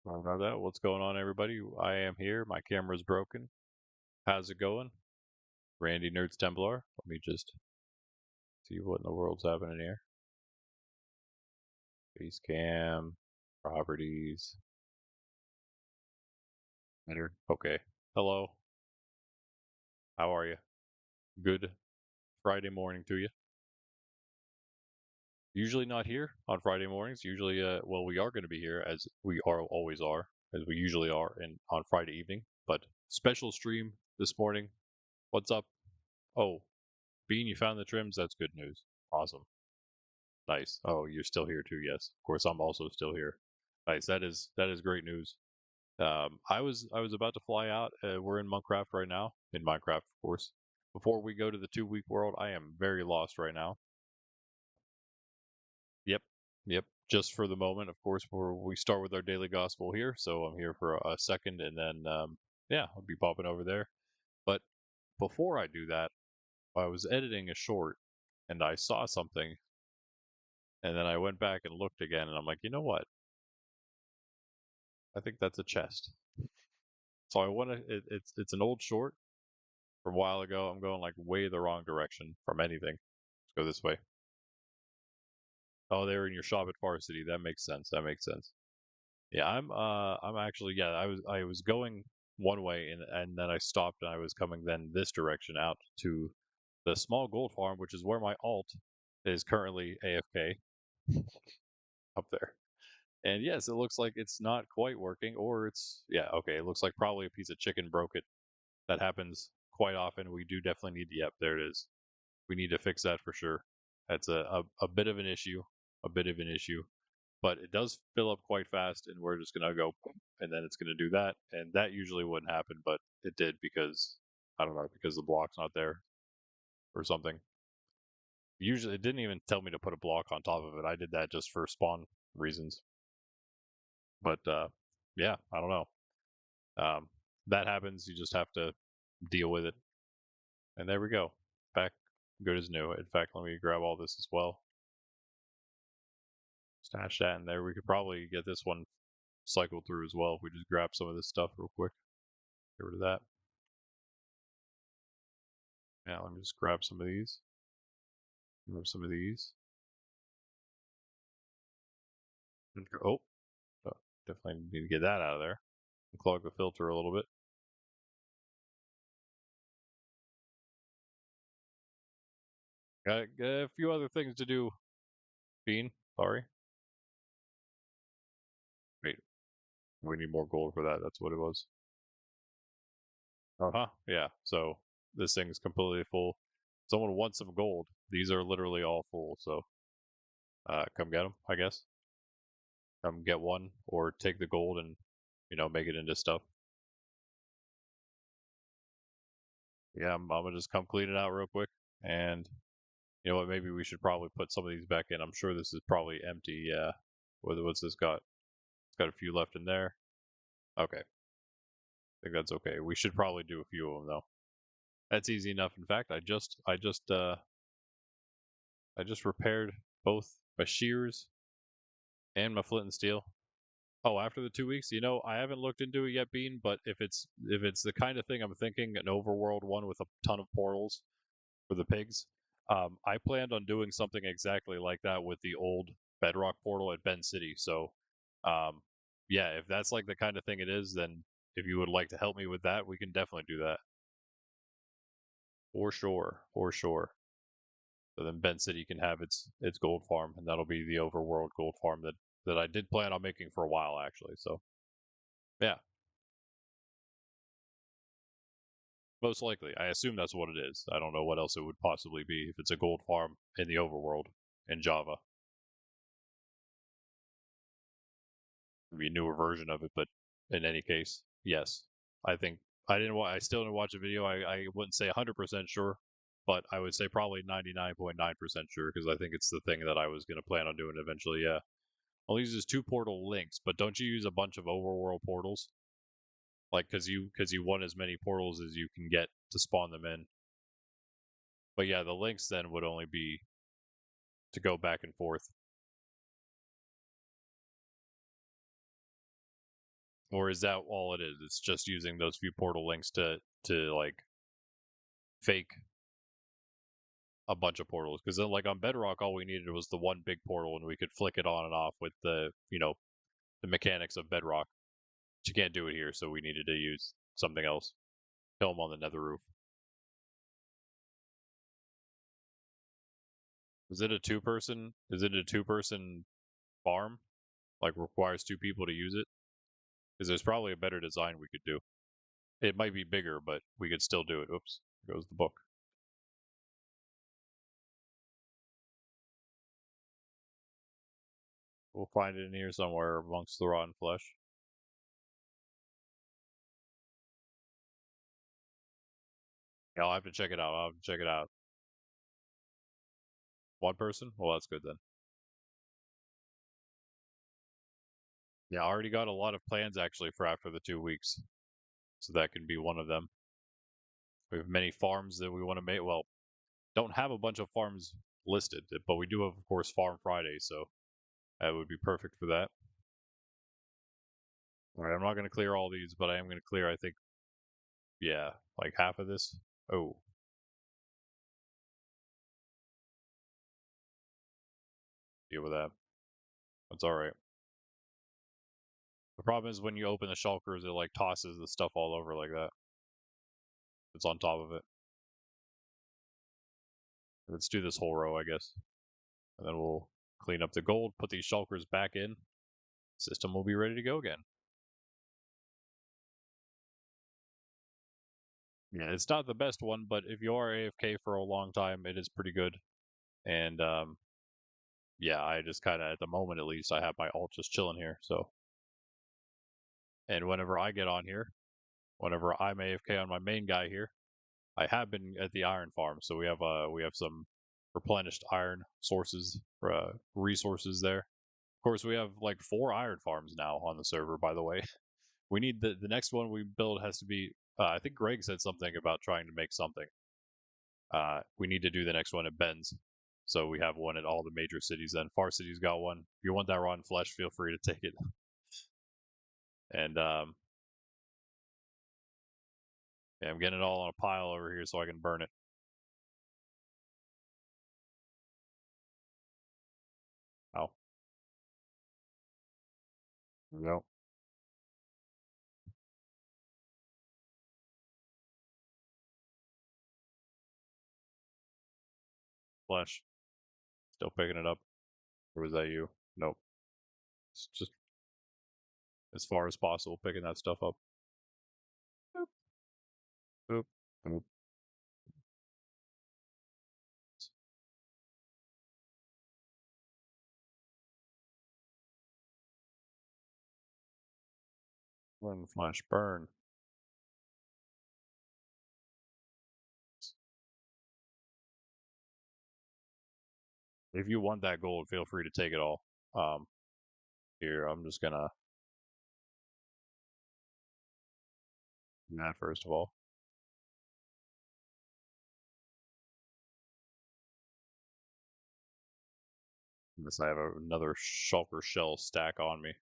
I don't know that. What's going on, everybody? I am here. My camera's broken. How's it going? Randy Nerds Templar. Let me just see what in the world's happening here. Face cam, properties. Enter. Okay. Hello. How are you? Good Friday morning to you. Usually not here on Friday mornings. Usually, well, we are going to be here as we are always are, as we usually are, and on Friday evening. But special stream this morning. What's up? Oh, Bean, you found the trims. That's good news. Awesome. Nice. Oh, you're still here too. Yes. Of course, I'm also still here. Nice. That is great news. I was about to fly out. We're in Minecraft right now. In Minecraft, of course. Before we go to the 2 week world, I am very lost right now. Yep. Yep. Just for the moment, of course, we start with our daily gospel here. So I'm here for a second, and then yeah, I'll be popping over there. But before I do that, I was editing a short, and I saw something, and then I went back and looked again, and I'm like, you know what? I think that's a chest. So I want to. It's an old short from a while ago. I'm going like way the wrong direction from anything. Let's go this way. Oh, they were in your shop at Far City. That makes sense. That makes sense. Yeah, I'm actually yeah. I was going one way and then I stopped and I was coming then this direction out to the small gold farm, which is where my alt is currently AFK up there. And yes, it looks like it's not quite working, or it's yeah okay. It looks like probably a piece of chicken broke it. That happens quite often. We do definitely need. Yep, there it is. We need to fix that for sure. That's a bit of an issue, a bit of an issue, but it does fill up quite fast, and we're just gonna go, and then it's gonna do that, and that usually wouldn't happen, but it did because I don't know because the block's not there or something. Usually, it didn't even tell me to put a block on top of it. I did that just for spawn reasons, but yeah, I don't know. Um, that happens. You just have to deal with it. And there we go. Back good as new. In fact, let me grab all this as well. Stash that in there. We could probably get this one cycled through as well if we just grab some of this stuff real quick. Get rid of that. Yeah, let me just grab some of these. Grab some of these. Oh, definitely need to get that out of there. Clog the filter a little bit. Got a few other things to do, Bean. Sorry. Wait, we need more gold for that. That's what it was. Uh-huh. Yeah. So this thing's completely full. Someone wants some gold. These are literally all full. So come get them, I guess. Come get one or take the gold and make it into stuff. Yeah, I'm gonna just come clean it out real quick. And you know what? Maybe we should probably put some of these back in. I'm sure this is probably empty. Yeah. What's this got? It's got a few left in there. Okay. I think that's okay. We should probably do a few of them though. That's easy enough. In fact, I just repaired both my shears and my flint and steel. Oh, after the 2 weeks, I haven't looked into it yet, Bean. But if it's the kind of thing I'm thinking, an overworld one with a ton of portals for the pigs, I planned on doing something exactly like that with the old Bedrock portal at Ben City. So, um, yeah, if that's like the kind of thing it is, then if you would like to help me with that, we can definitely do that for sure, for sure. So then Ben City can have its gold farm, and that'll be the overworld gold farm that I did plan on making for a while actually. So yeah, most likely. I assume that's what it is. I don't know what else it would possibly be if it's a gold farm in the overworld in Java. It'd be a newer version of it, but in any case, yes. I think I still didn't watch a video. I wouldn't say 100% sure, but I would say probably 99.9% sure because I think it's the thing that I was going to plan on doing eventually. Yeah. I'll use two portal links, but don't you use a bunch of overworld portals? Like, because you want as many portals as you can get to spawn them in. But yeah, the links then would only be to go back and forth. Or is that all it is? It's just using those few portal links to like fake a bunch of portals. Because then, like on Bedrock, all we needed was the one big portal, and we could flick it on and off with the the mechanics of Bedrock. But you can't do it here, so we needed to use something else. Kill them on the Nether roof. Is it a two-person? Is it a two-person farm? Like requires two people to use it? Because there's probably a better design we could do. It might be bigger, but we could still do it. Oops, there goes the book. We'll find it in here somewhere amongst the rotten flesh. Yeah, I'll have to check it out. I'll have to check it out. One person? Well, that's good then. Yeah, I already got a lot of plans actually for after the 2 weeks. So that can be one of them. We have many farms that we want to make. Well, don't have a bunch of farms listed, but we do have, of course, Farm Friday, so that would be perfect for that. All right, I'm not going to clear all these, but I am going to clear, I think, yeah, like half of this. Oh, deal with that. That's all right. The problem is when you open the shulkers, it like tosses the stuff all over like that. It's on top of it. Let's do this whole row, I guess. And then we'll clean up the gold, put these shulkers back in. System will be ready to go again. Yeah, it's not the best one, but if you are AFK for a long time, it is pretty good. And yeah, I just kind of, at the moment at least, I have my alt just chilling here. So, and whenever I get on here, whenever I'm AFK on my main guy here, I have been at the iron farm. So we have some replenished iron sources, resources there. Of course, we have like 4 iron farms now on the server. By the way, we need the next one we build has to be. I think Greg said something about trying to make something. We need to do the next one at Ben's. So we have one at all the major cities. Then Far City's got one. If you want that rotten flesh, feel free to take it. And yeah, I'm getting it all on a pile over here so I can burn it. Oh, no flesh. Still picking it up. Or was that you? Nope. It's just as far as possible picking that stuff up. Boop, boop, boop. Burn flesh, burn. If you want that gold, feel free to take it all. Um, Here, I'm just gonna do that first of all. Unless I have another shulker shell stack on me.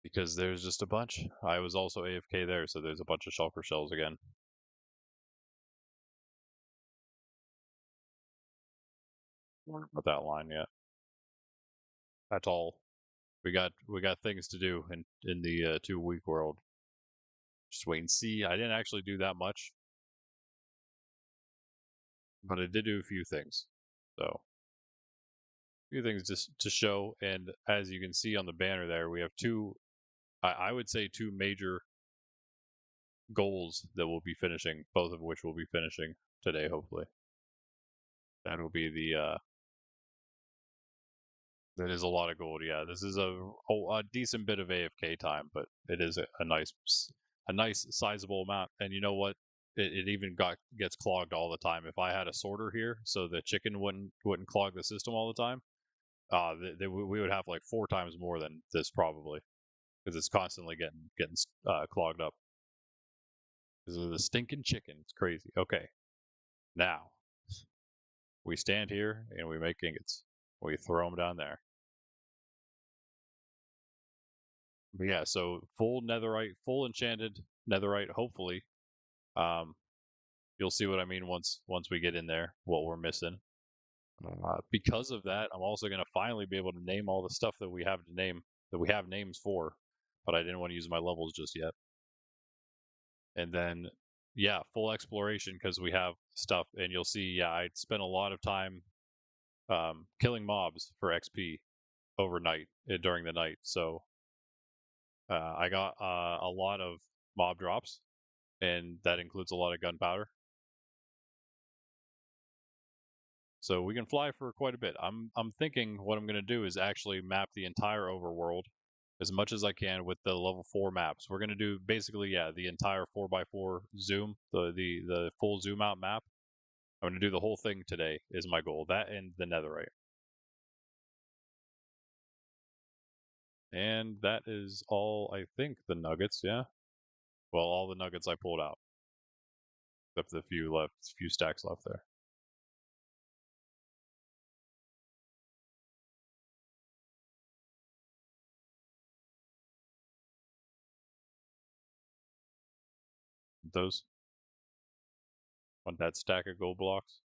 Because there's just a bunch. I was also AFK there, so there's a bunch of shulker shells again. Not that line yet. That's all. We got things to do in the 2 week world. Just wait and see. I didn't actually do that much, but I did do a few things. So a few things just to show. And as you can see on the banner there, we have two. I would say two major goals that we'll be finishing, both of which we'll be finishing today, hopefully. That will be the that is a lot of gold. Yeah, this is a decent bit of AFK time, but it is a nice sizable amount. And you know what? It even gets clogged all the time. If I had a sorter here, so the chicken wouldn't clog the system all the time, we would have like 4 times more than this probably, because it's constantly getting clogged up. Because of the stinking chicken, it's crazy. Okay, now we stand here and we make ingots. We throw them down there. But yeah, so full netherite, full enchanted netherite, hopefully. Um, you'll see what I mean once we get in there, what we're missing. Because of that, I'm also going to finally be able to name all the stuff that we have to name, that we have names for, but I didn't want to use my levels just yet. And then, yeah, full exploration because we have stuff, and you'll see, yeah, I spent a lot of time killing mobs for XP overnight during the night. So I got a lot of mob drops, and that includes a lot of gunpowder. So we can fly for quite a bit. I'm thinking what I'm going to do is actually map the entire overworld as much as I can with the level 4 maps. We're going to do basically, yeah, the entire 4x4 zoom, the full zoom out map. I'm going to do the whole thing today is my goal. That and the netherite. And that is all, I think, the nuggets, yeah. Well, all the nuggets I pulled out. Except the few stacks left there. Those on that stack of gold blocks.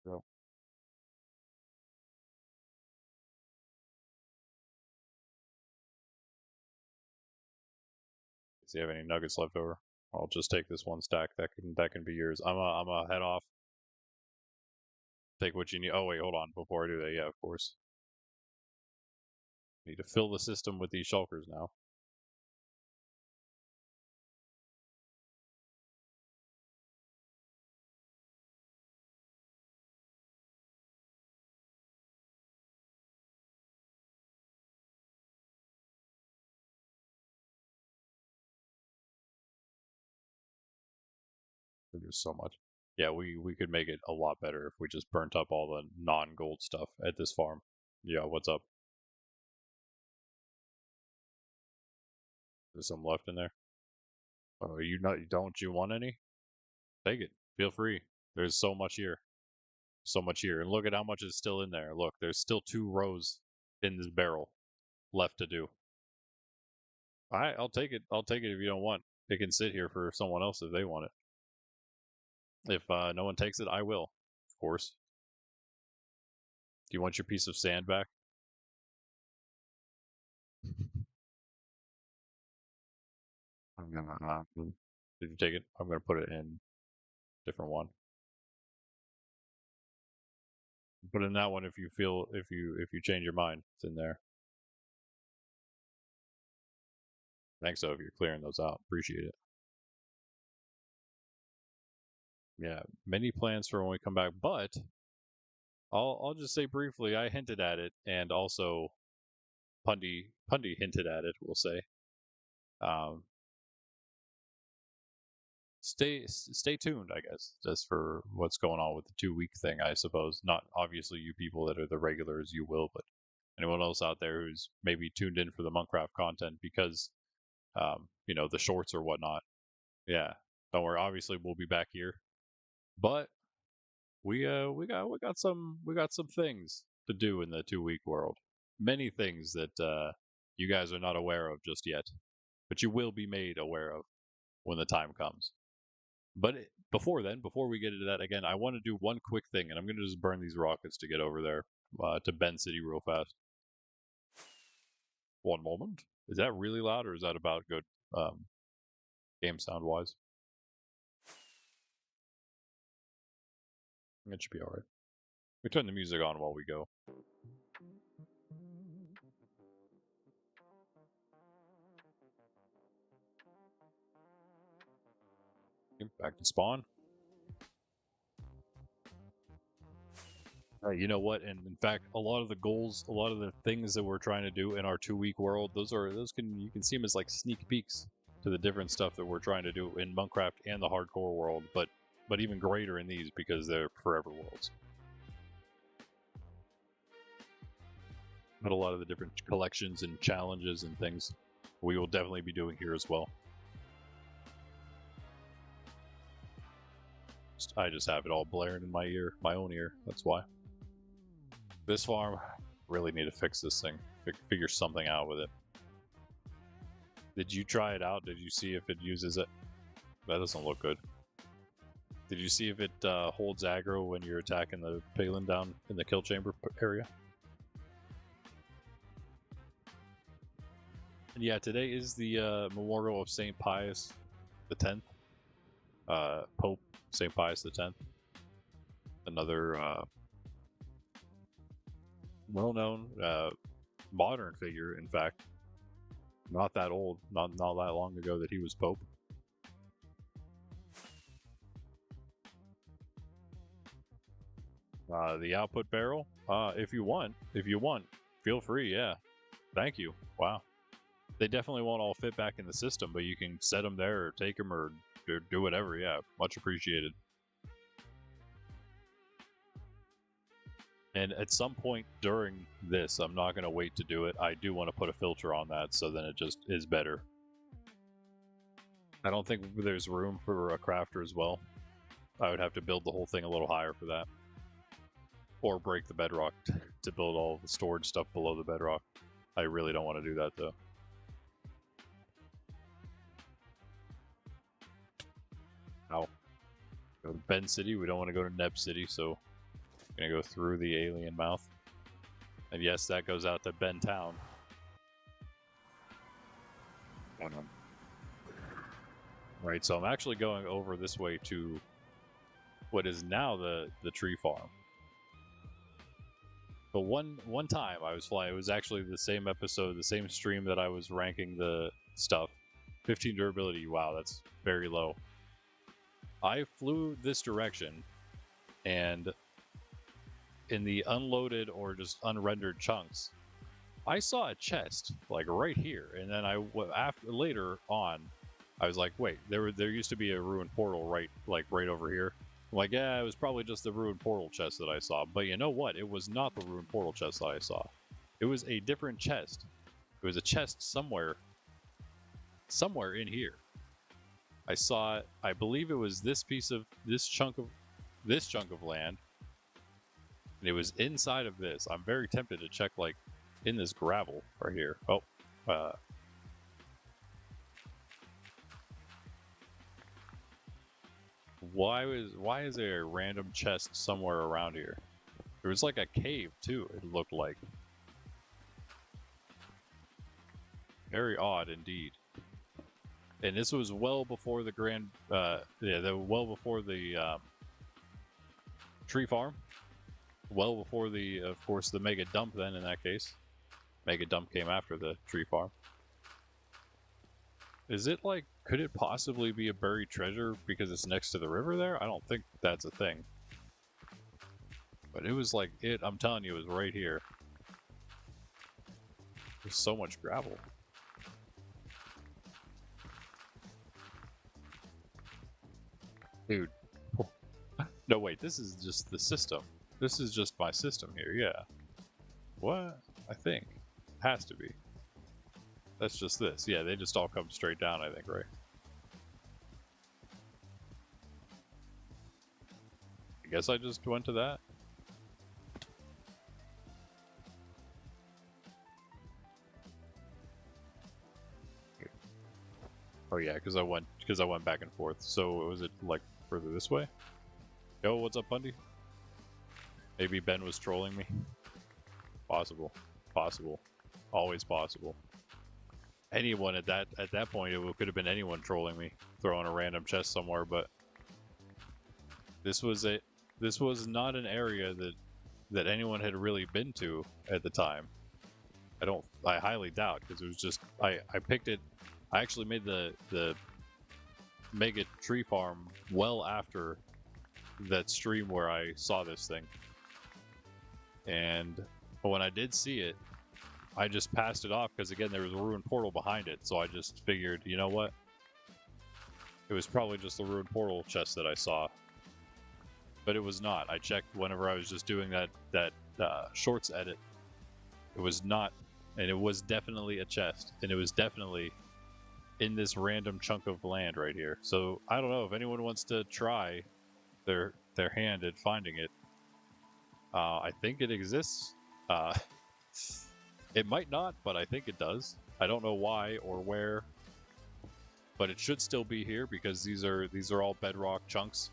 Yep. See if you have any nuggets left over. I'll just take this one stack. That can be yours. I'm a head off. Take what you need. Oh wait, hold on. Before I do that, yeah, of course. Need to fill the system with these shulkers now. There's so much. Yeah, we could make it a lot better if we just burnt up all the non-gold stuff at this farm. Yeah, what's up? There's some left in there. Oh, you not? Don't you want any? Take it. Feel free. There's so much here. So much here. And look at how much is still in there. Look, there's still 2 rows in this barrel left to do. All right, I'll take it. I'll take it if you don't want. It can sit here for someone else if they want it. If no one takes it, I will, of course. Do you want your piece of sand back? I'm gonna. Did you take it? I'm gonna put it in a different one. Put in that one if you feel if you change your mind. It's in there. Thanks though if you're clearing those out. Appreciate it. Yeah, many plans for when we come back, but I'll just say briefly. I hinted at it, and also Pundy hinted at it. We'll say. Um, stay tuned, I guess, just for what's going on with the 2 week thing. I suppose not obviously you people that are the regulars, you will, but anyone else out there who's maybe tuned in for the Minecraft content because the shorts or whatnot. Yeah, don't worry. Obviously, we'll be back here, but we got some things to do in the 2 week world. Many things that you guys are not aware of just yet, but you will be made aware of when the time comes. But before then, before we get into that again, I want to do one quick thing, and I'm going to just burn these rockets to get over there to Bend City real fast. One moment. Is that really loud, or is that about good game sound wise? It should be all right. We turn the music on while we go. Back to spawn. You know what? And in fact, a lot of the goals, a lot of the things that we're trying to do in our 2 week world, you can see them as like sneak peeks to the different stuff that we're trying to do in Minecraft and the hardcore world, but even greater in these because they're forever worlds. But a lot of the different collections and challenges and things we will definitely be doing here as well. I just have it all blaring in my ear, my own ear. That's why. This farm, really need to fix this thing. Figure something out with it. Did you try it out? Did you see if it uses it? That doesn't look good. Did you see if it holds aggro when you're attacking the Palin down in the kill chamber area? And yeah, today is the memorial of St. Pius X, Pope St. Pius X. Another well-known modern figure, in fact. Not that old, not that long ago that he was Pope. The output barrel, if you want, feel free, yeah. Thank you. Wow. They definitely won't all fit back in the system, but you can set them there or take them or do whatever, yeah. Much appreciated. And at some point during this, I'm not going to wait to do it. I do want to put a filter on that, so then it just is better. I don't think there's room for a crafter as well. I would have to build the whole thing a little higher for that. Or break the bedrock to build all the storage stuff below the bedrock. I really don't want to do that, though. Ow. Go to Ben City. We don't want to go to Neb City, so I'm going to go through the alien mouth. And yes, that goes out to Ben Town. Right, so I'm actually going over this way to what is now the tree farm. But one time I was flying, it was actually the same episode, the same stream that I was ranking the stuff. 15 durability, wow, that's very low. I flew this direction, and in the unloaded or just unrendered chunks, I saw a chest like right here, and then later on, I was like, wait, there used to be a ruined portal right over here. I'm like, yeah, it was probably just the ruined portal chest that I saw. But you know what? It was not the ruined portal chest that I saw. It was a different chest. It was a chest somewhere in here. I saw it. I believe it was this chunk of land. And it was inside of this. I'm very tempted to check like in this gravel right here. Oh, why is there a random chest somewhere around here? There was like a cave too, it looked like. Very odd indeed. And this was well before the well before the tree farm. Well before of course, the mega dump then in that case. Mega dump came after the tree farm. Is it like, could it possibly be a buried treasure because it's next to the river there? I don't think that's a thing. But it was like, I'm telling you, it was right here. There's so much gravel. Dude. No, wait, this is just the system. This is just my system here, yeah. What? I think. Has to be. That's just this. Yeah, they just all come straight down, I think, right? I guess I just went to that. Oh yeah, because I went back and forth. So was it like further this way? Yo, what's up, Bundy? Maybe Ben was trolling me. Possible. Possible. Always possible. Anyone at that point, it could have been anyone trolling me, throwing a random chest somewhere, but this was not an area that anyone had really been to at the time. I highly doubt, because it was just I picked it. I actually made the mega tree farm well after that stream where I saw this thing. And when I did see it, I just passed it off because, again, there was a ruined portal behind it. So I just figured, you know what? It was probably just the ruined portal chest that I saw. But it was not. I checked whenever I was just doing that shorts edit. It was not and it was definitely a chest, and it was definitely in this random chunk of land right here. So I don't know if anyone wants to try their hand at finding it. I think it exists. Uh, it might not, but I think it does. I don't know why or where, but it should still be here because these are all bedrock chunks.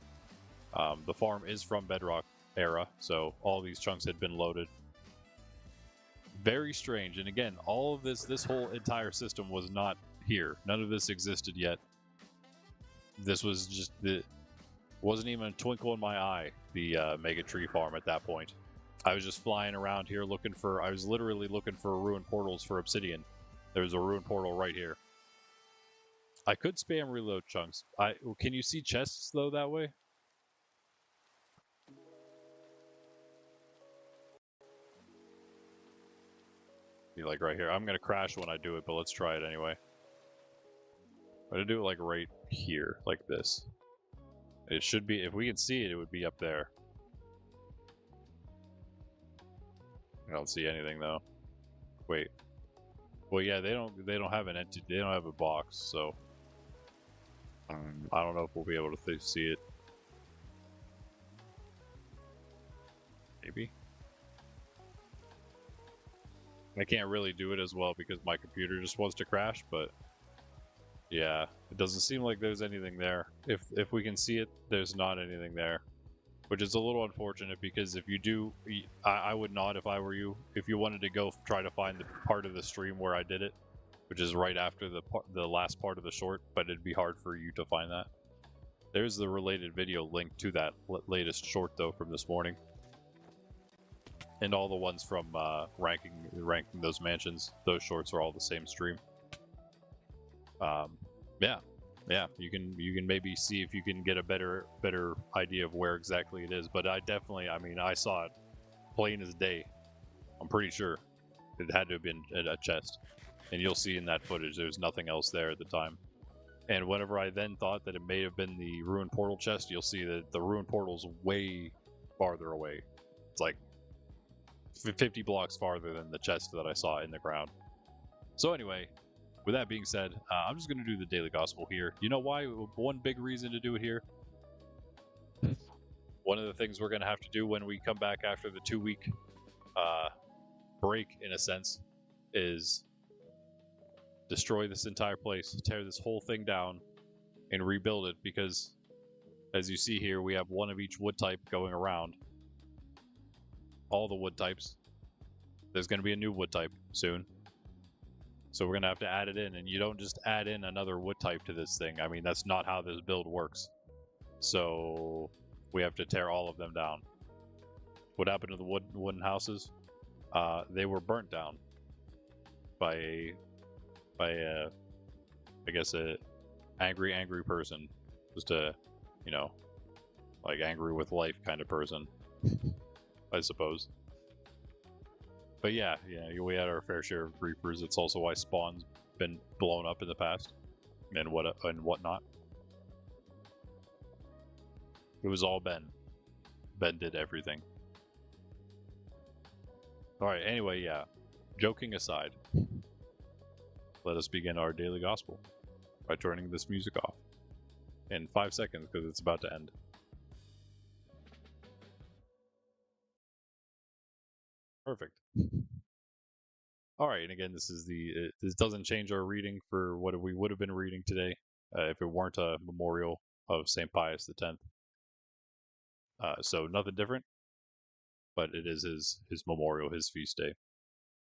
The farm is from bedrock era, so all these chunks had been loaded. Very strange. And again, all of this whole entire system was not here. None of this existed yet. This was just wasn't even a twinkle in my eye, the mega tree farm at that point. I was just flying around here looking for, I was literally looking for ruined portals for obsidian. There's a ruined portal right here. I could spam reload chunks. Can you see chests though that way? Be like right here. I'm gonna crash when I do it, but let's try it anyway. I'm gonna do it like right here, like this. It should be, if we can see it, it would be up there. I don't see anything though. Wait. Well, yeah, they don't have an entity. They don't have a box, so I don't know if we'll be able to see it. Maybe. I can't really do it as well because my computer just wants to crash, but yeah, it doesn't seem like there's anything there. If we can see it, there's not anything there, which is a little unfortunate because if you do, I would not if I were you. If you wanted to go try to find the part of the stream where I did it, which is right after the last part of the short, but it'd be hard for you to find that. There's the related video link to that latest short though from this morning. And all the ones from ranking those mansions, those shorts are all the same stream. Yeah, you can maybe see if you can get a better idea of where exactly it is. But I mean, I saw it plain as day. I'm pretty sure it had to have been a chest, and you'll see in that footage there's nothing else there at the time. And whenever I then thought that it may have been the ruined portal chest, you'll see that the ruined portal's way farther away. It's like 50 blocks farther than the chest that I saw in the ground. So anyway, with that being said, I'm just going to do the daily gospel here. You know why? One big reason to do it here. One of the things we're going to have to do when we come back after the 2-week break, in a sense, is destroy this entire place, tear this whole thing down, and rebuild it, because as you see here, we have one of each wood type going around. All the wood types. There's going to be a new wood type soon. So we're going to have to add it in, and you don't just add in another wood type to this thing. I mean, that's not how this build works. So we have to tear all of them down. What happened to the wooden houses? They were burnt down by I guess a angry person. Just a, you know, like angry with life kind of person, I suppose. But yeah, we had our fair share of creepers. It's also why spawn's been blown up in the past, and whatnot. It was all Ben. Ben did everything. All right. Anyway, yeah. Joking aside, let us begin our daily gospel by turning this music off in 5 seconds because it's about to end. Perfect. All right, and again, this doesn't change our reading for what we would have been reading today if it weren't a memorial of St. Pius X. So nothing different, but it is his memorial, his feast day.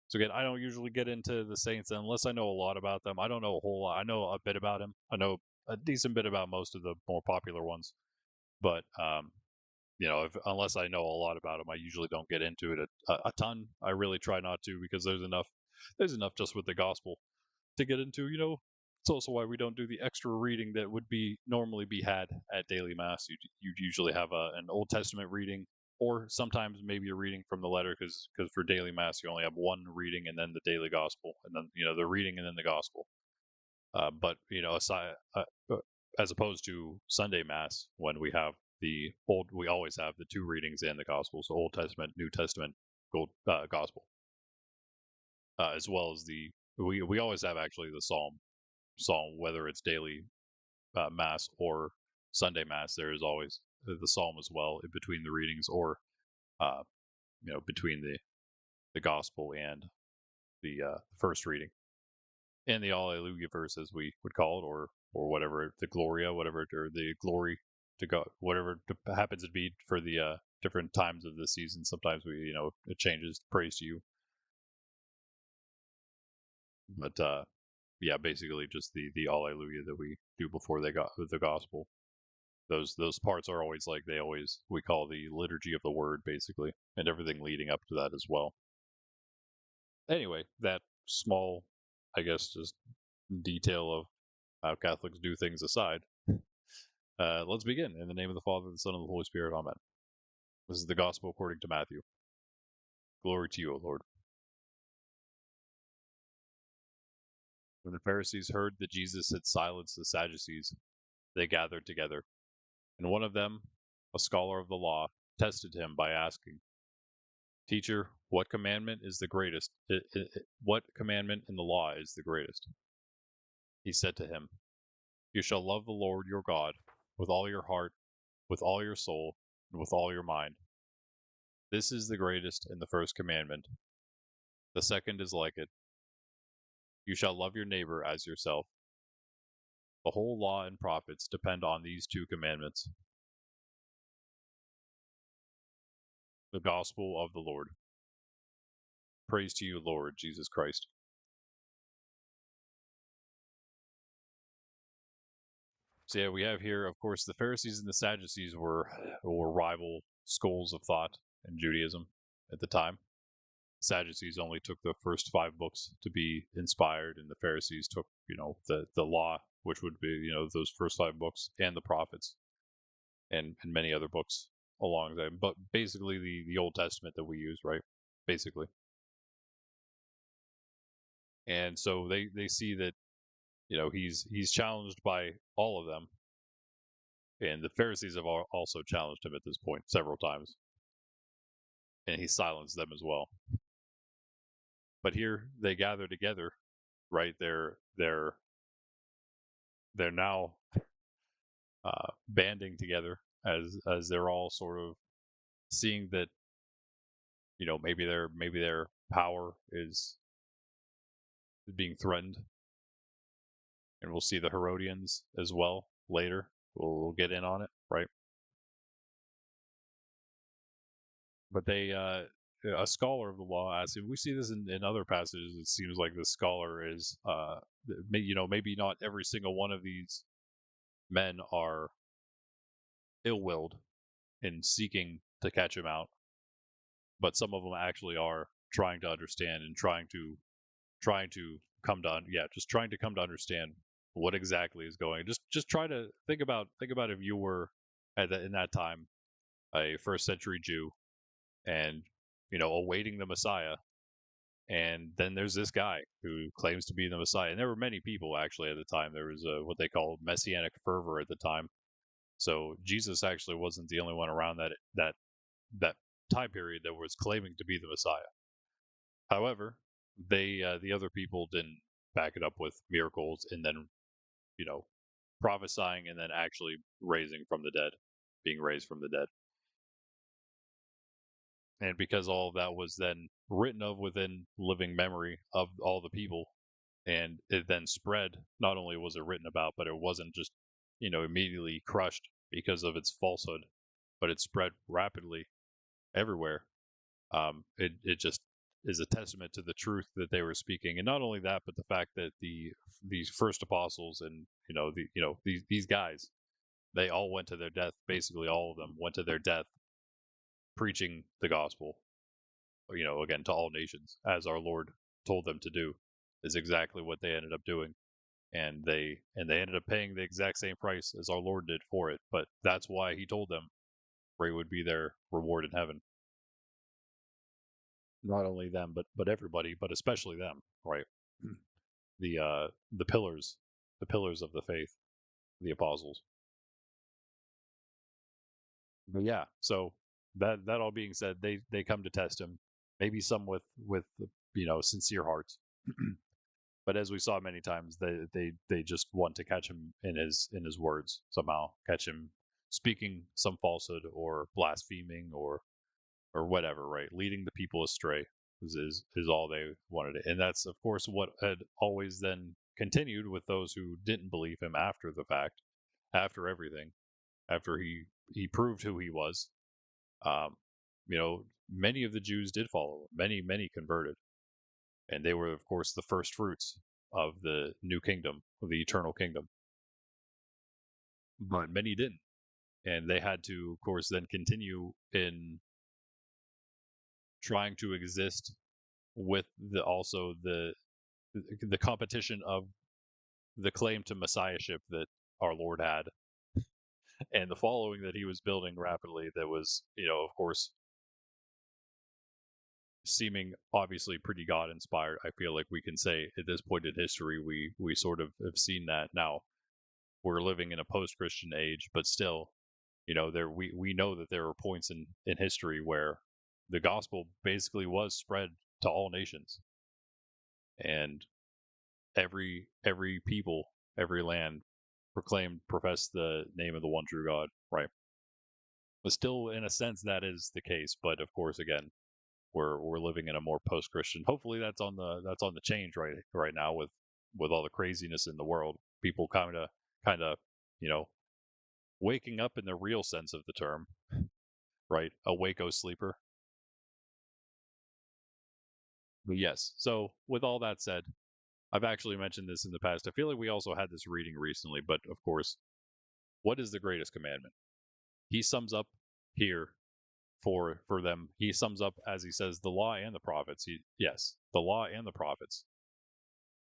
So again, I don't usually get into the saints unless I know a lot about them. I don't know a whole lot. I know a bit about him. I know a decent bit about most of the more popular ones, but unless I know a lot about them, I usually don't get into it a ton. I really try not to, because there's enough just with the gospel to get into. It's also why we don't do the extra reading that would be normally be had at daily mass. You'd usually have an Old Testament reading, or sometimes maybe a reading from the letter, because for daily mass you only have one reading and then the daily gospel, and then the reading and then the gospel. But aside, as opposed to Sunday mass, when we always have the two readings and the gospel, so Old Testament, New Testament, gospel. as well as we always have actually the psalm, whether it's daily mass or Sunday mass. There is always the psalm as well in between the readings, or uh, between the gospel and the first reading, and the Alleluia verse, as we would call it, or whatever, the Gloria, whatever, or the glory to God, whatever happens to be for the different times of the season. Sometimes it changes, praise to you, but yeah, basically just the Alleluia that we do before they got the gospel. Those parts are always like we call the liturgy of the word, basically, and everything leading up to that as well. Anyway, that small, I guess, just detail of how Catholics do things aside, let's begin. In the name of the Father, the Son, and the Holy Spirit. Amen. This is the Gospel according to Matthew. Glory to you, O Lord. When the Pharisees heard that Jesus had silenced the Sadducees, they gathered together, and one of them, a scholar of the law, tested him by asking, "Teacher, what commandment is the greatest? What commandment in the law is the greatest?" He said to him, "You shall love the Lord your God with all your heart, with all your soul, and with all your mind. This is the greatest and the first commandment. The second is like it. You shall love your neighbor as yourself. The whole law and prophets depend on these two commandments." The Gospel of the Lord. Praise to you, Lord Jesus Christ. So yeah, we have here, of course, the Pharisees and the Sadducees were rival schools of thought in Judaism at the time. The Sadducees only took the first 5 books to be inspired, and the Pharisees took, the law, which would be, those first 5 books, and the prophets, and many other books along that. But basically, the Old Testament that we use, right? Basically, and so they see that he's challenged by all of them, and the Pharisees have also challenged him at this point several times, and he silenced them as well. But here they gather together, right? They're now banding together as they're all sort of seeing that maybe their power is being threatened, and we'll see the Herodians as well later. We'll get in on it, right? But a scholar of the law asked him. We see this in other passages. It seems like the scholar is, maybe not every single one of these men are ill-willed in seeking to catch him out, but some of them actually are trying to understand and trying to just trying to come to understand what exactly is going. Just try to think about if you were in that time a first century Jew, and awaiting the Messiah, and then there's this guy who claims to be the Messiah. And there were many people actually at the time. There was what they called messianic fervor at the time. So Jesus actually wasn't the only one around that time period that was claiming to be the Messiah. However, the other people didn't back it up with miracles, and then you know prophesying, and then actually being raised from the dead. And because all of that was then written of within living memory of all the people, and it then spread, not only was it written about, but it wasn't just immediately crushed because of its falsehood, but it spread rapidly everywhere. It just is a testament to the truth that they were speaking, and not only that, but the fact that these first apostles, and these guys, they all went to their death. Basically, all of them went to their death preaching the gospel, again, to all nations, as our Lord told them to do, is exactly what they ended up doing. And they ended up paying the exact same price as our Lord did for it. But that's why he told them great would be their reward in heaven. Not only them, but everybody, but especially them, right? The pillars of the faith, the apostles. But yeah, so that all being said, they come to test him. Maybe some with sincere hearts. But as we saw many times, they just want to catch him in his words somehow, catch him speaking some falsehood or blaspheming or whatever, right? Leading the people astray is all they wanted. And that's of course what had always then continued with those who didn't believe him after the fact, after everything, after he proved who he was. Um, many of the Jews did follow him. Many converted, and they were of course the first fruits of the new kingdom, of the eternal kingdom. But many didn't, and they had to, of course, then continue in trying to exist with the competition of the claim to messiahship that our Lord had, and the following that he was building rapidly. That was, of course, seeming obviously pretty God inspired. I feel like we can say at this point in history, we sort of have seen that now. We're living in a post-Christian age, but still, we know that there are points in history where the gospel basically was spread to all nations, and every people, every land professed the name of the one true God, right? But still, in a sense, that is the case. But of course, again, we're living in a more post-Christian. Hopefully, that's on the change right now with all the craziness in the world. People kind of waking up in the real sense of the term, right? A Waco sleeper. But yes. So with all that said, I've actually mentioned this in the past. I feel like we also had this reading recently, but of course, what is the greatest commandment? He sums up here for them. He sums up, as he says, the law and the prophets. Yes, the law and the prophets.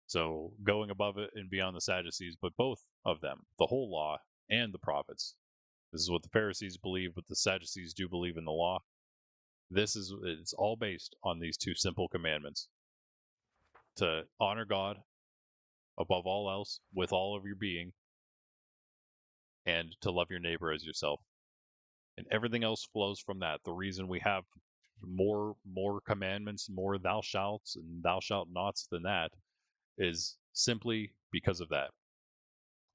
So going above it and beyond the Sadducees, but both of them, the whole law and the prophets. This is what the Pharisees believe, but the Sadducees do believe in the law. It's all based on these two simple commandments: to honor God above all else with all of your being, and to love your neighbor as yourself. And everything else flows from that. The reason we have more commandments, more thou shalts and thou shalt nots than that, is simply because of that.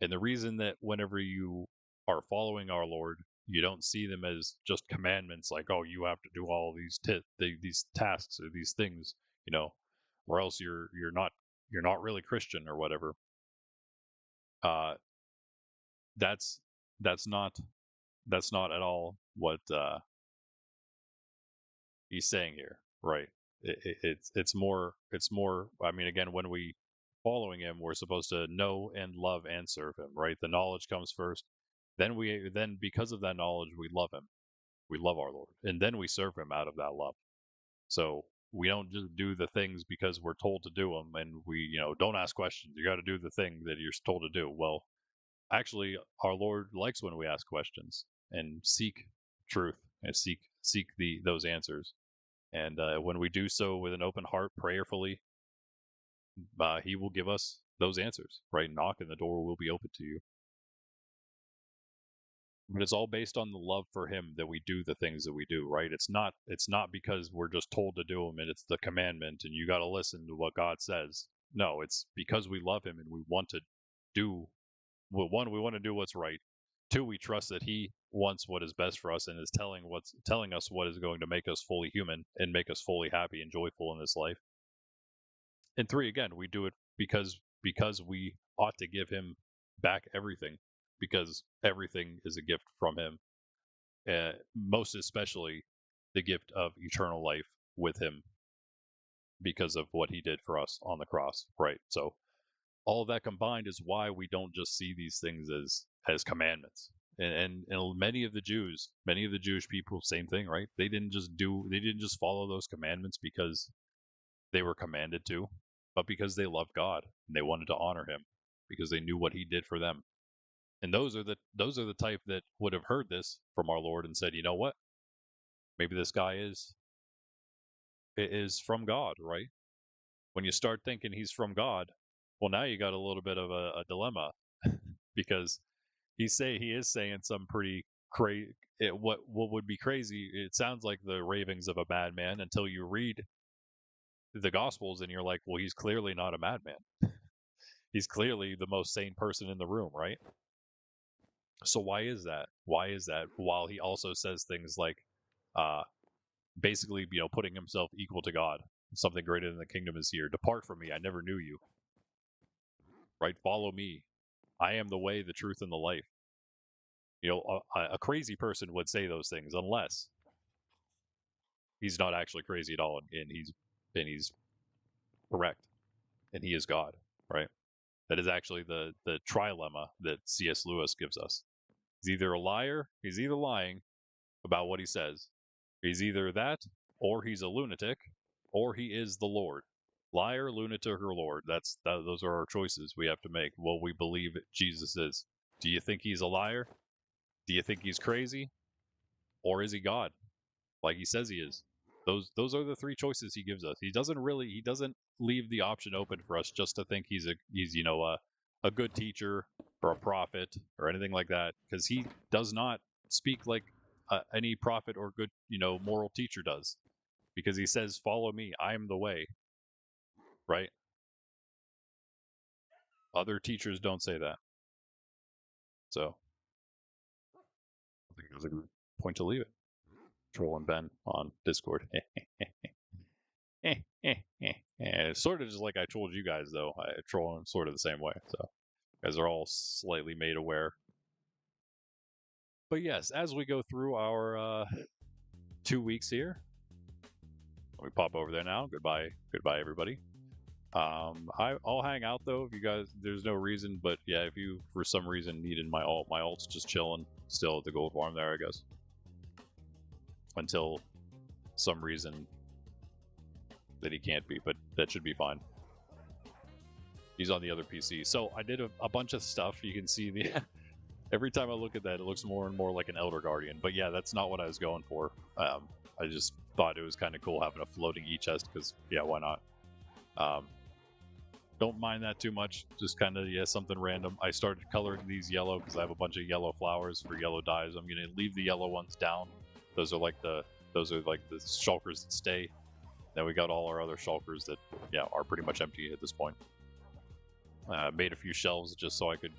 And the reason that whenever you are following our Lord, you don't see them as just commandments, like, oh, you have to do all these tasks or these things, or else you're not really Christian or whatever. Uh, that's that's not that's not at all what he's saying here, right? It's more. I mean, again, when we following him, we're supposed to know and love and serve him, right? The knowledge comes first. Then because of that knowledge, we love him. We love our Lord, and then we serve him out of that love. So we don't just do the things because we're told to do them, and we don't ask questions. You got to do the thing that you're told to do. Well, actually, our Lord likes when we ask questions and seek truth and seek those answers. And when we do so with an open heart, prayerfully, he will give us those answers. Right? Knock, and the door will be open to you. But it's all based on the love for him that we do the things that we do. Right? It's not because we're just told to do them and it's the commandment and you got to listen to what God says. No, it's because we love him and we want to do. Well, one, we want to do what's right. Two, we trust that he wants what is best for us and is telling us what is going to make us fully human and make us fully happy and joyful in this life. And three, again, we do it because we ought to give him back everything, because everything is a gift from him. Most especially the gift of eternal life with him, because of what he did for us on the cross. Right. So all of that combined is why we don't just see these things as commandments. And many of the Jewish people, same thing, right? They didn't just follow those commandments because they were commanded to, but because they loved God and they wanted to honor him because they knew what he did for them. And those are the type that would have heard this from our Lord and said, you know what? Maybe this guy is from God, right? When you start thinking he's from God, well, now you got a little bit of a dilemma because he is saying some pretty crazy. What would be crazy? It sounds like the ravings of a madman until you read the Gospels and you're like, well, he's clearly not a madman. He's clearly the most sane person in the room, right? So why is that? Why is that? While he also says things like, basically, putting himself equal to God, something greater than the kingdom is here. Depart from me, I never knew you. Right? Follow me. I am the way, the truth, and the life. A crazy person would say those things unless he's not actually crazy at all, and he's correct, and he is God, right? That is actually the trilemma that C.S. Lewis gives us. He's either a liar, he's either lying about what he says. He's either that, or he's a lunatic, or he is the Lord. Liar, lunatic, or Lord. Those are our choices we have to make. What we believe Jesus is. Do you think he's a liar? Do you think he's crazy? Or is he God? Like he says he is. Those are the three choices he gives us. He doesn't leave the option open for us just to think he's a good teacher or a prophet or anything like that, because he does not speak like any prophet or good moral teacher does, because he says, follow me, I am the way, right? Other teachers don't say that. So I think it was a good point to leave it. Trolling Ben on Discord. Sort of just like I told you guys, though. I troll him sort of the same way. So you guys are all slightly made aware. But yes, as we go through our 2 weeks here, let me pop over there now. Goodbye, everybody. I'll hang out though if you guys. There's no reason, but yeah, if you for some reason needed my alt's just chilling still at the gold farm there, I guess, until some reason that he can't be, but that should be fine. He's on the other PC. So I did a bunch of stuff. You can see the every time I look at that, it looks more and more like an Elder Guardian. But yeah, that's not what I was going for. I just thought it was kind of cool having a floating e-chest because yeah, why not? Don't mind that too much. Just kind of something random. I started coloring these yellow because I have a bunch of yellow flowers for yellow dyes. I'm gonna leave the yellow ones down. Those are like the shulkers that stay. Then we got all our other shulkers that are pretty much empty at this point. Made a few shelves just so I could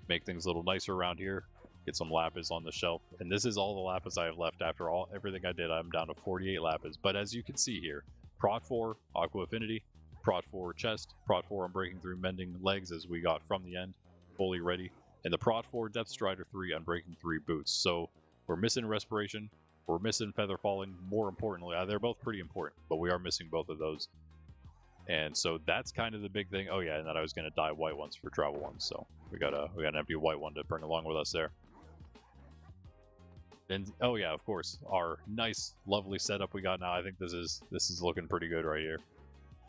make things a little nicer around here. Get some lapis on the shelf. And this is all the lapis I have left after everything I did. I'm down to 48 lapis. But as you can see here, Prot 4, Aqua Affinity, Prot 4 chest, Prot 4 Unbreaking 3 Mending legs as we got from the end, fully ready. And the Prot 4 Depth Strider 3 Unbreaking 3 boots. So we're missing Respiration, we're missing Feather Falling. More importantly, they're both pretty important, but we are missing both of those. And so that's kind of the big thing. Oh yeah, and then I was going to dye white ones for travel ones, so we got an empty white one to bring along with us there. And oh yeah, of course, our nice, lovely setup we got now. I think this is looking pretty good right here.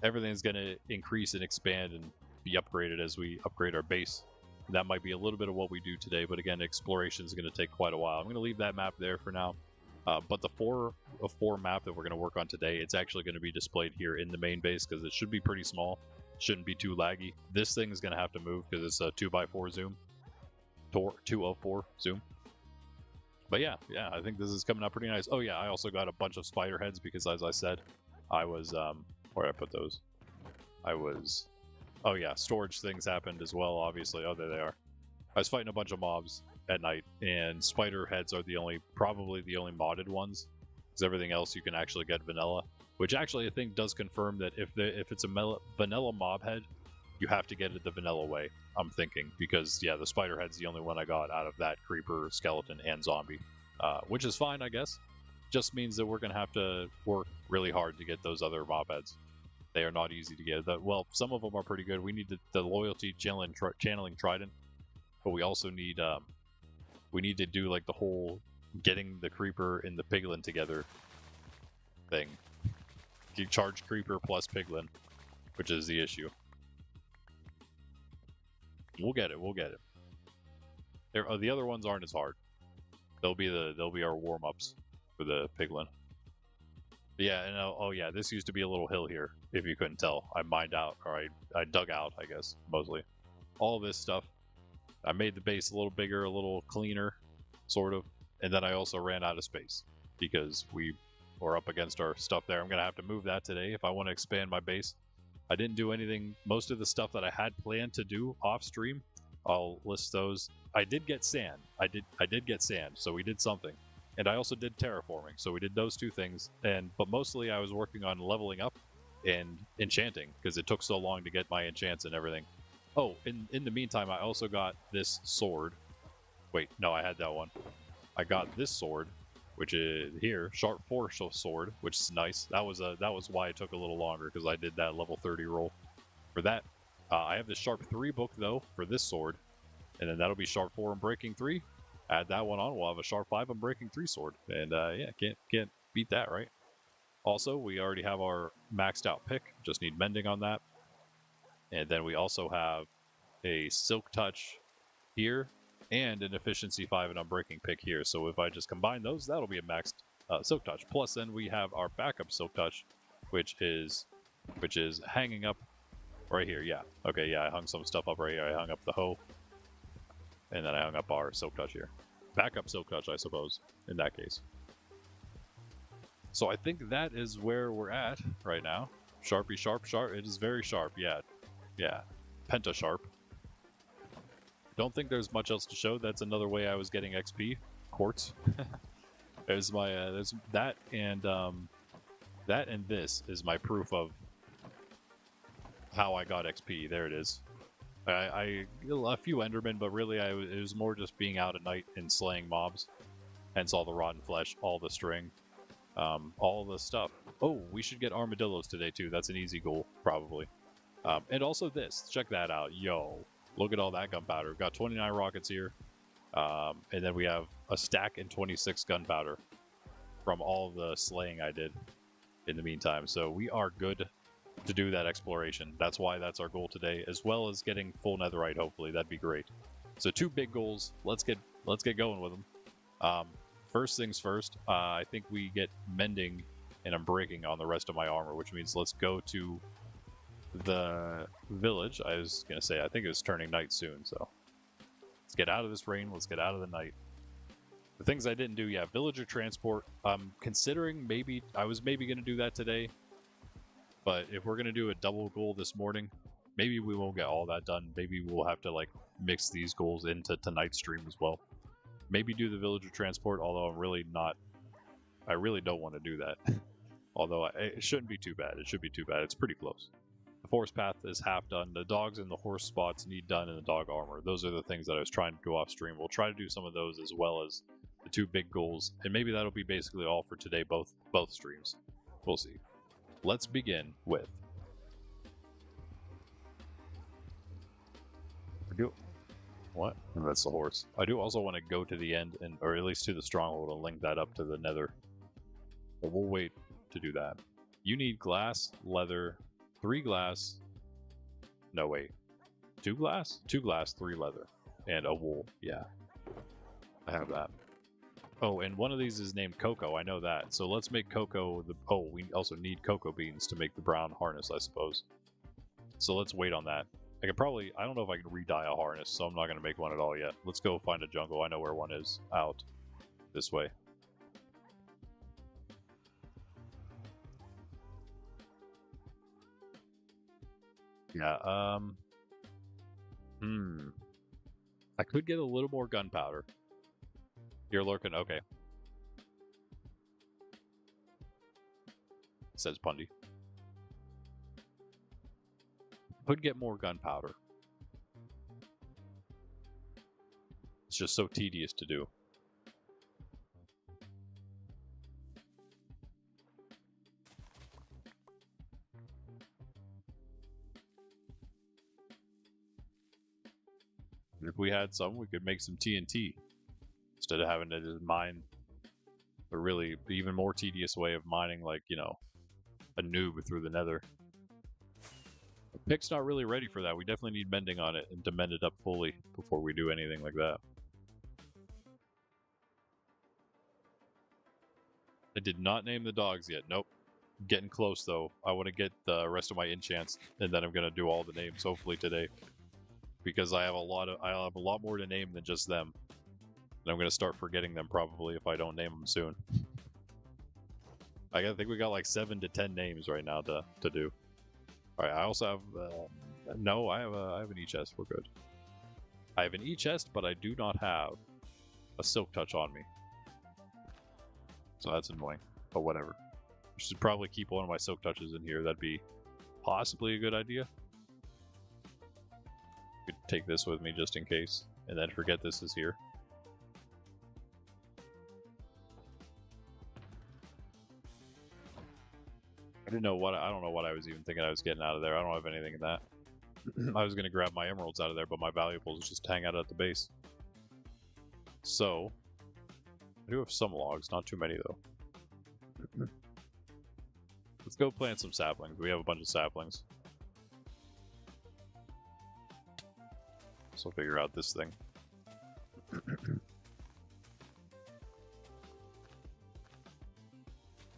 Everything's going to increase and expand and be upgraded as we upgrade our base. That might be a little bit of what we do today, but again, exploration is going to take quite a while. I'm going to leave that map there for now. But the 4x4 map that we're going to work on today, it's actually going to be displayed here in the main base because it should be pretty small. Shouldn't be too laggy. This thing is going to have to move because it's a 2x4 zoom. 204 zoom. But yeah, I think this is coming out pretty nice. Oh yeah, I also got a bunch of spider heads because, as I said, I was where did I put those? Oh yeah, storage things happened as well, obviously. Oh, there they are. I was fighting a bunch of mobs at night, and spider heads are probably the only modded ones, because everything else you can actually get vanilla, which actually I think does confirm that if it's a vanilla mob head, you have to get it the vanilla way, I'm thinking, because yeah, the spider head's the only one I got out of that creeper, skeleton, and zombie, which is fine, I guess. Just means that we're gonna have to work really hard to get those other mob heads. They are not easy to get. Well, some of them are pretty good. We need the loyalty channeling trident, but we also need we need to do like the whole getting the creeper and the piglin together thing. You charge creeper plus piglin, which is the issue. We'll get it. The other ones aren't as hard. They'll be our warm-ups for the piglin. Yeah, and oh yeah, this used to be a little hill here, if you couldn't tell. I mined out, or I dug out, I guess, mostly. All this stuff. I made the base a little bigger, a little cleaner, sort of, and then I also ran out of space because we or up against our stuff there. I'm going to have to move that today if I want to expand my base. I didn't do anything. Most of the stuff that I had planned to do off stream, I'll list those. I did get sand. I did get sand, so we did something. And I also did terraforming, so we did those two things. But mostly I was working on leveling up and enchanting, because it took so long to get my enchants and everything. Oh, in the meantime, I also got this sword. Wait, no, I had that one. I got this sword, which is here, Sharp 4 sword, which is nice. That was why it took a little longer, because I did that level 30 roll for that. I have the Sharp 3 book, though, for this sword, and then that'll be Sharp 4 and Breaking 3. Add that one on, we'll have a Sharp 5 and Breaking 3 sword, and yeah, can't beat that, right? Also, we already have our maxed out pick, just need mending on that. And then we also have a Silk Touch here, and an Efficiency 5 and Unbreaking pick here. So if I just combine those, that'll be a maxed Silk Touch. Plus, then we have our backup Silk Touch, which is hanging up right here. Yeah. Okay. Yeah. I hung some stuff up right here. I hung up the hoe, and then I hung up our Silk Touch here. Backup Silk Touch, I suppose, in that case. So I think that is where we're at right now. Sharpie, sharp, sharp. It is very sharp. Yeah. Yeah. Penta sharp. Don't think there's much else to show. That's another way I was getting XP. Quartz. There's my there's that and this is my proof of how I got XP. There it is. I a few Endermen, but really it was more just being out at night and slaying mobs. Hence all the rotten flesh, all the string, all the stuff. Oh, we should get armadillos today too. That's an easy goal, probably. And also this. Check that out. Yo. Look at all that gunpowder. We've got 29 rockets here. And then we have a stack and 26 gunpowder from all the slaying I did in the meantime. So we are good to do that exploration. That's why that's our goal today, as well as getting full netherite, hopefully. That'd be great. So 2 big goals. Let's get going with them. First things first, I think we get mending and unbreaking on the rest of my armor, which means let's go to the village. I was gonna say I think it was turning night soon, so let's get out of this rain, let's get out of the night. The things I didn't do, yeah, villager transport. Considering I was maybe gonna do that today, but if we're gonna do a double goal this morning, maybe we won't get all that done. Maybe we'll have to like mix these goals into tonight's stream as well. Maybe do the villager transport, although I really don't want to do that. Although it shouldn't be too bad. It should be too bad. It's pretty close. The forest path is half done. The dogs and the horse spots need done in the dog armor. Those are the things that I was trying to do off stream. We'll try to do some of those as well as the 2 big goals. And maybe that'll be basically all for today, both streams. We'll see. Let's begin with... What? That's the horse. I do also want to go to the end, or at least to the stronghold, and link that up to the nether. But we'll wait to do that. You need glass, leather, 3 glass. No, wait. 2 glass? 2 glass, 3 leather. And a wool. Yeah. I have that. Oh, and one of these is named Cocoa. I know that. So let's make Cocoa the... Oh, we also need cocoa beans to make the brown harness, I suppose. So let's wait on that. I could probably... I don't know if I can re-dye a harness, so I'm not going to make one at all yet. Let's go find a jungle. I know where one is. Out. This way. Yeah, I could get a little more gunpowder. You're lurking, okay. Says Pundy. Could get more gunpowder. It's just so tedious to do. If we had some, we could make some TNT instead of having to just mine a really even more tedious way of mining, like, you know, a noob through the nether. The pick's not really ready for that. We definitely need mending on it and to mend it up fully before we do anything like that. I did not name the dogs yet. Nope. Getting close though. I want to get the rest of my enchants, and then I'm gonna do all the names hopefully today. Because I have a lot more to name than just them. And I'm going to start forgetting them probably if I don't name them soon. I think we got like 7 to 10 names right now to do. All right, I also have no, I have an E-chest. We're good. I have an E-chest, but I do not have a silk touch on me, so that's annoying. But whatever. I should probably keep one of my silk touches in here. That'd be possibly a good idea. Could take this with me just in case, and then forget this is here. I don't know what I was even thinking I was getting out of there. I don't have anything in that. I was gonna grab my emeralds out of there, but my valuables just hang out at the base. So I do have some logs, not too many though. Let's go plant some saplings. We have a bunch of saplings. So figure out this thing.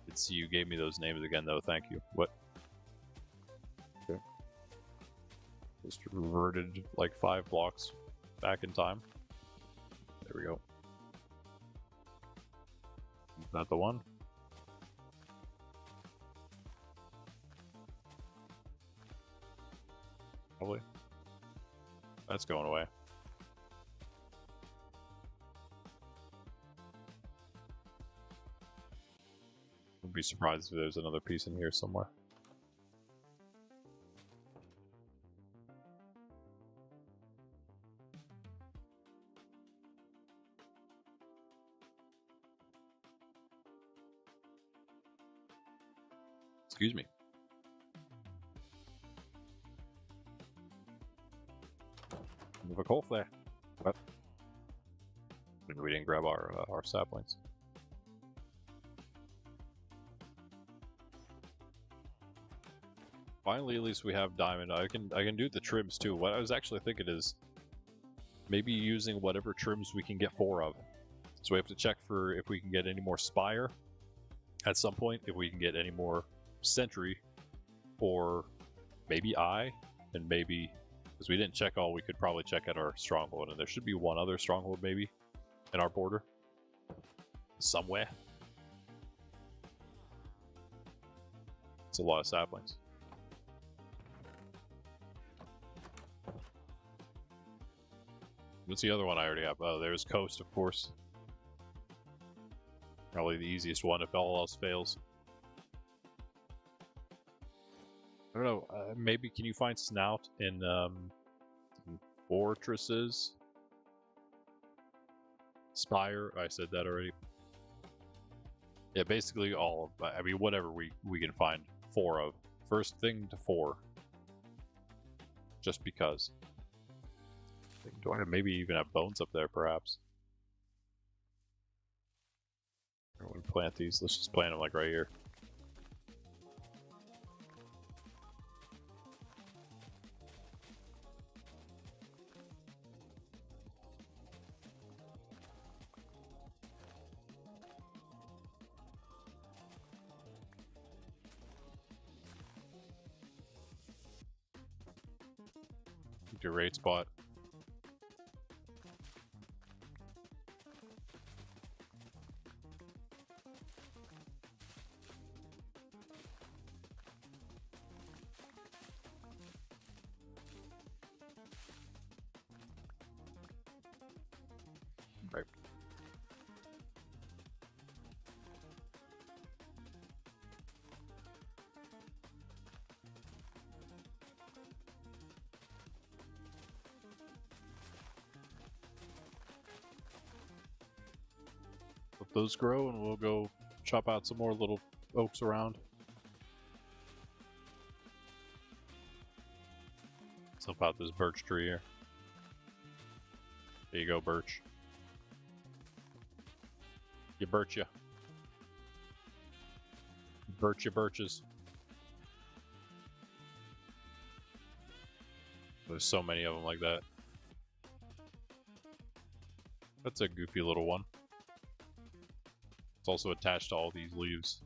Let's see, you gave me those names again though, thank you. What? Okay. Just reverted like 5 blocks back in time. There we go. Is that the one? Probably. That's going away. Wouldn't be surprised if there's another piece in here somewhere. Excuse me. Move a coal flare. What? We didn't grab our saplings. Finally, at least we have diamond. I can do the trims too. What I was actually thinking is maybe using whatever trims we can get 4 of. So we have to check for if we can get any more spire at some point, if we can get any more sentry, or maybe eye, and maybe, because we didn't check all, we could probably check at our stronghold, and there should be one other stronghold maybe in our border somewhere. It's a lot of saplings. What's the other one I already have? Oh, there's Coast, of course. Probably the easiest one if all else fails. I don't know, maybe can you find Snout in fortresses? Spire, I said that already. Yeah, basically all of, I mean, whatever we can find 4 of. First thing to 4. Just because. Do I maybe even have bones up there, perhaps? I want to plant these. Let's just plant them like right here. Great spot. Right. Let those grow and we'll go chop out some more little oaks around. Let's help out this birch tree here. There you go, birch. You birch ya. Birch ya birches. There's so many of them like that. That's a goofy little one. It's also attached to all these leaves.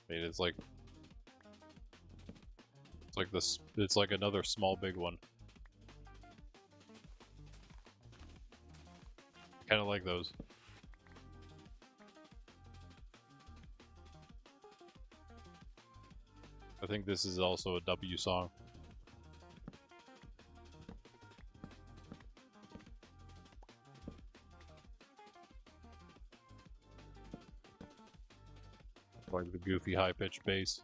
I mean, it's like this. It's like another small big one. Kind of like those. I think this is also a W song. Like the goofy high-pitched bass.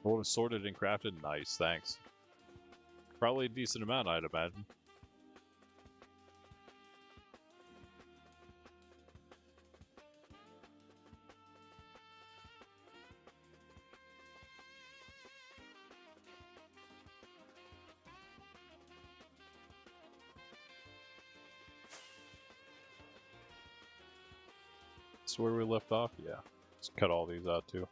What was sorted and crafted? Nice, thanks. Probably a decent amount, I'd imagine. That's where we left off? Yeah. Let's cut all these out too.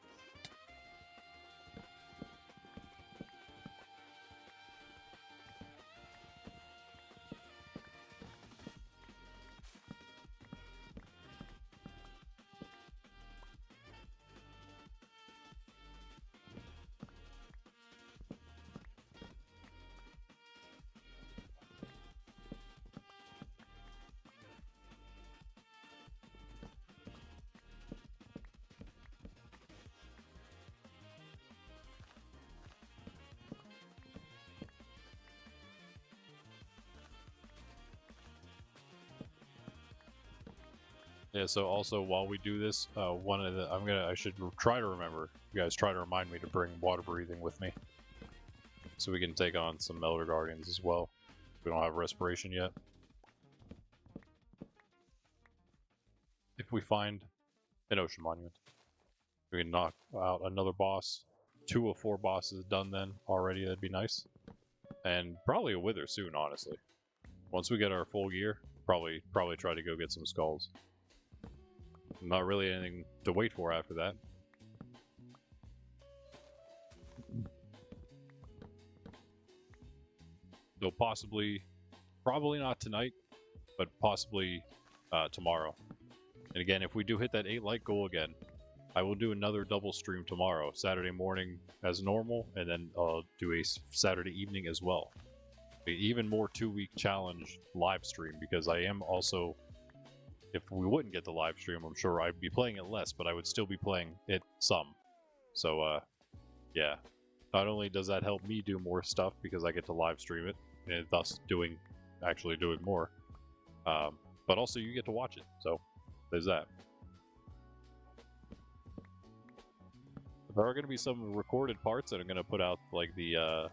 Yeah, so also while we do this, I should try to remember. You guys try to remind me to bring water breathing with me. So we can take on some Elder Guardians as well. We don't have respiration yet. If we find an ocean monument, we can knock out another boss. 2 of 4 bosses done then already, that'd be nice. And probably a wither soon, honestly. Once we get our full gear, probably try to go get some skulls. Not really anything to wait for after that. Though probably not tonight, but possibly tomorrow. And again, if we do hit that 8 like goal again, I will do another double stream tomorrow, Saturday morning as normal, and then I'll do a Saturday evening as well. An even more 2-week challenge live stream, because I am also, if we wouldn't get the live stream, I'm sure I'd be playing it less, but I would still be playing it some. So, yeah. Not only does that help me do more stuff because I get to live stream it, and thus actually doing more, but also you get to watch it, so there's that. There are going to be some recorded parts that I'm going to put out, like the, I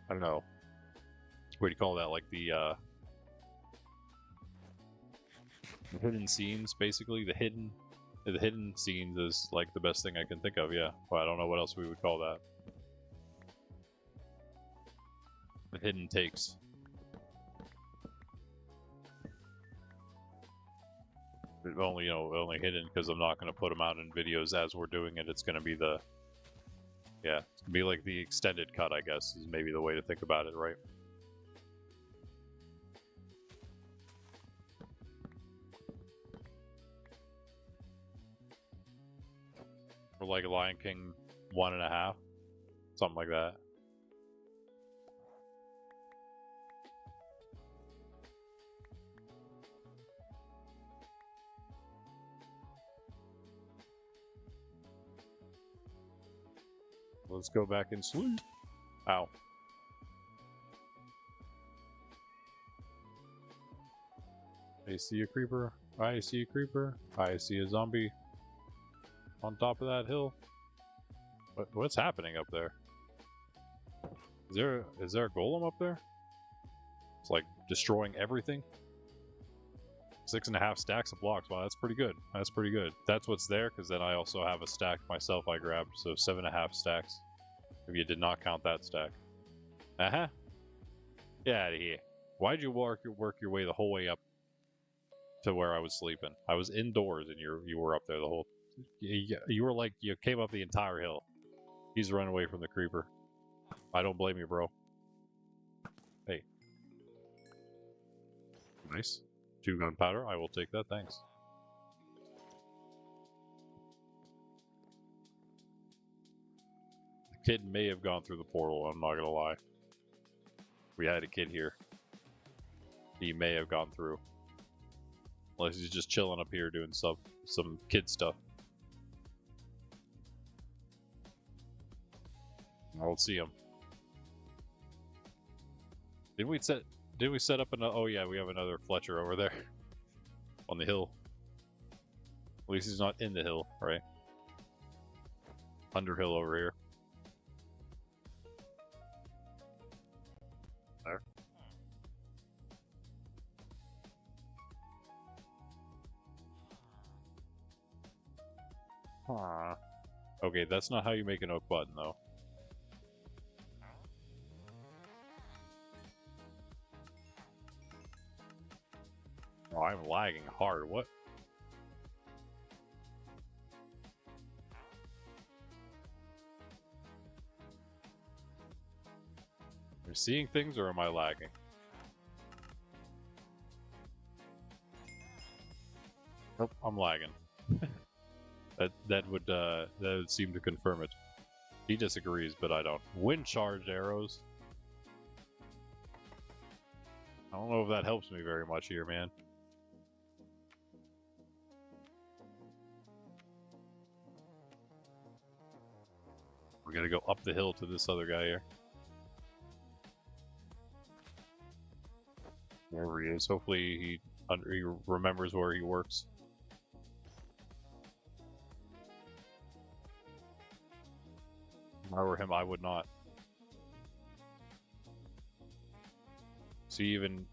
don't know, what do you call that, like the hidden scenes, basically. The hidden scenes is like the best thing I can think of, yeah. Well, I don't know what else we would call that. The hidden takes. Only, only hidden because I'm not going to put them out in videos as we're doing it. It's going to be it's going to be like the extended cut, I guess, is maybe the way to think about it, right? Or like Lion King 1.5, something like that. Let's go back and sleep. Ow. I see a creeper. I see a creeper. I see a zombie on top of that hill. What's happening up there? Is there a golem up there? It's like destroying everything. 6.5 stacks of blocks. Wow, that's pretty good. That's pretty good. That's what's there, because then I also have a stack myself I grabbed, so 7.5 stacks. If you did not count that stack. Uh-huh. Get out of here. Why'd you work your way the whole way up to where I was sleeping? I was indoors and you were up there the whole... You were like, you came up the entire hill. He's running away from the creeper. I don't blame you, bro. Hey. Nice. 2 gunpowder. I will take that, thanks. The kid may have gone through the portal, I'm not gonna lie. We had a kid here. He may have gone through. Unless he's just chilling up here doing some kid stuff. I don't see him. Did we set up another? Oh yeah, we have another Fletcher over there on the hill. At least he's not in the hill, right? Underhill over here. There. Huh. Okay, that's not how you make an oak button, though. Oh, I'm lagging hard. What? Am I seeing things or am I lagging? Nope, I'm lagging. that would seem to confirm it. He disagrees, but I don't. Wind charged arrows. I don't know if that helps me very much here, man. We gotta go up the hill to this other guy here. Wherever he is. Hopefully he remembers where he works. If I were him, I would not. Does he even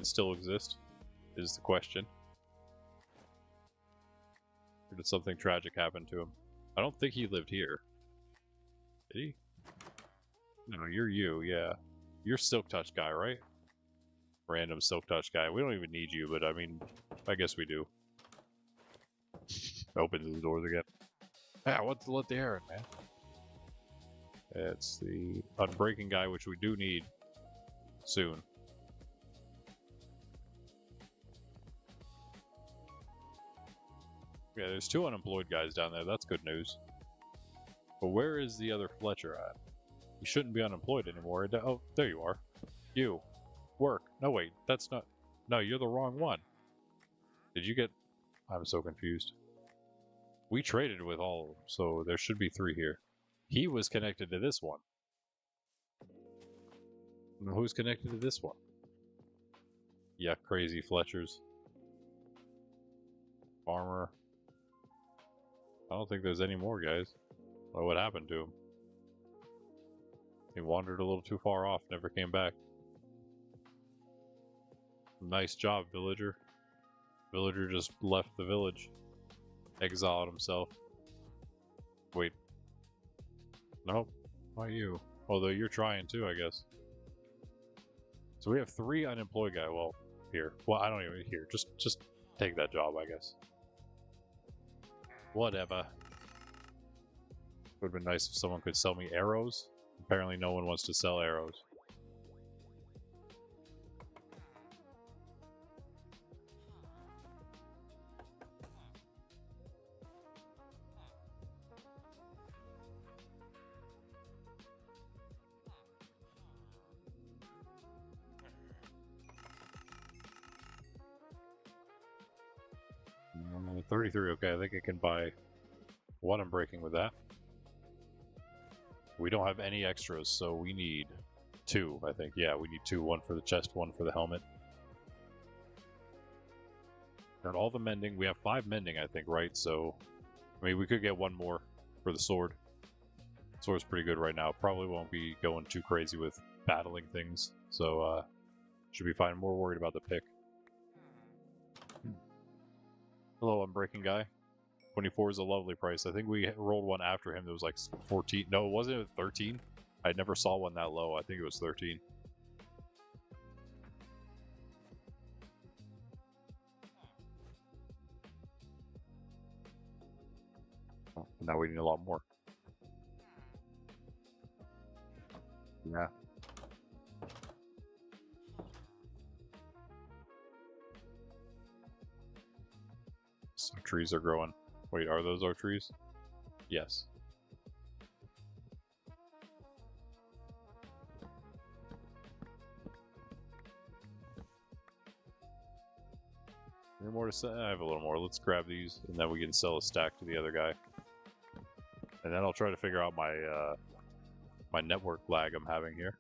still exist? Is the question. Or did something tragic happen to him? I don't think he lived here. Did he? No, you're you, yeah. You're Silk Touch guy, right? Random Silk Touch guy. We don't even need you, but I mean, I guess we do. Open the doors again. Yeah, let the air in, man. It's the Unbreaking guy, which we do need soon. Yeah, there's 2 unemployed guys down there. That's good news. But where is the other Fletcher at? You shouldn't be unemployed anymore. Oh, there you are. You. Work. No, wait. That's not... No, you're the wrong one. Did you get... I'm so confused. We traded with all of them, so there should be 3 here. He was connected to this one. Who's connected to this one? Yeah, crazy Fletchers. Farmer. I don't think there's any more guys. What happened to him? He wandered a little too far off, never came back. Nice job, villager. Villager just left the village. Exiled himself. Wait. Nope. Not you. Although you're trying too, I guess. So we have 3 unemployed guys. Well, here. Well, I don't even here. Just take that job, I guess. Whatever. Would have been nice if someone could sell me arrows. Apparently no one wants to sell arrows. I'm only 33, okay, I think I can buy 1 Unbreaking with that. We don't have any extras, so we need 2, I think. Yeah, we need 2. 1 for the chest, 1 for the helmet. Got all the mending. We have 5 mending, I think, right? So, I mean, we could get 1 more for the sword. Sword's pretty good right now. Probably won't be going too crazy with battling things. So, should be fine. More worried about the pick. Hello, Unbreaking guy. 24 is a lovely price. I think we rolled one after him that was like 14. No, wasn't it 13? I never saw one that low. I think it was 13. Oh, now we need a lot more. Yeah. Some trees are growing. Wait, are those our trees? Yes. Any more to sell? I have a little more. Let's grab these, and then we can sell a stack to the other guy. And then I'll try to figure out my my network lag I'm having here.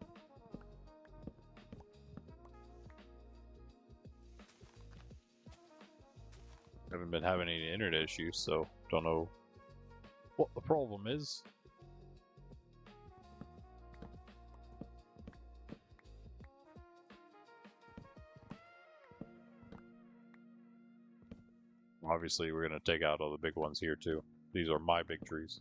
Haven't been having any internet issues, so don't know what the problem is. Obviously, we're going to take out all the big ones here, too. These are my big trees.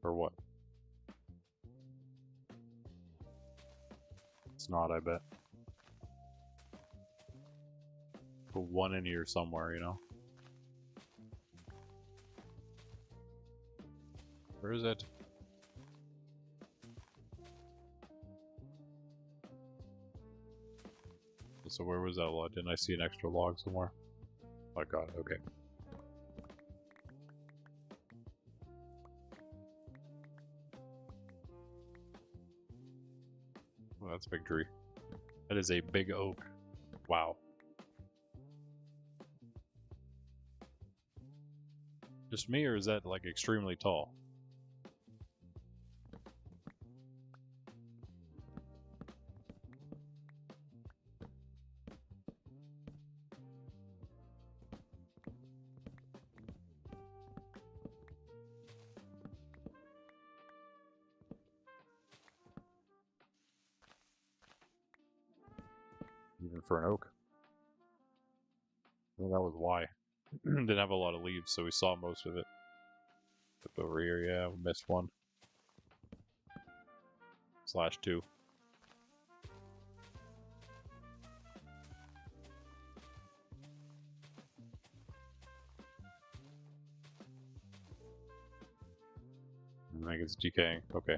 Or what? It's not, I bet. Put one in here somewhere, you know? Where is it? So where was that log? Didn't I see an extra log somewhere? Oh, I got it, okay. Oh, that's a big tree. That is a big oak. Wow. Just me, or is that like extremely tall? Even for an oak. Well, that was why. Didn't have a lot of leaves, so we saw most of it. Up over here, yeah, we missed one. /2. I think it's decaying. Okay.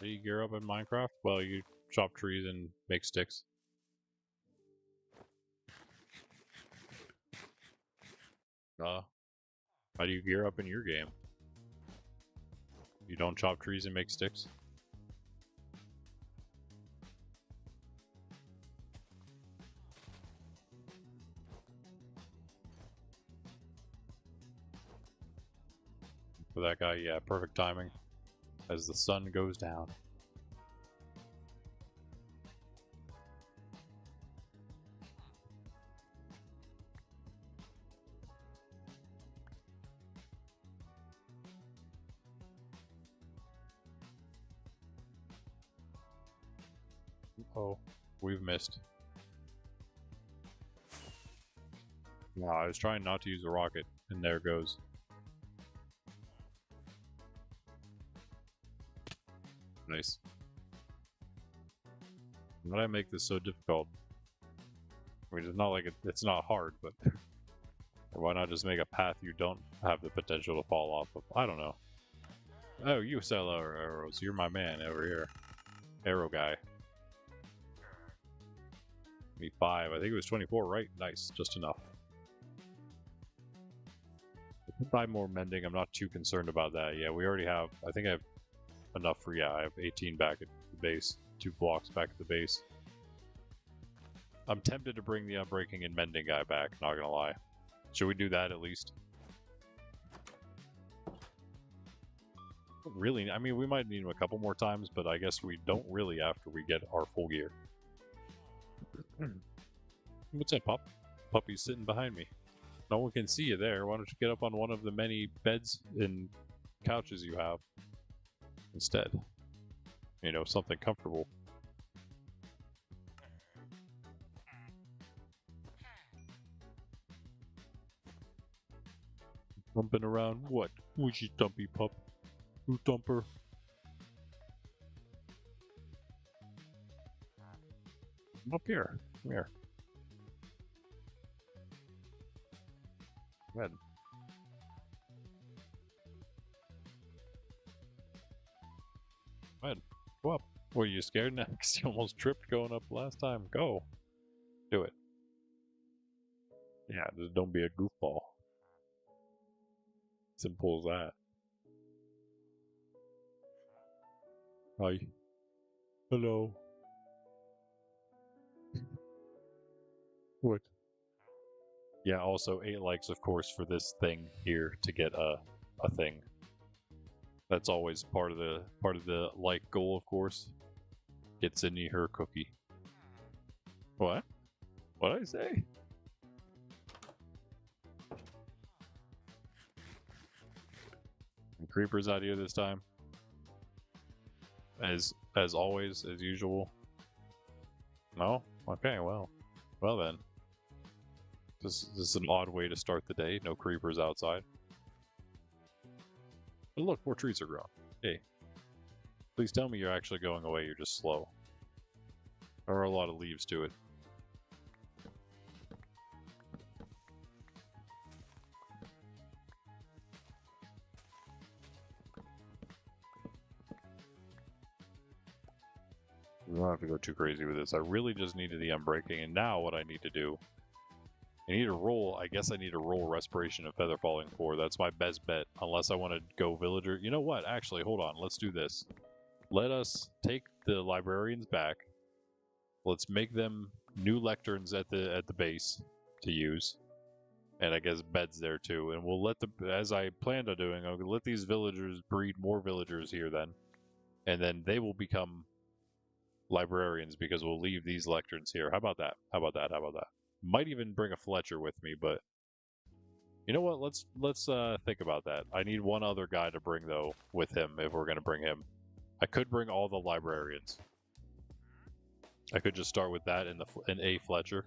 Do you gear up in Minecraft? Well, you chop trees and make sticks. How do you gear up in your game? You don't chop trees and make sticks? For that guy, yeah, perfect timing. As the sun goes down. Oh, we've missed. No, I was trying not to use a rocket, and there it goes. Nice. Why did I make this so difficult? I mean, it's not like it's not hard, but why not just make a path you don't have the potential to fall off of? I don't know. Oh, you sell arrows. You're my man over here. Arrow guy. Me 5. I think it was 24, right? Nice. Just enough. Buy more mending. I'm not too concerned about that. Yeah, we already have. I think I have enough for. Yeah, I have 18 back at the base. 2 blocks back at the base. I'm tempted to bring the unbreaking and mending guy back. Not gonna lie. Should we do that at least? Really, I mean, we might need them a couple more times, but I guess we don't really after we get our full gear. What's up, pup? Puppy's sitting behind me. No one can see you there. Why don't you get up on one of the many beds and couches you have instead? You know, something comfortable. Rumping around. What? Who's you dumpy pup? You dumper? Come up here. Come here. Go ahead. Go ahead. Go up. Were you scared now? Because you almost tripped going up last time. Go. Do it. Yeah, just don't be a goofball. Simple as that. Hi. Hello. What? Yeah, also 8 likes, of course, for this thing here to get a thing. That's always part of the like goal, of course. Get Sydney her cookie. What? What'd I say? And creepers out here this time. As always, as usual. No? Okay, well then. This is an odd way to start the day. No creepers outside. But look, more trees are growing. Hey. Please tell me you're actually going away, you're just slow. There are a lot of leaves to it. We don't have to go too crazy with this. I really just needed the unbreaking, and now what I need to do, I need to roll, I guess I need to roll Respiration of Feather Falling 4. That's my best bet, unless I want to go Villager. You know what? Actually, hold on. Let's do this. Let us take the Librarians back. Let's make them new Lecterns at the base to use. And I guess beds there too. And we'll let the, as I planned on doing, I'll let these villagers breed more villagers here then. And then they will become Librarians because we'll leave these Lecterns here. How about that? How about that? How about that? Might even bring a Fletcher with me, but you know what? Let's think about that. I need one other guy to bring though with him if we're gonna bring him. I could bring all the Librarians. I could just start with that in a Fletcher,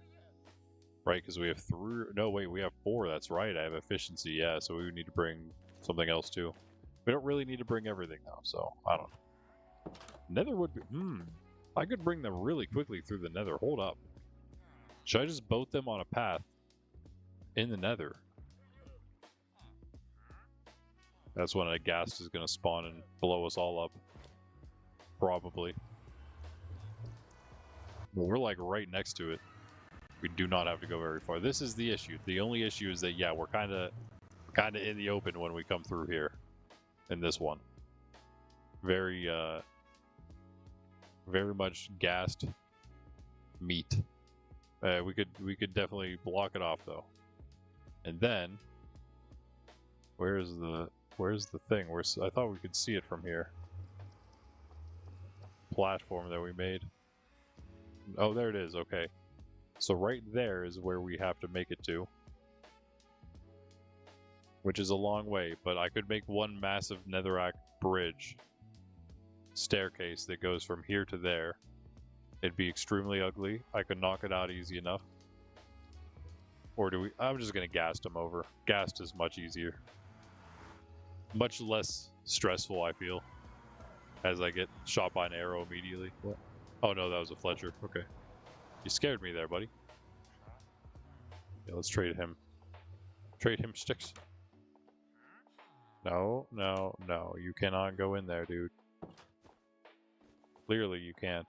right? Because we have 3. No, wait, we have 4. That's right. I have efficiency. Yeah, so we would need to bring something else too. We don't really need to bring everything though, so I don't know. Nether would be. I could bring them really quickly through the Nether. Hold up. Should I just boat them on a path in the Nether? That's when a ghast is going to spawn and blow us all up. Probably. But we're like right next to it. We do not have to go very far. This is the issue. The only issue is that, yeah, we're kind of in the open when we come through here. In this one. Very much gassed meat. We could definitely block it off though. And then where's the thing? I thought we could see it from here. Platform that we made. Oh, there it is. Okay. So right there is where we have to make it to. Which is a long way, but I could make one massive netherrack bridge staircase that goes from here to there. It'd be extremely ugly. I could knock it out easy enough. Or do we? I'm just gonna ghast them over. Ghast is much easier. Much less stressful, I feel. As I get shot by an arrow immediately. What? Oh no, that was a Fletcher. Okay. You scared me there, buddy. Yeah, let's trade him. Trade him sticks. No, no, no. You cannot go in there, dude. Clearly you can't.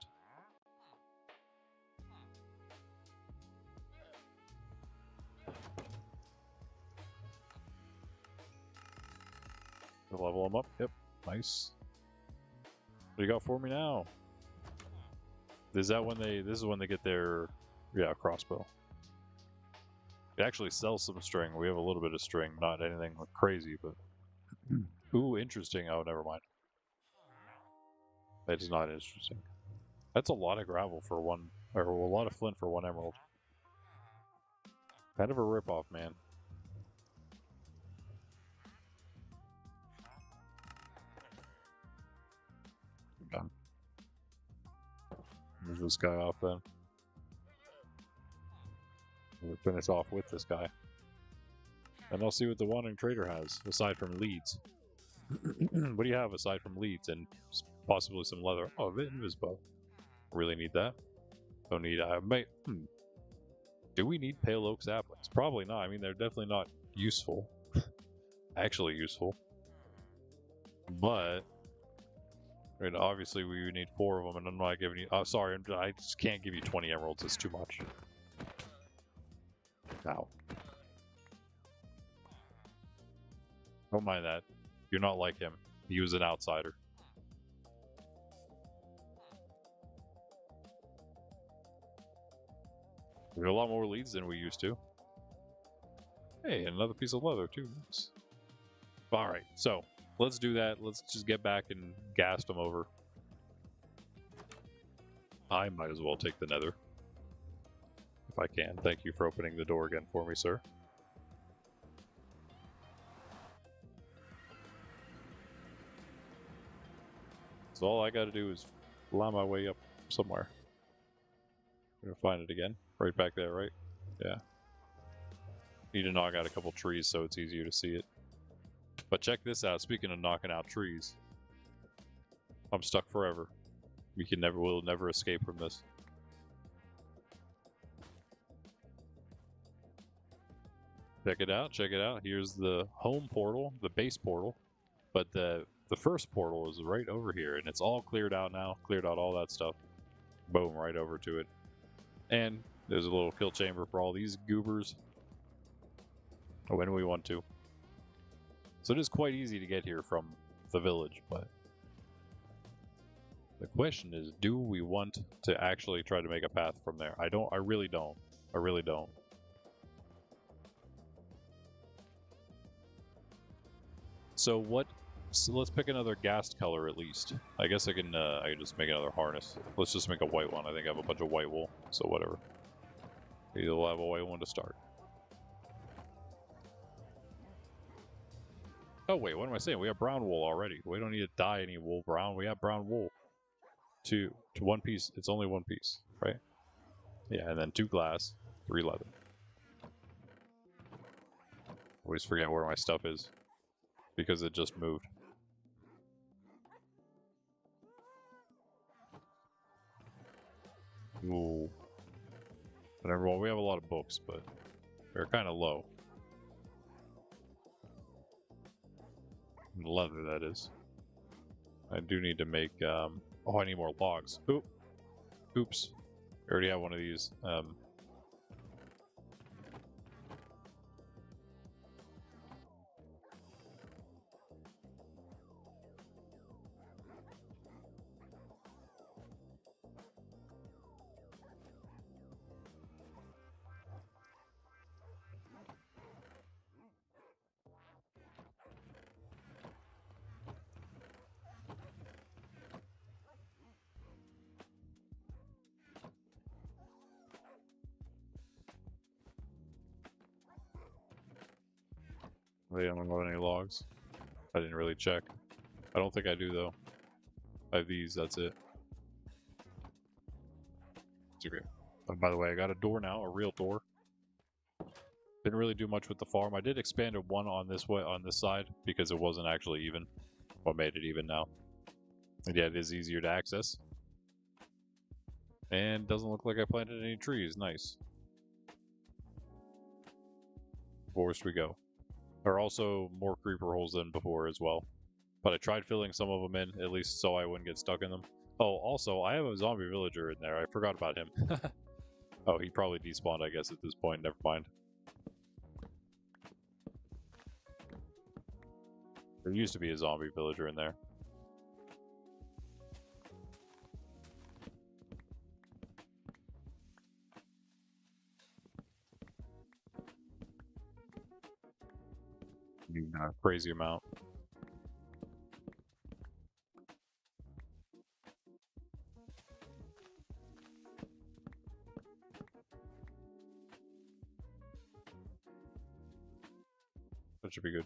Level them up. Yep. Nice. What do you got for me now? Is that when this is when they get their, yeah, crossbow. It actually sells some string. We have a little bit of string, not anything crazy, but ooh, interesting. Oh, never mind. That is not interesting. That's a lot of gravel for one, or a lot of flint for one emerald. Kind of a ripoff, man. Done. Move this guy off then. We'll finish off with this guy. And I'll see what the wandering trader has, aside from leads. What do you have aside from leads and possibly some leather? Oh, Invisbow. Really need that. Don't need. Do we need pale oak saplings? Probably not. I mean, they're definitely not useful. Actually useful. But I mean, obviously we would need 4 of them, and I'm not giving you. Oh, sorry, I just can't give you 20 emeralds. It's too much. Now, don't mind that. You're not like him. He was an outsider. We have a lot more leads than we used to. Hey, another piece of leather too. Nice. All right, so let's do that. Let's just get back and gas them over. I might as well take the nether. If I can. Thank you for opening the door again for me, sir. So all I gotta do is fly my way up somewhere. I'm gonna find it again. Right back there, right? Yeah. Need to knock out a couple trees so it's easier to see it. But check this out. Speaking of knocking out trees, I'm stuck forever. We'll never escape from this. Check it out. Check it out. Here's the home portal, the base portal, but the first portal is right over here, and it's all cleared out now. Cleared out all that stuff. Boom, right over to it. And there's a little kill chamber for all these goobers when we want to. So it is quite easy to get here from the village, but the question is, do we want to actually try to make a path from there? I really don't. I really don't. So let's pick another ghast color at least. I guess I can just make another harness. Let's just make a white one. I think I have a bunch of white wool, so whatever. We'll have a white one to start. Oh wait, what am I saying? We have brown wool already. We don't need to dye any wool brown. We have brown wool. To one piece. It's only one piece, right? Yeah, and then 2 glass, 3 leather. I always forget where my stuff is because it just moved. Ooh. Whatever. Well, we have a lot of books, but they're kind of low. Leather, that is. I do need to make. Oh, I need more logs. Oops. I already have one of these. Wait, I don't have any logs. I didn't really check. I don't think I do, though. I have these, that's it. It's okay. Oh, by the way, I got a door now, a real door. Didn't really do much with the farm. I did expand it one on this way, on this side, because it wasn't actually even. What made it even now. And yeah, it is easier to access. And doesn't look like I planted any trees. Nice. Forest we go. There are also more creeper holes than before as well. But I tried filling some of them in, at least so I wouldn't get stuck in them. Oh, also, I have a zombie villager in there. I forgot about him. Oh, he probably despawned, I guess, at this point. Never mind. There used to be a zombie villager in there. Crazy amount. That should be good.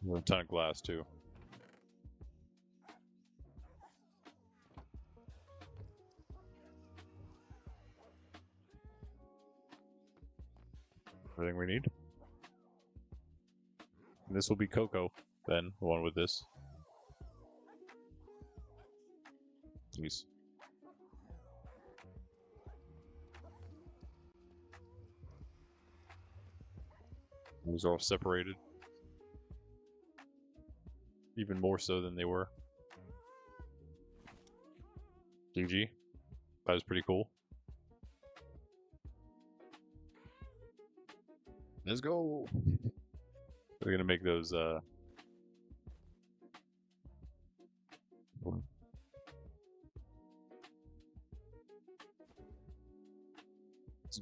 A ton of glass too. Everything we need. And this will be Coco, then, the one with this. Jeez. These are all separated. Even more so than they were. GG. That was pretty cool. Let's go. We're gonna make those let's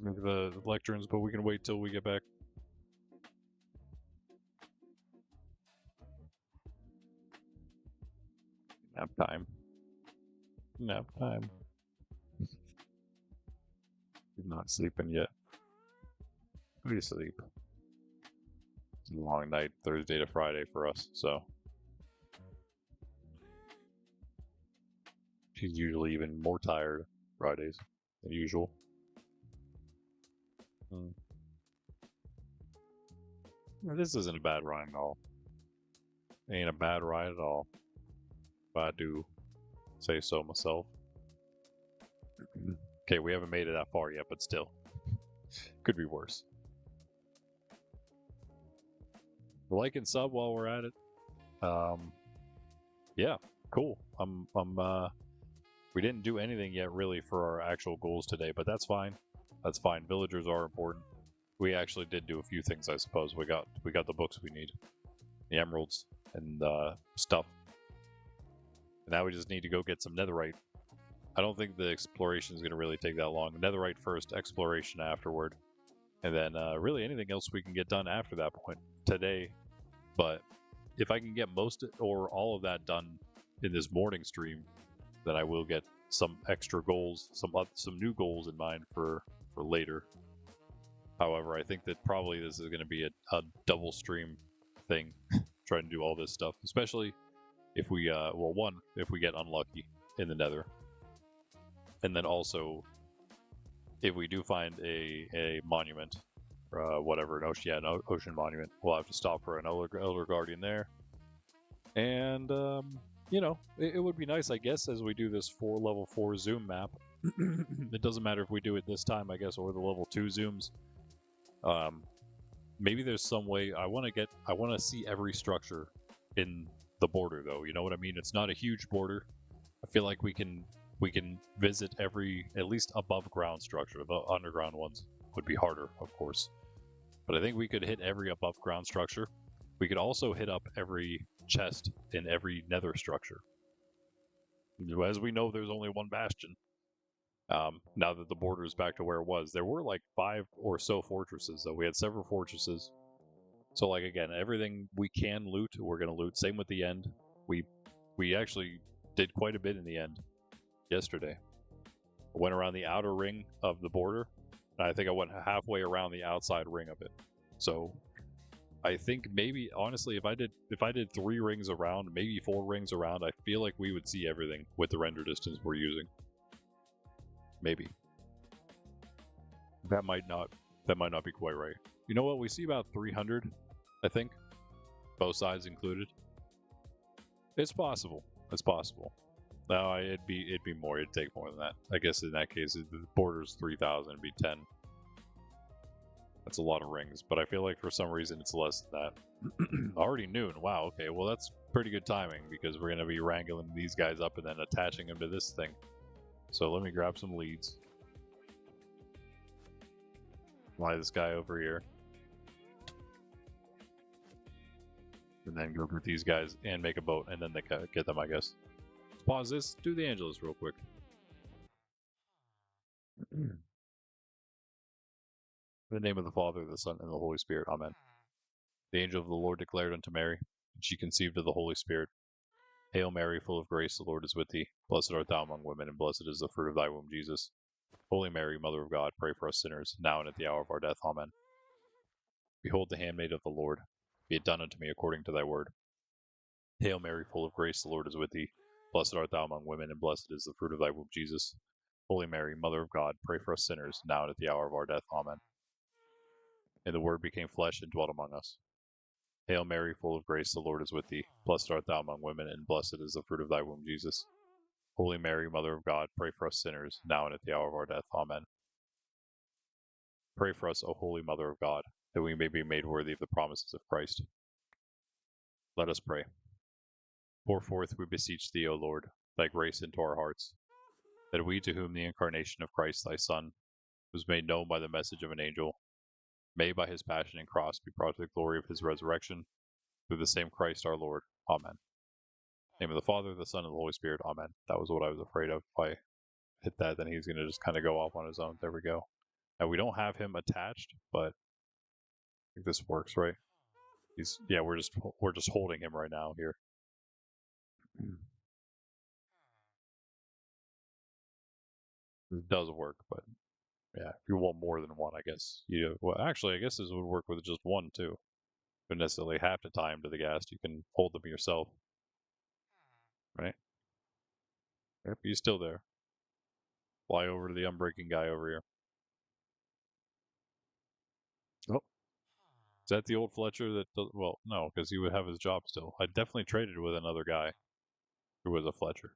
make the lecterns, but we can wait till we get back. Nap time. Nap time. You're not sleeping yet. We sleep. It's a long night, Thursday to Friday for us, so. She's usually even more tired Fridays than usual. This isn't a bad ride at all. Ain't a bad ride at all. If I do say so myself. Okay, we haven't made it that far yet, but still. Could be worse. Like and sub while we're at it. Yeah, cool. We didn't do anything yet really for our actual goals today, but that's fine. That's fine. Villagers are important. We actually did do a few things, I suppose. We got the books we need, the emeralds and stuff. And now we just need to go get some netherite. I don't think the exploration is going to really take that long. Netherite first, exploration afterward, and then really anything else we can get done after that point today. But if I can get most or all of that done in this morning stream, then I will get some extra goals, some new goals in mind for later. However, I think that probably this is going to be a double stream thing, trying to do all this stuff, especially if we if we get unlucky in the nether, and then also if we do find a monument, whatever, an ocean monument, we'll have to stop for an elder guardian there. And you know, it would be nice, I guess, as we do this level 4 zoom map. It doesn't matter if we do it this time, I guess, or the level 2 zooms. Maybe there's some way I want to see every structure in the border, though. You know what I mean? It's not a huge border. I feel like we can visit every at least above ground structure. The underground ones would be harder, of course, but I think we could hit every above ground structure. We could also hit up every chest in every nether structure. As we know, there's only one bastion. Now that the border is back to where it was, there were like 5 or so fortresses, though. We had several fortresses. So, like, again, everything we can loot, we're going to loot. Same with the end. We actually did quite a bit in the end yesterday. I went around the outer ring of the border, and I think I went halfway around the outside ring of it. So, I think maybe, honestly, if I did 3 rings around, maybe 4 rings around, I feel like we would see everything with the render distance we're using. Maybe. That might not be quite right. You know what? We see about 300, I think, both sides included. It's possible. It's possible. No, it'd be more. It'd take more than that. I guess in that case, if the border's 3,000, it'd be 10. That's a lot of rings, but I feel like for some reason it's less than that. Already noon. Wow. Okay. Well, that's pretty good timing because we're gonna be wrangling these guys up and then attaching them to this thing. So let me grab some leads. Fly this guy over here. and then go get these guys and make a boat, and then they get them, I guess. Let's pause this, do the Angelus real quick. In the name of the Father, the Son, and the Holy Spirit. Amen. The angel of the Lord declared unto Mary, and she conceived of the Holy Spirit. Hail Mary, full of grace, the Lord is with thee. Blessed art thou among women, and blessed is the fruit of thy womb, Jesus. Holy Mary, Mother of God, pray for us sinners, now and at the hour of our death. Amen. Behold the handmaid of the Lord. Be it done unto me according to thy word. Hail Mary, full of grace, the Lord is with thee. Blessed art thou among women, and blessed is the fruit of thy womb, Jesus. Holy Mary, Mother of God, pray for us sinners, now and at the hour of our death. Amen. And the Word became flesh and dwelt among us. Hail Mary, full of grace, the Lord is with thee. Blessed art thou among women, and blessed is the fruit of thy womb, Jesus. Holy Mary, Mother of God, pray for us sinners, now and at the hour of our death. Amen. Pray for us, O Holy Mother of God, that we may be made worthy of the promises of Christ. Let us pray. Pour forth, we beseech thee, O Lord, thy grace into our hearts, that we, to whom the incarnation of Christ thy Son was made known by the message of an angel, may by his passion and cross be brought to the glory of his resurrection, through the same Christ our Lord. Amen. In the name of the Father, the Son, and the Holy Spirit. Amen. That was what I was afraid of. If I hit that, then he's going to just kind of go off on his own. There we go. Now, we don't have him attached, but I think this works, right? We're just holding him right now here. This does work, but yeah, if you want more than one, I guess I guess this would work with just one too. Don't necessarily have to tie him to the ghast. You can hold them yourself, right? Yep, he's still there. Fly over to the unbreaking guy over here. Oh, is that the old Fletcher that does, well, no, because he would have his job still. I definitely traded with another guy who was a Fletcher.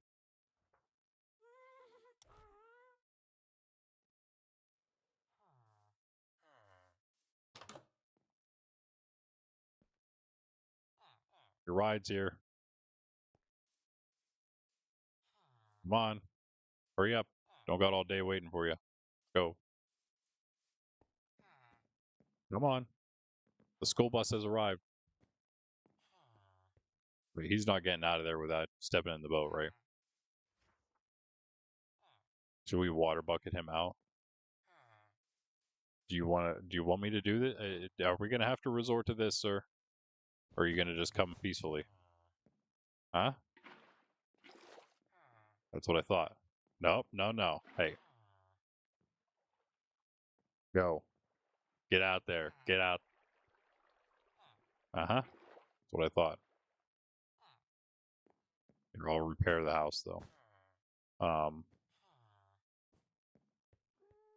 Your ride's here. Come on. Hurry up. Don't got all day waiting for you. Go. Come on. The school bus has arrived. Wait, he's not getting out of there without stepping in the boat, right? Should we water bucket him out? Do you want me to do this? Are we gonna have to resort to this, sir? Or are you gonna just come peacefully? Huh? That's what I thought. Nope, no. Hey. Go. Get out there. Get out. Uh-huh. That's what I thought. Here, I'll repair the house though.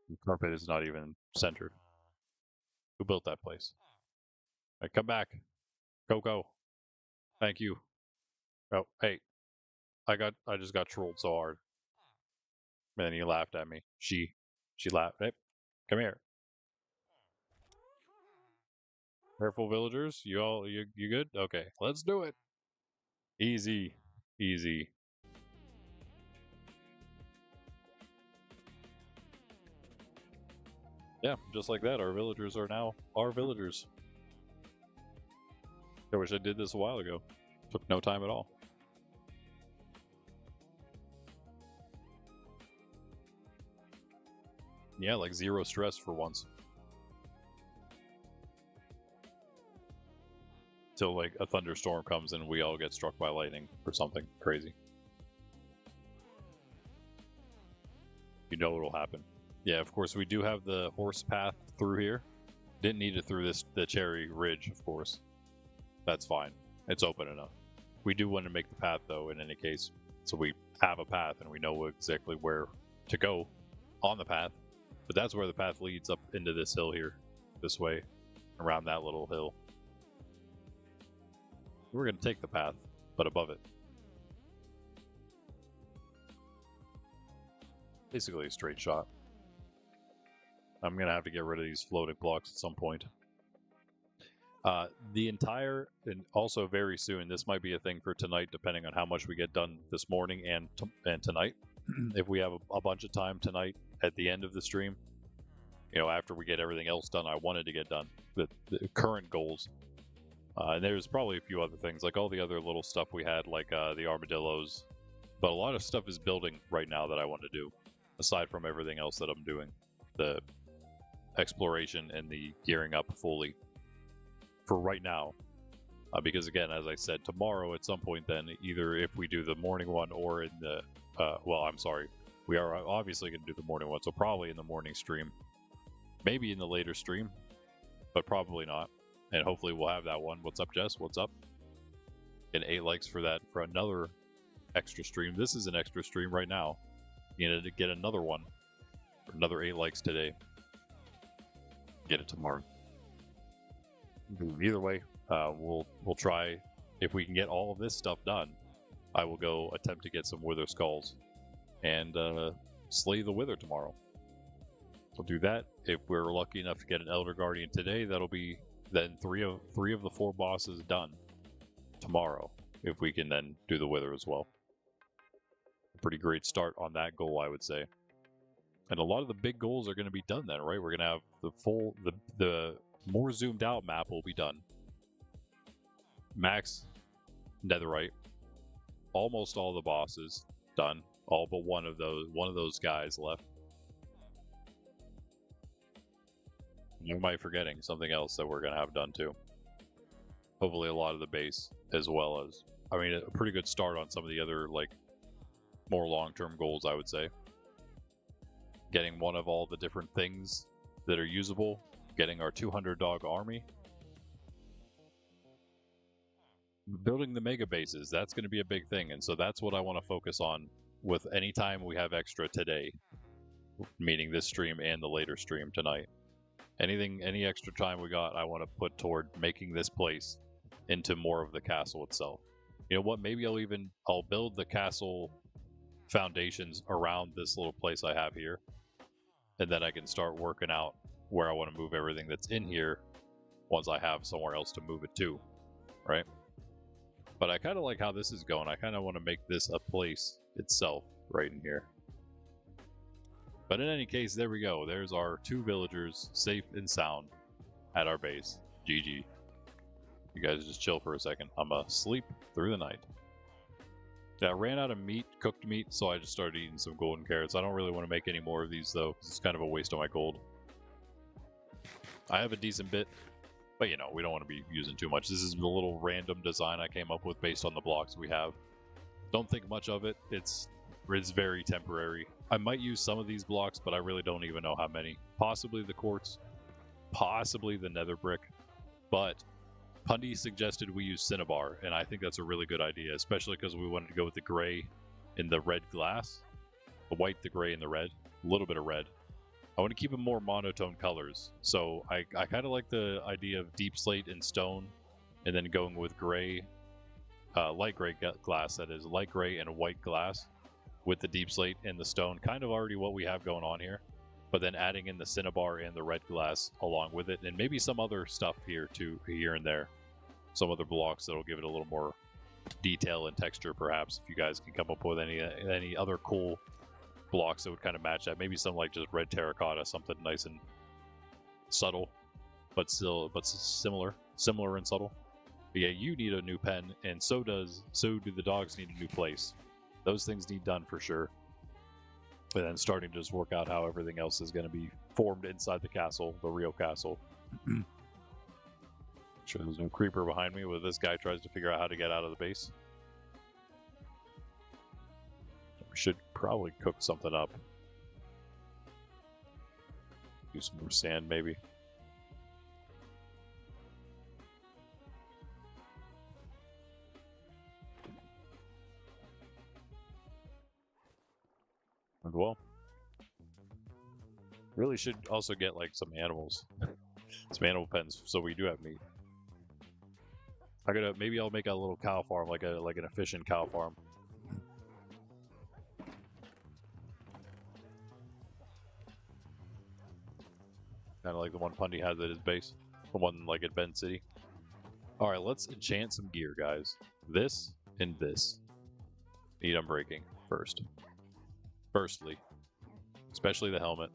The carpet is not even centered. Who built that place? Hey, come back. Go. Thank you. Oh, hey. I just got trolled so hard. And then he laughed at me. She laughed. Hey, come here. Careful, villagers. You good? Okay, let's do it. Easy. Yeah, just like that, our villagers are now our villagers. I wish I did this a while ago. Took no time at all. Yeah, like zero stress for once. Till like a thunderstorm comes and we all get struck by lightning or something crazy. You know what'll happen. Yeah, of course we do have the horse path through here. Didn't need it through the Cherry Ridge, of course. That's fine. It's open enough. We do want to make the path though in any case. So we have a path and we know exactly where to go on the path. But that's where the path leads up into this hill here. This way. Around that little hill. We're going to take the path, but above it. Basically a straight shot. I'm going to have to get rid of these floating blocks at some point. The entire, and also very soon, this might be a thing for tonight, depending on how much we get done this morning and tonight. If we have a bunch of time tonight at the end of the stream, after we get everything else done I wanted to get done, the current goals, And there's probably a few other things, like all the other little stuff we had, like the armadillos. But a lot of stuff is building right now that I want to do, aside from everything else that I'm doing. The exploration and the gearing up fully for right now. Because again, as I said, tomorrow at some point then, either if we do the morning one or in the, well, I'm sorry, we are obviously going to do the morning one, so probably in the morning stream. Maybe in the later stream, but probably not. And hopefully we'll have that one. What's up, Jess? What's up? And 8 likes for that, for another extra stream. This is an extra stream right now. You need to get another one. For another 8 likes today. Get it tomorrow. Either way, we'll try. If we can get all of this stuff done, I will go attempt to get some wither skulls and slay the wither tomorrow. We'll do that. If we're lucky enough to get an Elder Guardian today, that'll be then three of the 4 bosses done tomorrow. If we can then do the wither as well. A pretty great start on that goal, I would say. And a lot of the big goals are going to be done then, right? We're going to have the full, the more zoomed out map will be done. Max netherite. Almost all the bosses done. All but one of those guys left. Am I forgetting something else that we're going to have done too? Hopefully a lot of the base, as well as, I mean, a pretty good start on some of the other, like, more long-term goals, I would say. Getting one of all the different things that are usable. Getting our 200 dog army. Building the mega bases, that's going to be a big thing, and so that's what I want to focus on with any time we have extra today. Meaning this stream and the later stream tonight. Any extra time we got, I want to put toward making this place into more of the castle itself. You know what? Maybe I'll build the castle foundations around this little place I have here, and then I can start working out where I want to move everything that's in here once I have somewhere else to move it to, right? But I kind of like how this is going. I kind of want to make this a place itself right in here. But in any case, there we go. There's our 2 villagers, safe and sound, at our base. GG. You guys just chill for a second. I'm gonna sleep through the night. Yeah, I ran out of meat, cooked meat, so I just started eating some golden carrots. I don't really want to make any more of these, though, because it's kind of a waste of my gold. I have a decent bit, but, you know, we don't want to be using too much. This is a little random design I came up with based on the blocks we have. Don't think much of it. It's very temporary. I might use some of these blocks, but I really don't even know how many. Possibly the quartz, possibly the nether brick, but Pundy suggested we use cinnabar, and I think that's a really good idea, especially because we wanted to go with the gray and the red glass. The white, the gray, and the red. A little bit of red. I want to keep them more monotone colors, so I kind of like the idea of deep slate and stone, and then going with gray, light gray glass, that is, light gray and white glass, with the deep slate and the stone, kind of already what we have going on here, but then adding in the cinnabar and the red glass along with it, and maybe some other stuff here too, here and there, some other blocks that'll give it a little more detail and texture, perhaps, if you guys can come up with any other cool blocks that would kind of match that. Maybe some like just red terracotta, something nice and subtle, but similar and subtle. But yeah, you need a new pen, and so do the dogs need a new place. Those things need done for sure. And then starting to just work out how everything else is going to be formed inside the castle, the real castle. Sure, there's no creeper behind me where this guy tries to figure out how to get out of the base. We should probably cook something up. Do some more sand, maybe. And well, really should also get like some animals, some animal pens, so we do have meat. Maybe I'll make a little cow farm, like an efficient cow farm. Kind of like the one Pundy has at his base, the one like at Bend City. All right, let's enchant some gear, guys. This and this need unbreaking first. Firstly, especially the helmet.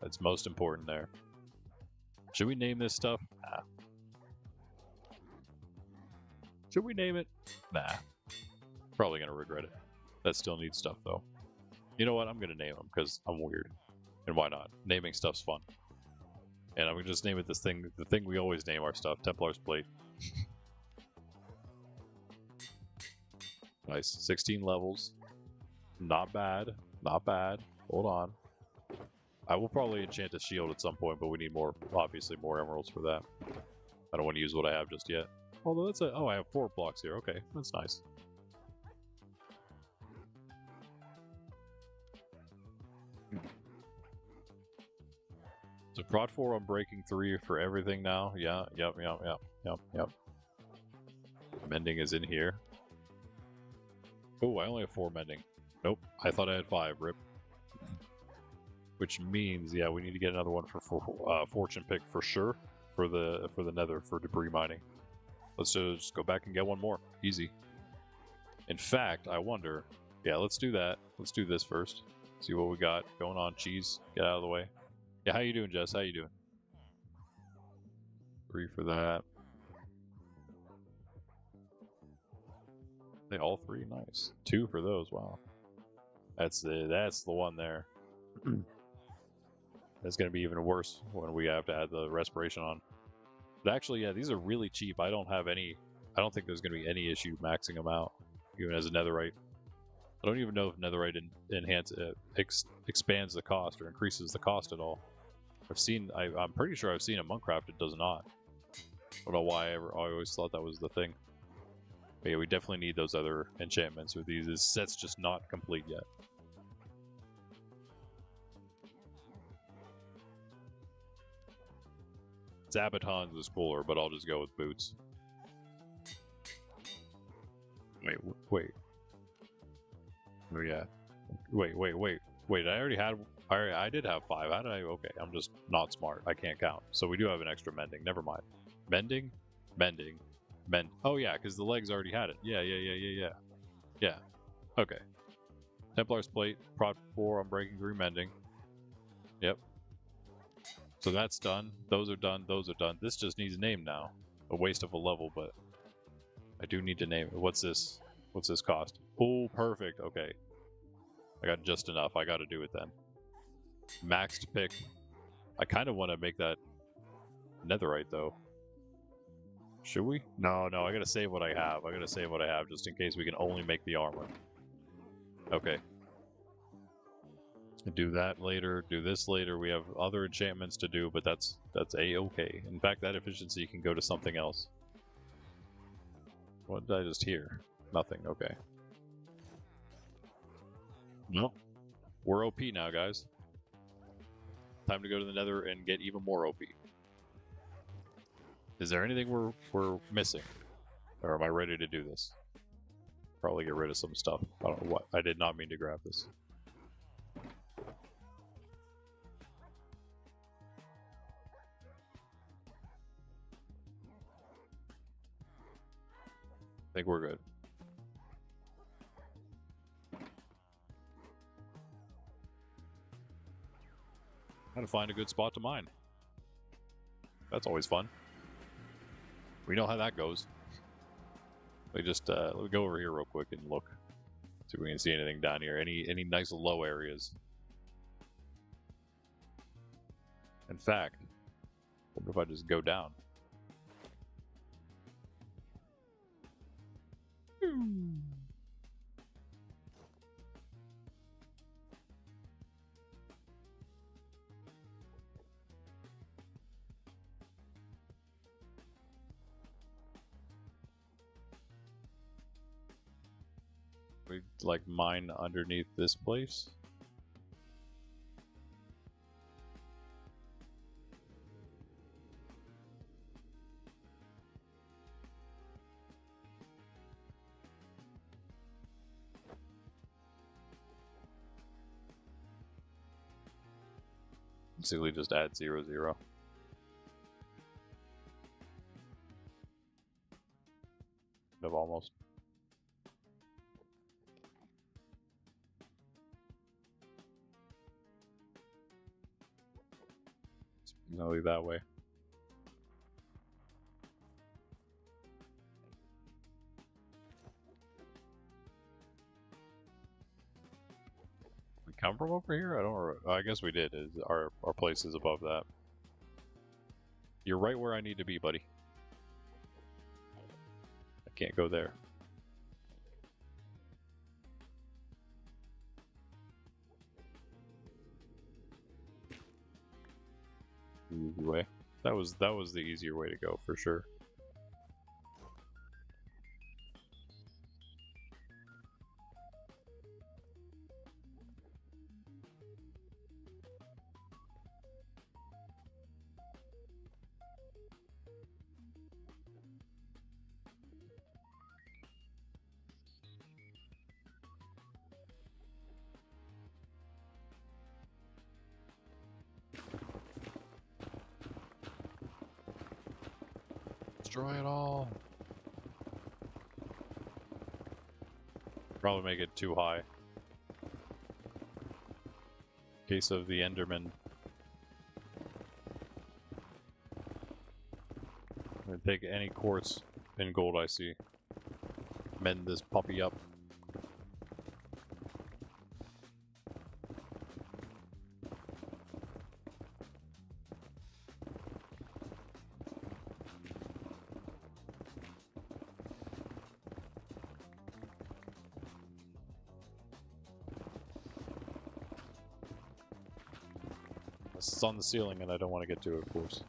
That's most important there. Should we name this stuff? Nah. Should we name it? Nah. Probably gonna regret it. That still needs stuff though. You know what? I'm gonna name them because I'm weird. And why not? Naming stuff's fun. And I'm gonna just name it the thing we always name our stuff, Templar's Plate. Nice. 16 levels. Not bad. Not bad. Hold on. I will probably enchant a shield at some point, but we need more, obviously more emeralds for that. I don't want to use what I have just yet. Although that's a, oh, I have 4 blocks here. Okay, that's nice. So prod 4 on breaking 3 for everything now. Yeah, yep. Mending is in here. Oh, I only have 4 mending. Nope, I thought I had 5. Rip. Which means, yeah, we need to get another one for fortune pick for sure for the nether for debris mining. Let's just go back and get one more. Easy. In fact, I wonder. Yeah, let's do that. Let's do this first. See what we got going on. Cheese, get out of the way. Yeah, how you doing, Jess? How you doing? 3 for that. They all 3, nice. 2 for those. Wow. That's the one there. That's going to be even worse when we have to add the respiration on. But actually, yeah, these are really cheap. I don't think there's going to be any issue maxing them out, even as a netherite. I don't even know if netherite expands the cost or increases the cost at all. I'm pretty sure I've seen a Monkcraft it does not. I don't know why I always thought that was the thing. But yeah, we definitely need those other enchantments with these. This set's just not complete yet. Zabatons is cooler, but I'll just go with boots. Wait. Oh yeah. Wait, I did have 5. How did I? Okay, I'm just not smart. I can't count. So we do have an extra mending. Never mind. Mend. Oh yeah, because the legs already had it. Yeah. Okay. Templar's Plate, prod 4 on breaking 3 mending. Yep. So that's done. Those are done. Those are done. This just needs a name now. A waste of a level, but I do need to name it. What's this? What's this cost? Oh, perfect. Okay. I got just enough. I got to do it then. Maxed pick. I kind of want to make that netherite, though. Should we? No, I got to save what I have. I got to save what I have just in case we can only make the armor. Okay. Do that later, do this later. We have other enchantments to do, but that's a-okay. In fact, that efficiency can go to something else. What did I just hear? Nothing, okay. No. We're OP now, guys. Time to go to the nether and get even more OP. Is there anything we're missing? Or am I ready to do this? Probably get rid of some stuff. I don't know what. I did not mean to grab this. I think we're good. How to find a good spot to mine. That's always fun. We know how that goes. We just let me go over here real quick and look. See if we can see anything down here. Any nice low areas. In fact, what if I just go down? We like mine underneath this place. Basically just add 0, 0. Of almost. Definitely that way. from over here? I don't. I guess we did. Our place is above that. You're right where I need to be, buddy. I can't go there. Easy way. That was the easier way to go for sure. Destroy it all. Probably make it too high. In case of the Enderman. I'm gonna take any quartz and gold I see. Mend this puppy up. It's on the ceiling and I don't want to get to it, of course.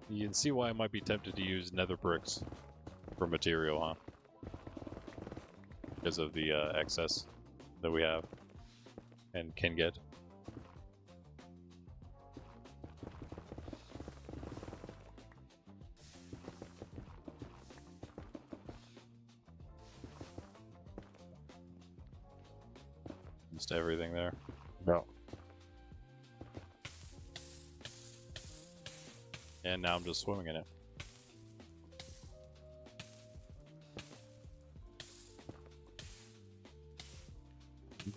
You can see why I might be tempted to use nether bricks for material, huh? Because of the excess that we have and can get. Just everything there. No. And now I'm just swimming in it.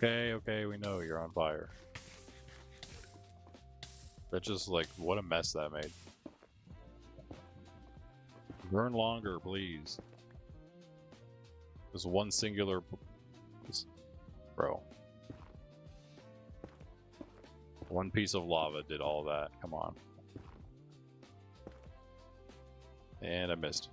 Okay, we know you're on fire. That's just like, what a mess that made. Burn longer, please. Just one singular... Bro. One piece of lava did all that. Come on. And I missed.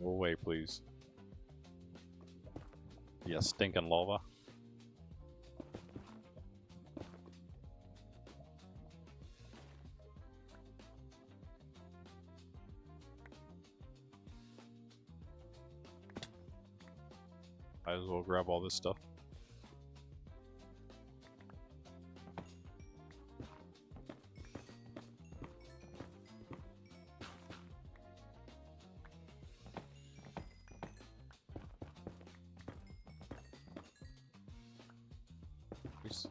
Go away, please. Yeah, stinking lava. Might as well grab all this stuff. Peace.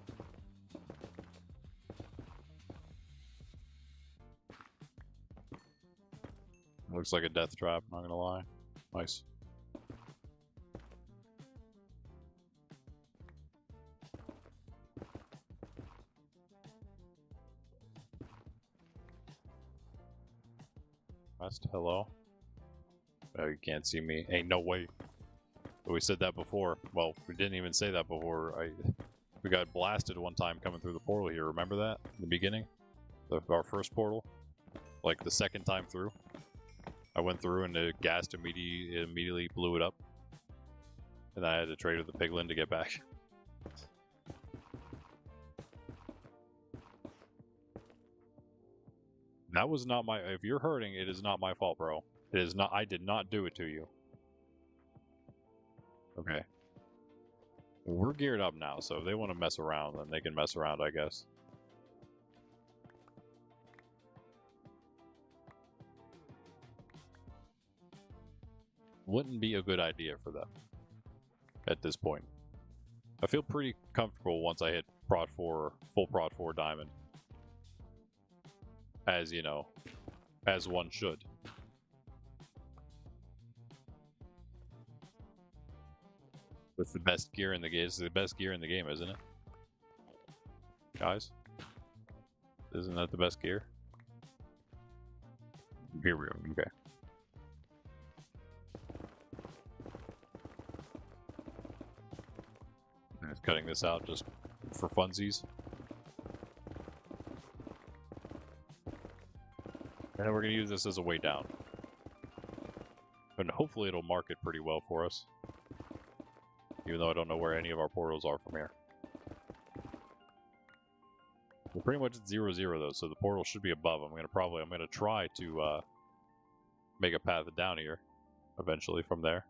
Looks like a death trap, not gonna lie. Nice. Hello? Oh, you can't see me. Ain't no way. We said that before. Well, we didn't even say that before. We got blasted one time coming through the portal here. Remember that? In the beginning? Our first portal? Like the second time through? I went through and the gas immediately blew it up. And I had to trade with the piglin to get back. That was not my... If you're hurting, it is not my fault, bro. It is not... I did not do it to you. Okay. We're geared up now, so if they want to mess around, then they can mess around, I guess. Wouldn't be a good idea for them. At this point. I feel pretty comfortable once I hit Prot 4, full Prot 4 Diamond. As, you know, as one should. With the best gear in the game. It's the best gear in the game, isn't it? Guys? Isn't that the best gear? Here we go. Okay. I'm just cutting this out just for funsies. And then we're going to use this as a way down. And hopefully it'll mark it pretty well for us. Even though I don't know where any of our portals are from here. We're pretty much at 0-0 though, so the portal should be above. I'm gonna try to make a path down here eventually from there.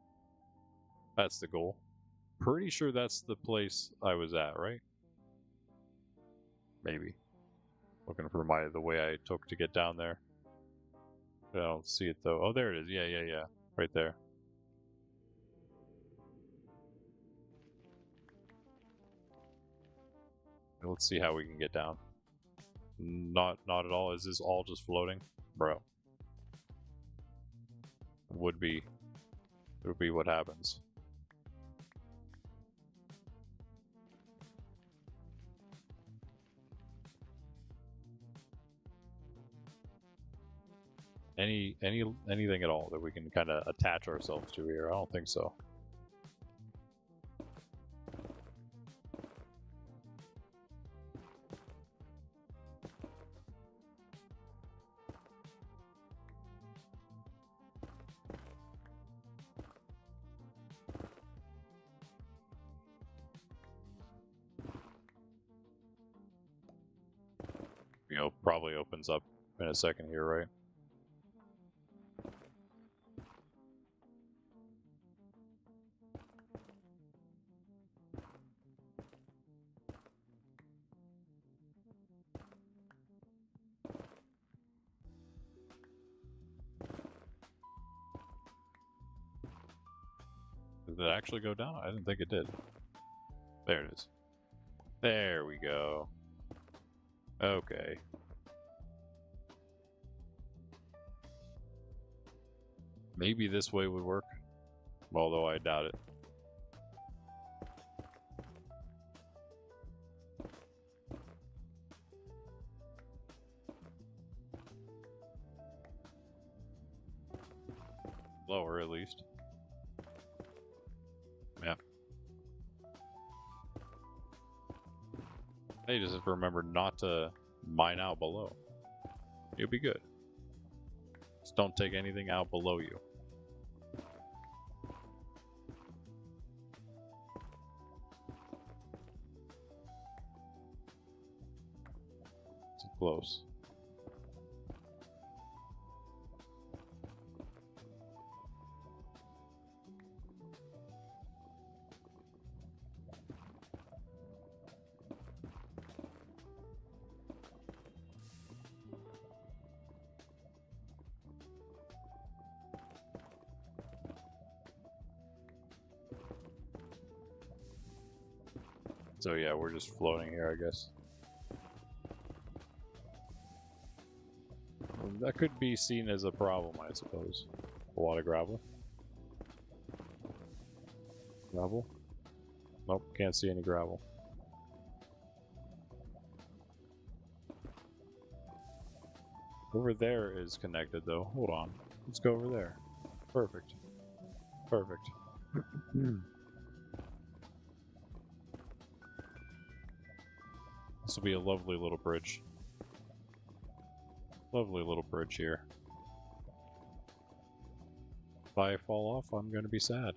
That's the goal. Pretty sure that's the place I was at, right? Maybe. Looking for the way I took to get down there. I don't see it though. Oh, there it is. Yeah. Right there. Let's see how we can get down. Not at all. Is this all just floating? Bro. Would be what happens. Anything at all that we can kind of attach ourselves to here? I don't think so. You know, probably opens up in a second here, right? Did it actually go down? I didn't think it did. There it is. There we go. Okay. Maybe this way would work, although I doubt it. Lower, at least. Yeah. Hey, just have to remember not to mine out below. You'll be good. Just don't take anything out below you. Too close. So yeah, we're just floating here, I guess. That could be seen as a problem, I suppose. A lot of gravel. Gravel? Nope, can't see any gravel. Over there is connected though. Hold on. Let's go over there. Perfect. Perfect. This will be a lovely little bridge. Lovely little bridge here. If I fall off, I'm going to be sad.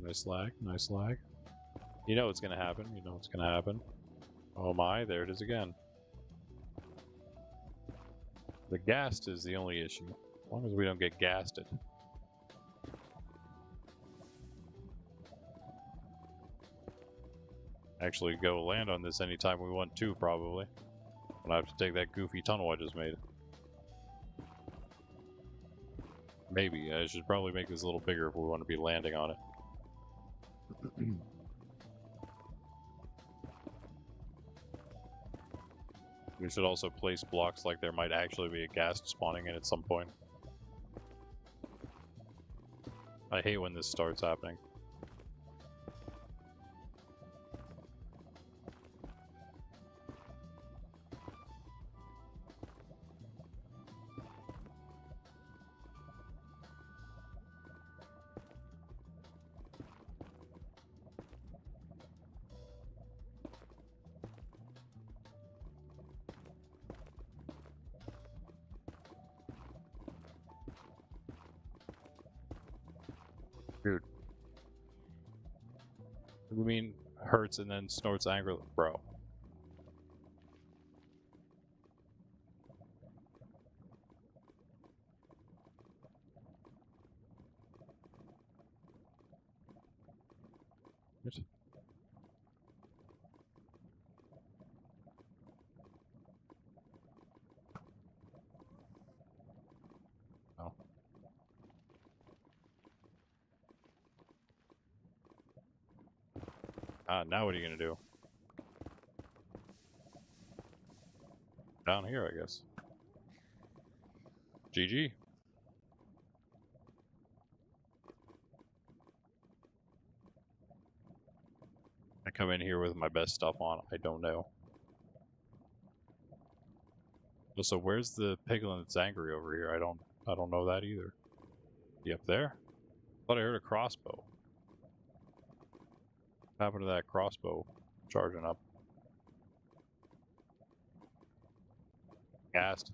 Nice lag, nice lag. You know what's going to happen, you know what's going to happen. Oh my, there it is again. The ghast is the only issue. As long as we don't get ghasted. Actually go land on this anytime we want to, probably. But I have to take that goofy tunnel I just made. Maybe. I should probably make this a little bigger if we want to be landing on it. We should also place blocks like there might actually be a ghast spawning in at some point. I hate when this starts happening. Dude. What do you mean hurts and then snorts angrily? Bro. What? Oh. Now what are you gonna do? Down here, I guess. GG. I come in here with my best stuff on. I don't know. So where's the piglin that's angry over here? I don't know that either. You up there? Thought I heard a crossbow. What happened to that crossbow charging up? Ghast.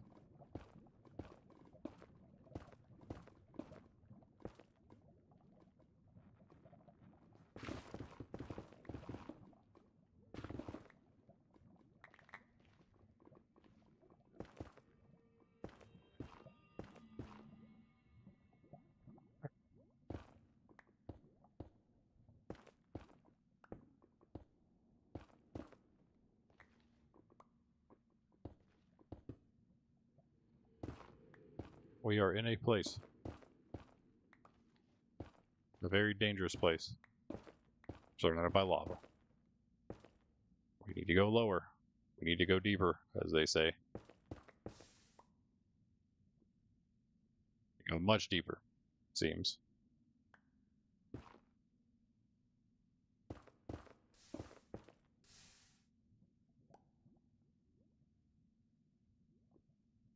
We are in a place. A very dangerous place. Surrounded by lava. We need to go lower. We need to go deeper, as they say. Go much deeper, it seems.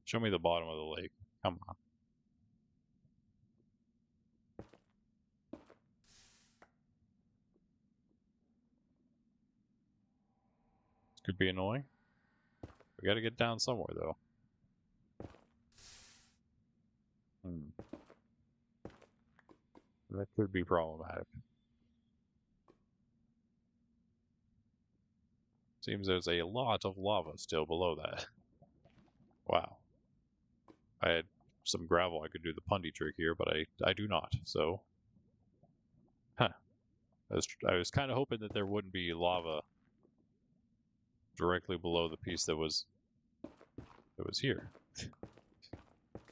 Show me the bottom of the lake. Come on. This could be annoying. We gotta get down somewhere, though. That could be problematic. Seems there's a lot of lava still below that. Wow. I had some gravel, I could do the pundy trick here, but I do not, so... Huh. I was kind of hoping that there wouldn't be lava directly below the piece that was here.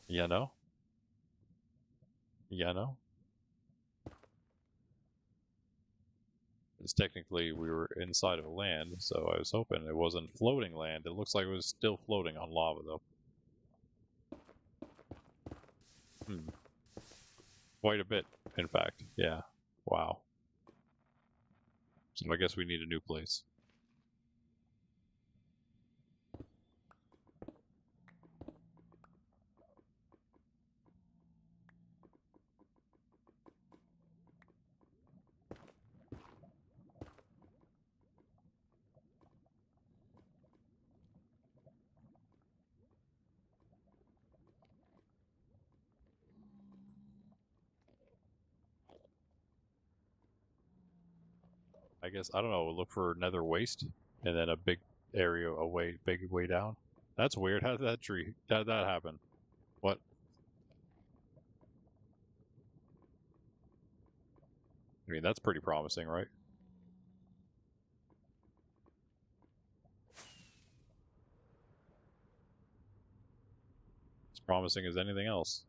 You know? You know? Because technically we were inside of land, so I was hoping it wasn't floating land. It looks like it was still floating on lava, though. Quite a bit, in fact. Yeah. Wow. So I guess we need a new place. I guess, I don't know, look for nether waste, and then a big area away, big way down. That's weird. How did that happen? What? I mean, that's pretty promising, right? As promising as anything else.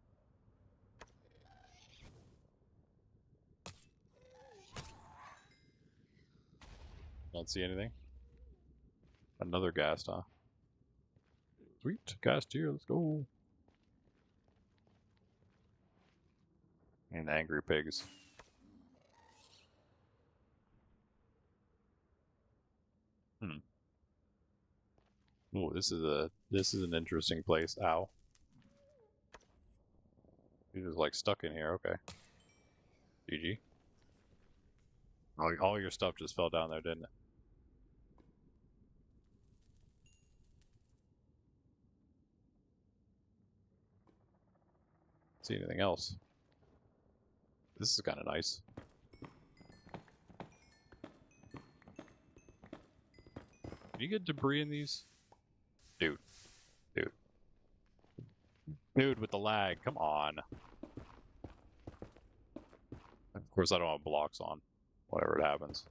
Don't see anything. Another ghast, huh? Sweet, ghast here, let's go. And angry pigs. Oh, this is an interesting place. Ow. You're just like stuck in here, okay. GG. All your stuff just fell down there, didn't it? See anything else? This is kind of nice. Can you get debris in these? Dude. Dude. Dude with the lag, come on. Of course I don't have blocks on. Whatever it happens.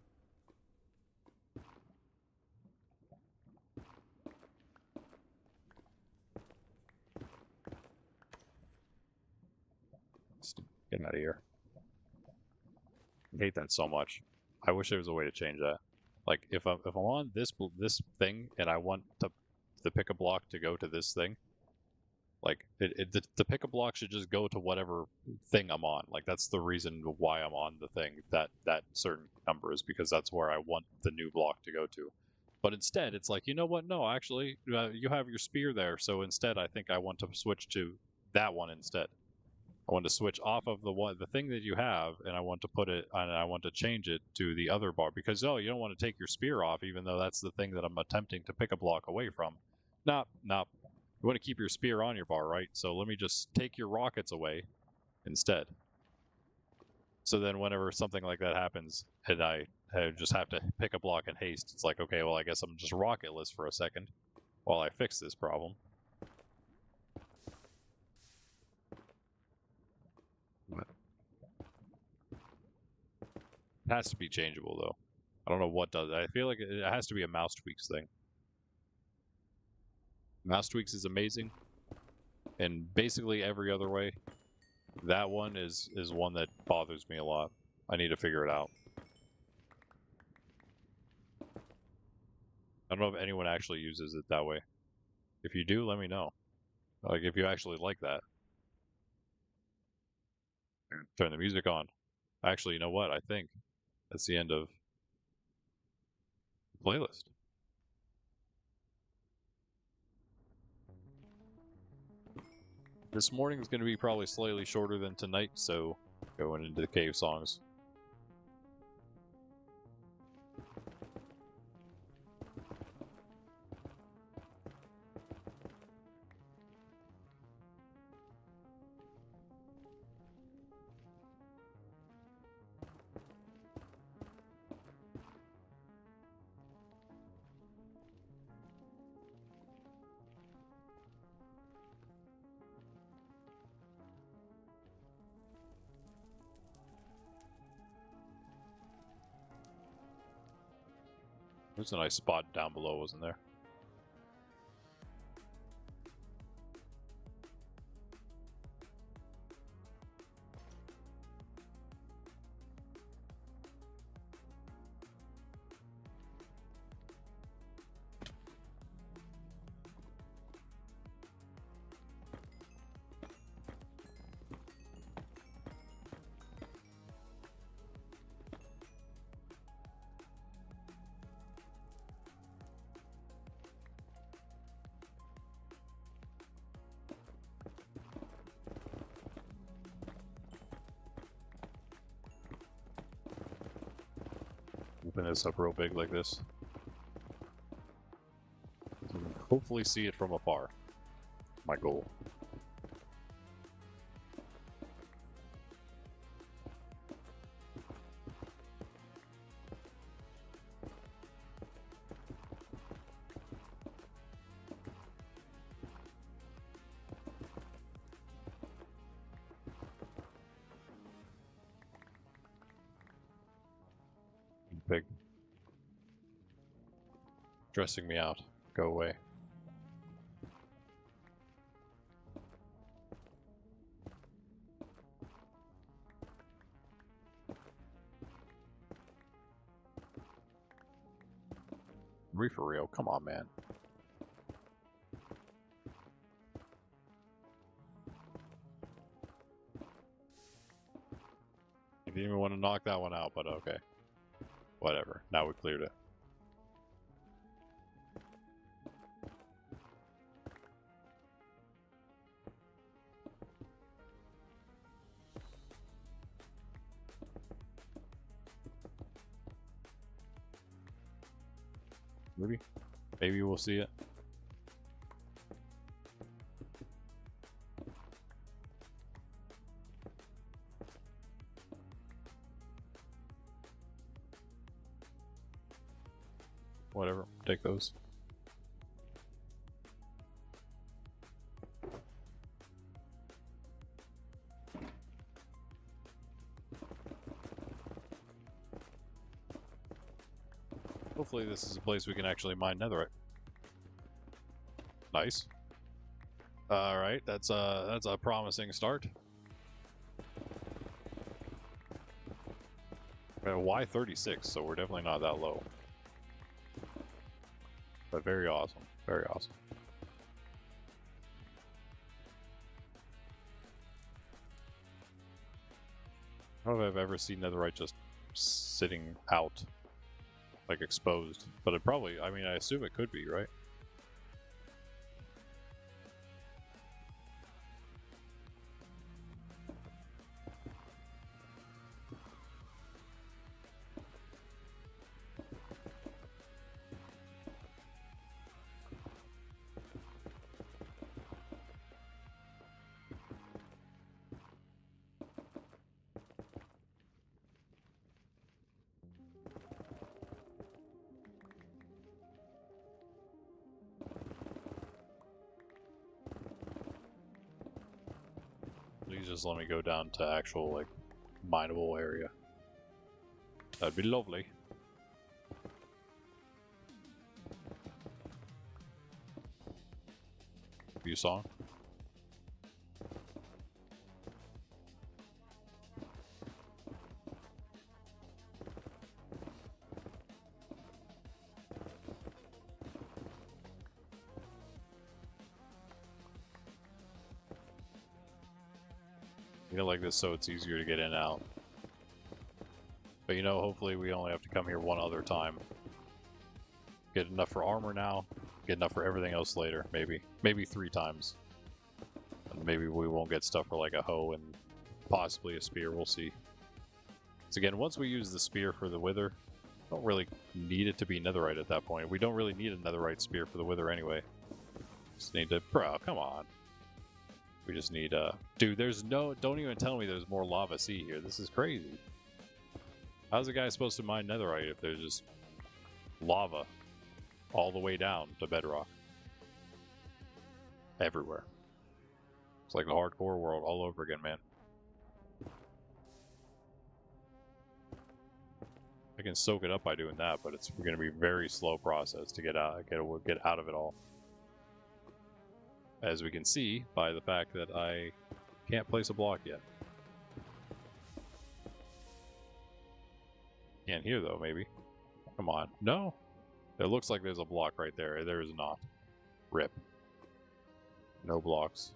Getting out of here. I hate that so much. I wish there was a way to change that. Like if I'm on this thing and I want the pick a block to go to this thing, like the pick a block should just go to whatever thing I'm on. Like that's the reason why I'm on the thing that certain number is because that's where I want the new block to go to. But instead, it's like, you know what? No, actually, you have your spear there. So instead, I think I want to switch to that one instead. I want to switch off of the thing that you have, and I want to put it, and I want to change it to the other bar because you don't want to take your spear off, even though that's the thing that I'm attempting to pick a block away from. Nah. You want to keep your spear on your bar, right? So let me just take your rockets away instead. So then whenever something like that happens, and I just have to pick a block in haste, it's like, okay, well, I guess I'm just rocketless for a second while I fix this problem. What? It has to be changeable, though. I don't know what does it. I feel like it has to be a mouse tweaks thing. Mouse tweaks is amazing. And basically every other way, that one is one that bothers me a lot. I need to figure it out. I don't know if anyone actually uses it that way. If you do, let me know. Like, if you actually like that. Turn the music on. Actually, you know what? I think that's the end of the playlist. This morning is going to be probably slightly shorter than tonight, so going into the cave songs. There's a nice spot down below, wasn't there? Open this up real big like this. Hopefully see it from afar. My goal. Big. Stressing me out. Go away. Re for real, come on, man. You didn't even want to knock that one out, but okay. Whatever, now we cleared it. Maybe we'll see it. Whatever, take those. Hopefully this is a place we can actually mine netherite. Nice. Alright, that's a promising start. Why 36, so we're definitely not that low. But very awesome. Very awesome. I don't know if I've ever seen netherite just sitting out. Like exposed. But it probably, I mean, I assume it could be, right? Please just let me go down to actual, like, mineable area. That'd be lovely. View song. Like this so it's easier to get in and out. But you know, hopefully we only have to come here one other time. Get enough for armor now, get enough for everything else later, maybe. Maybe 3 times. And maybe we won't get stuff for like a hoe and possibly a spear, we'll see. So again, once we use the spear for the wither, don't really need it to be netherite at that point. We don't really need a netherite spear for the wither anyway. Just need to, bro, come on. We just need, dude, there's no, don't even tell me there's more lava sea here. This is crazy. How's a guy supposed to mine netherite if there's just lava all the way down to bedrock? Everywhere. It's like the hardcore world all over again, man. I can soak it up by doing that, but it's going to be a very slow process to get out of it all. As we can see by the fact that I can't place a block yet. Can't hear though, maybe. Come on. No. It looks like there's a block right there. There is not. Rip. No blocks.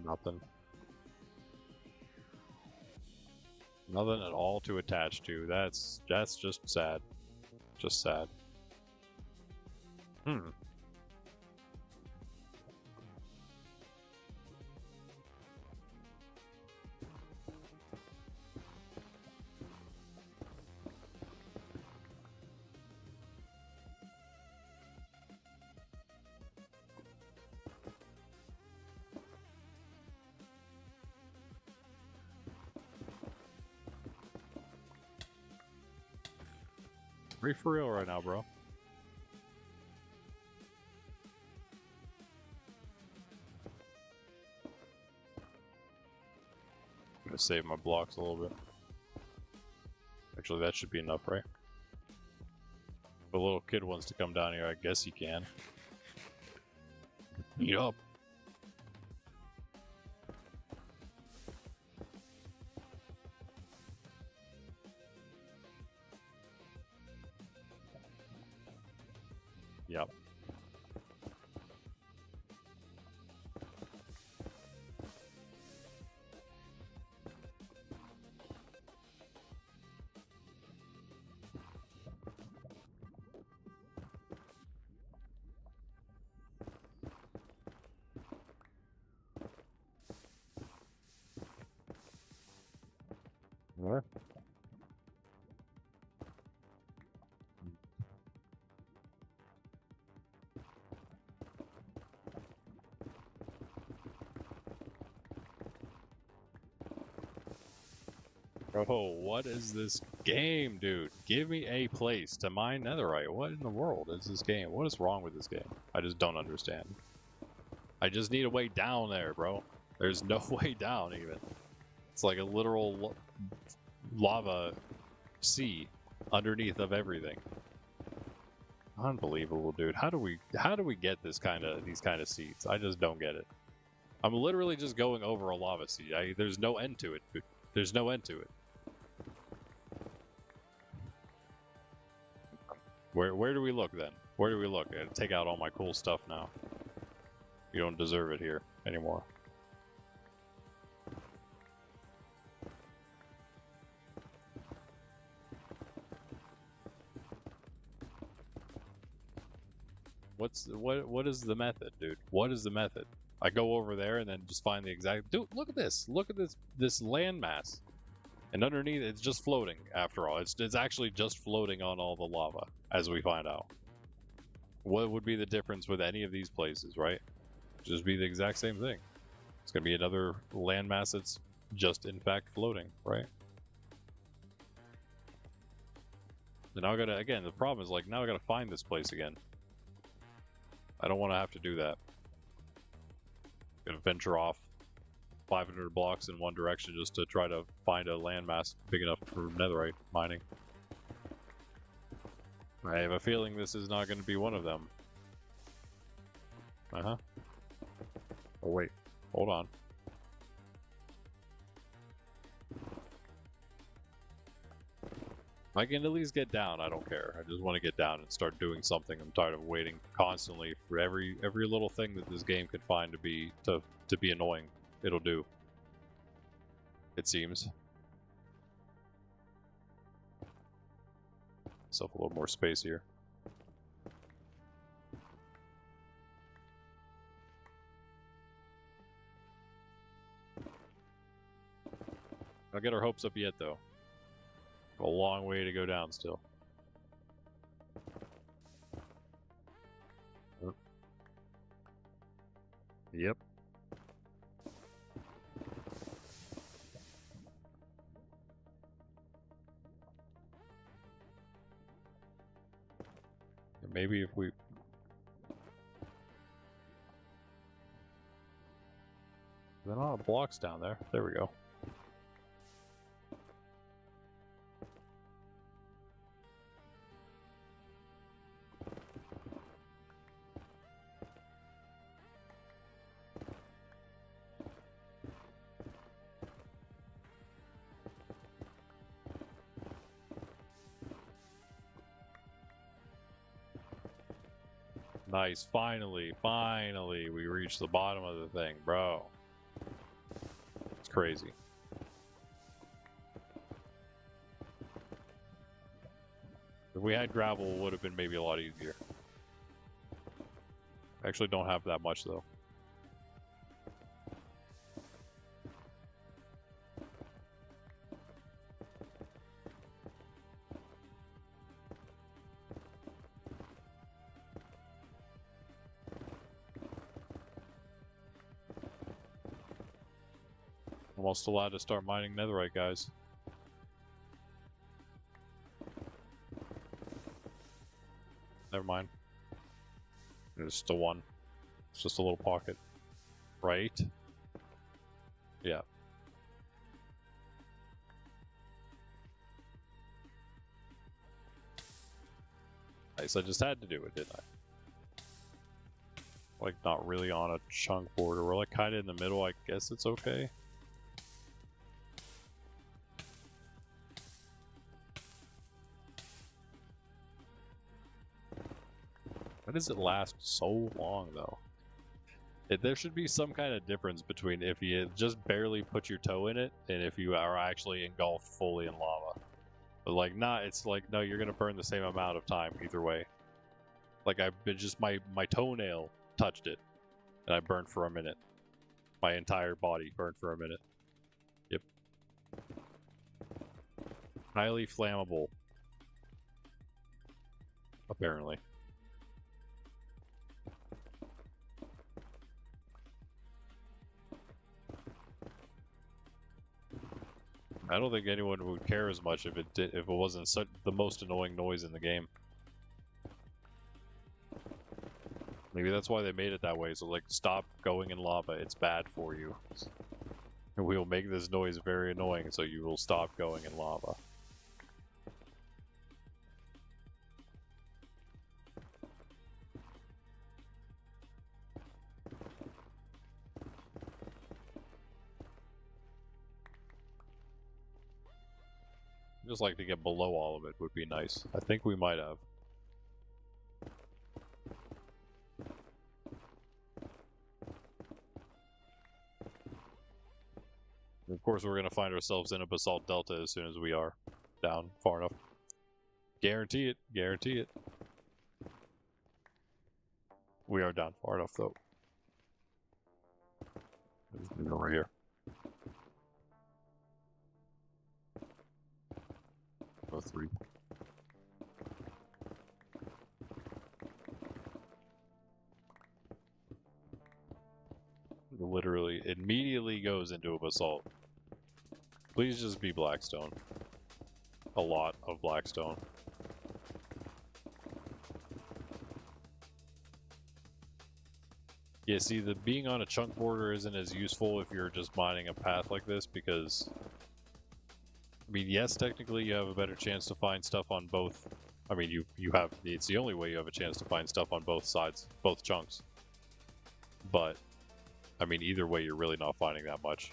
Nothing. Nothing at all to attach to. That's just sad. Just sad. Are you for real right now, bro? I'm gonna save my blocks a little bit. Actually, that should be enough, right? If a little kid wants to come down here, I guess he can. Yup. Yep. What? Oh, what is this game, dude? Give me a place to mine netherite. What in the world is this game? What is wrong with this game? I just don't understand. I just need a way down there, bro. There's no way down, even. It's like a literal lava sea underneath of everything. Unbelievable, dude. How do we get these kind of seeds? I just don't get it. I'm literally just going over a lava sea. There's no end to it, dude. There's no end to it. Where do we look then? Where do we look? I gotta take out all my cool stuff now. You don't deserve it here anymore. What is the method, dude? What is the method? I go over there and then just find the exact. Dude, look at this! Look at this landmass, and underneath it's just floating. After all, it's actually just floating on all the lava, as we find out. What would be the difference with any of these places, right? Just be the exact same thing. It's gonna be another landmass that's just in fact floating, right? And now I gotta, again, the problem is like now I gotta find this place again. I don't want to have to do that. Gonna venture off 500 blocks in one direction just to try to find a landmass big enough for netherite mining. I have a feeling this is not going to be one of them. Oh wait, hold on. If I can at least get down, I don't care. I just want to get down and start doing something. I'm tired of waiting constantly for every little thing that this game could find to be annoying. It'll do. It seems. Myself a little more space here. Don't get our hopes up yet, though. A long way to go down still. Yep. Maybe if we... There are a lot of blocks down there. There we go. Nice, finally, we reached the bottom of the thing, bro. It's crazy. If we had gravel, it would have been maybe a lot easier. I actually don't have that much, though. Almost allowed to start mining netherite, guys. Never mind. There's still one. It's just a little pocket. Right? Yeah. Nice, I just had to do it, didn't I? Like, not really on a chunk border. We're like kind of in the middle. I guess it's okay. Why does it last so long, though? There should be some kind of difference between if you just barely put your toe in it and if you are actually engulfed fully in lava. But like, it's like, no, you're gonna burn the same amount of time either way. Like, I've been just my toenail touched it, and I burned for a minute. My entire body burned for a minute. Yep. Highly flammable. Apparently. I don't think anyone would care as much if it wasn't such the most annoying noise in the game. Maybe that's why they made it that way. So like, stop going in lava. It's bad for you. And we will make this noise very annoying, so you will stop going in lava. Just like to get below all of it would be nice. I think we might have. Of course, we're going to find ourselves in a basalt delta as soon as we are down far enough. Guarantee it. Guarantee it. We are down far enough, though. Over here. Oh, 3. Literally, immediately goes into a basalt. Please just be blackstone. A lot of blackstone. Yeah, see, the being on a chunk border isn't as useful if you're just mining a path like this, because I mean, yes, technically you have a better chance to find stuff on both. I mean, you have, it's the only way you have a chance to find stuff on both sides, both chunks. But, I mean, either way, you're really not finding that much.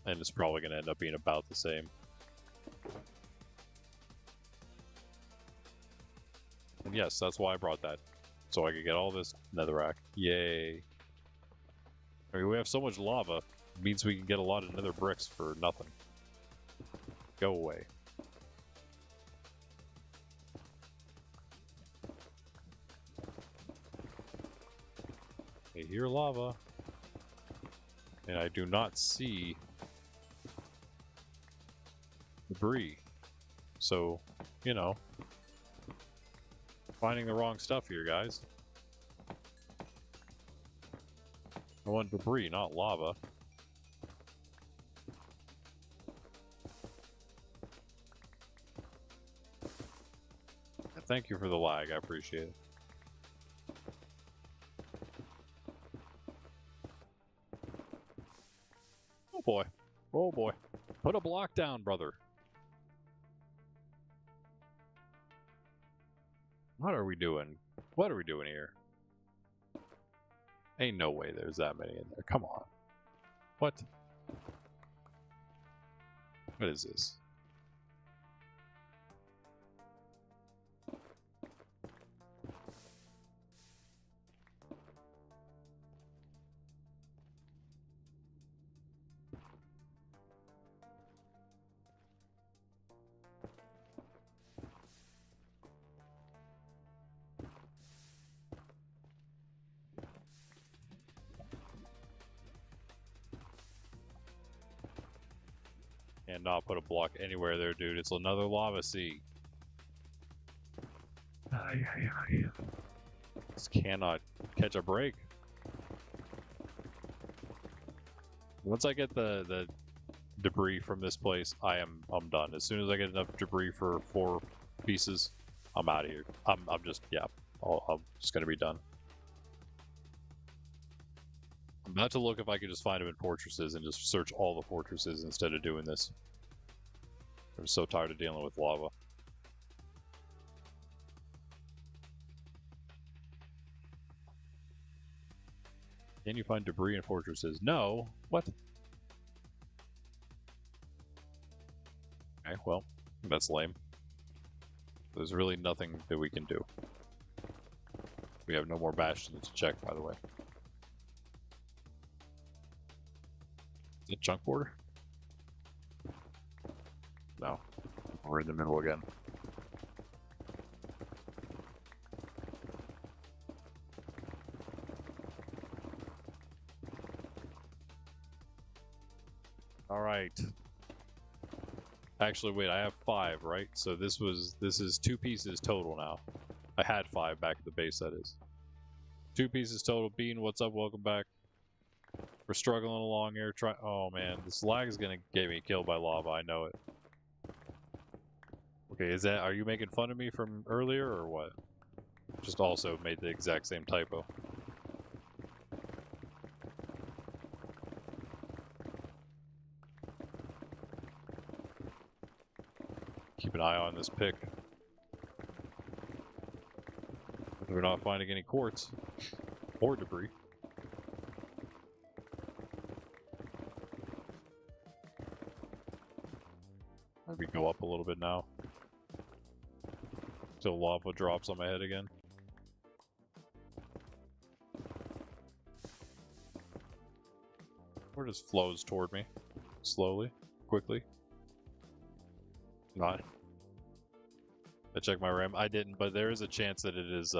And it's probably going to end up being about the same. And yes, that's why I brought that. So I could get all this netherrack. Yay. I mean, we have so much lava. It means we can get a lot of nether bricks for nothing. Go away. I hear lava. And I do not see debris. So, you know, finding the wrong stuff here, guys. I want debris, not lava. Thank you for the lag, I appreciate it. Oh boy. Oh boy. Put a block down, brother. What are we doing? What are we doing here? Ain't no way there's that many in there. Come on. What? What is this? And not put a block anywhere there, dude. It's another lava sea. This cannot catch a break. Once I get the debris from this place, I'm done. As soon as I get enough debris for 4 pieces, I'm out of here. I'm just, yeah, I'm just gonna be done. I'm about to look if I can just find them in fortresses and just search all the fortresses instead of doing this. I'm so tired of dealing with lava. Can you find debris in fortresses? No. What? Okay, well, that's lame. There's really nothing that we can do. We have no more bastions to check, by the way. Is it junk border? No. We're in the middle again. All right. Actually, wait, I have 5, right? So this is 2 pieces total now. I had 5 back at the base, that is. 2 pieces total. Bean, what's up? Welcome back. We're struggling along here. Oh man, this lag is gonna get me killed by lava. I know it. Okay, are you making fun of me from earlier or what? Just also made the exact same typo. Keep an eye on this pick. We're not finding any quartz or debris. Maybe go up a little bit now. Till lava drops on my head again. Or just flows toward me. Slowly. Quickly. Not. I checked my RAM. I didn't, but there is a chance that it is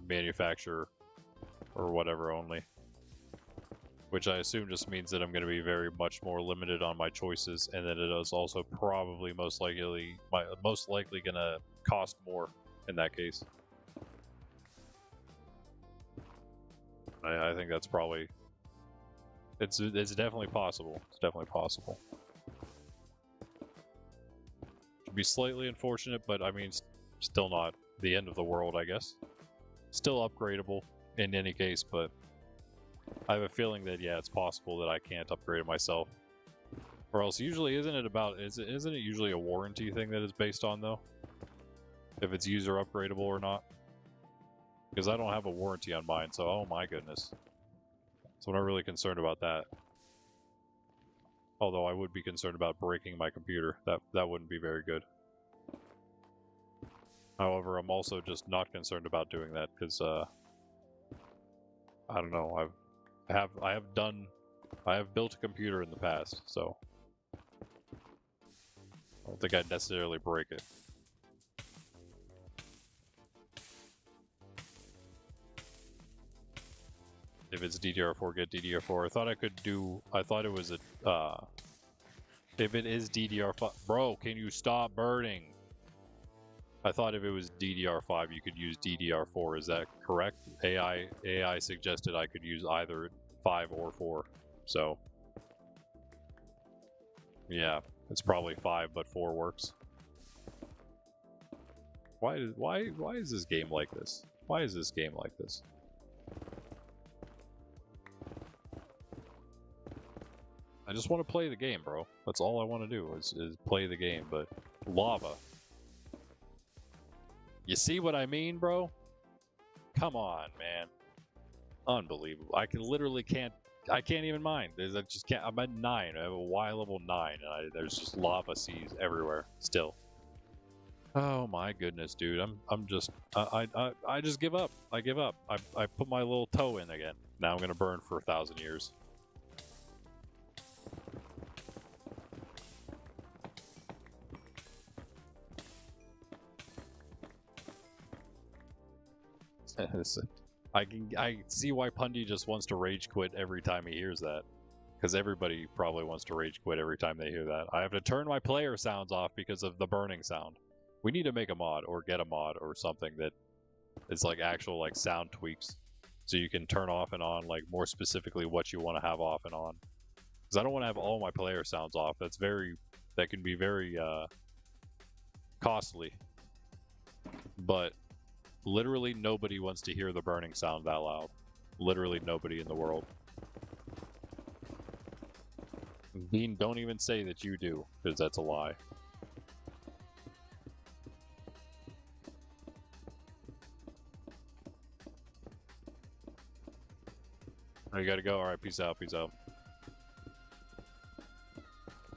manufacturer or whatever only. Which I assume just means that I'm going to be very much more limited on my choices, and that it is also probably most likely going to cost more in that case. I think that's probably it's definitely possible. It's definitely possible. Should be slightly unfortunate, but I mean, still not the end of the world, I guess. Still upgradable in any case, but I have a feeling that, yeah, it's possible that I can't upgrade it myself. Or else, usually, isn't it usually a warranty thing that is based on, though? If it's user upgradable or not? Because I don't have a warranty on mine, so oh my goodness. So I'm not really concerned about that. Although I would be concerned about breaking my computer. That wouldn't be very good. However, I'm also just not concerned about doing that, because, I don't know, I have built a computer in the past, so I don't think I'd necessarily break it. If it's DDR4, get DDR4. I thought it was a, if it is DDR5, bro, can you stop burning? I thought if it was DDR5, you could use DDR4. Is that correct? AI suggested I could use either 5 or 4. So, yeah, it's probably 5, but 4 works. Why is this game like this? Why is this game like this? I just want to play the game, bro. That's all I want to do is play the game, but lava. You see what I mean, bro? Come on, man. Unbelievable. I can't even mine. I just can't. I'm at 9. I have a Y level 9, and there's just lava seas everywhere still. Oh my goodness, dude. I'm just I just give up. I give up. I put my little toe in again. Now I'm gonna burn for 1,000 years. I see why Pundy just wants to rage quit every time he hears that. Because everybody probably wants to rage quit every time they hear that. I have to turn my player sounds off because of the burning sound. We need to make a mod or get a mod or something that is like actual like sound tweaks. So you can turn off and on like more specifically what you want to have off and on. Because I don't want to have all my player sounds off. That can be very costly. But literally nobody wants to hear the burning sound that loud. Literally nobody in the world. Bean, don't even say that you do, because that's a lie. Oh, you gotta go? Alright, peace out, peace out.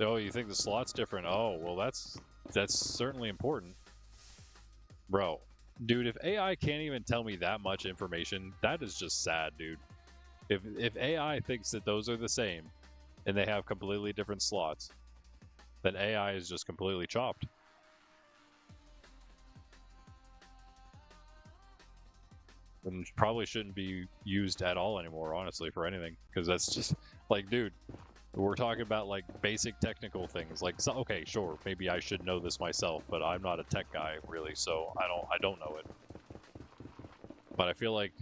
Oh, you think the slot's different? Oh, well that's that's certainly important. Bro, dude, if AI can't even tell me that much information, that is just sad, dude. If AI thinks that those are the same and they have completely different slots, then AI is just completely chopped. And probably shouldn't be used at all anymore, honestly, for anything. Because that's just like, dude, we're talking about like basic technical things. Like, so, okay, sure, maybe I should know this myself, but I'm not a tech guy really, so I don't know it. But I feel like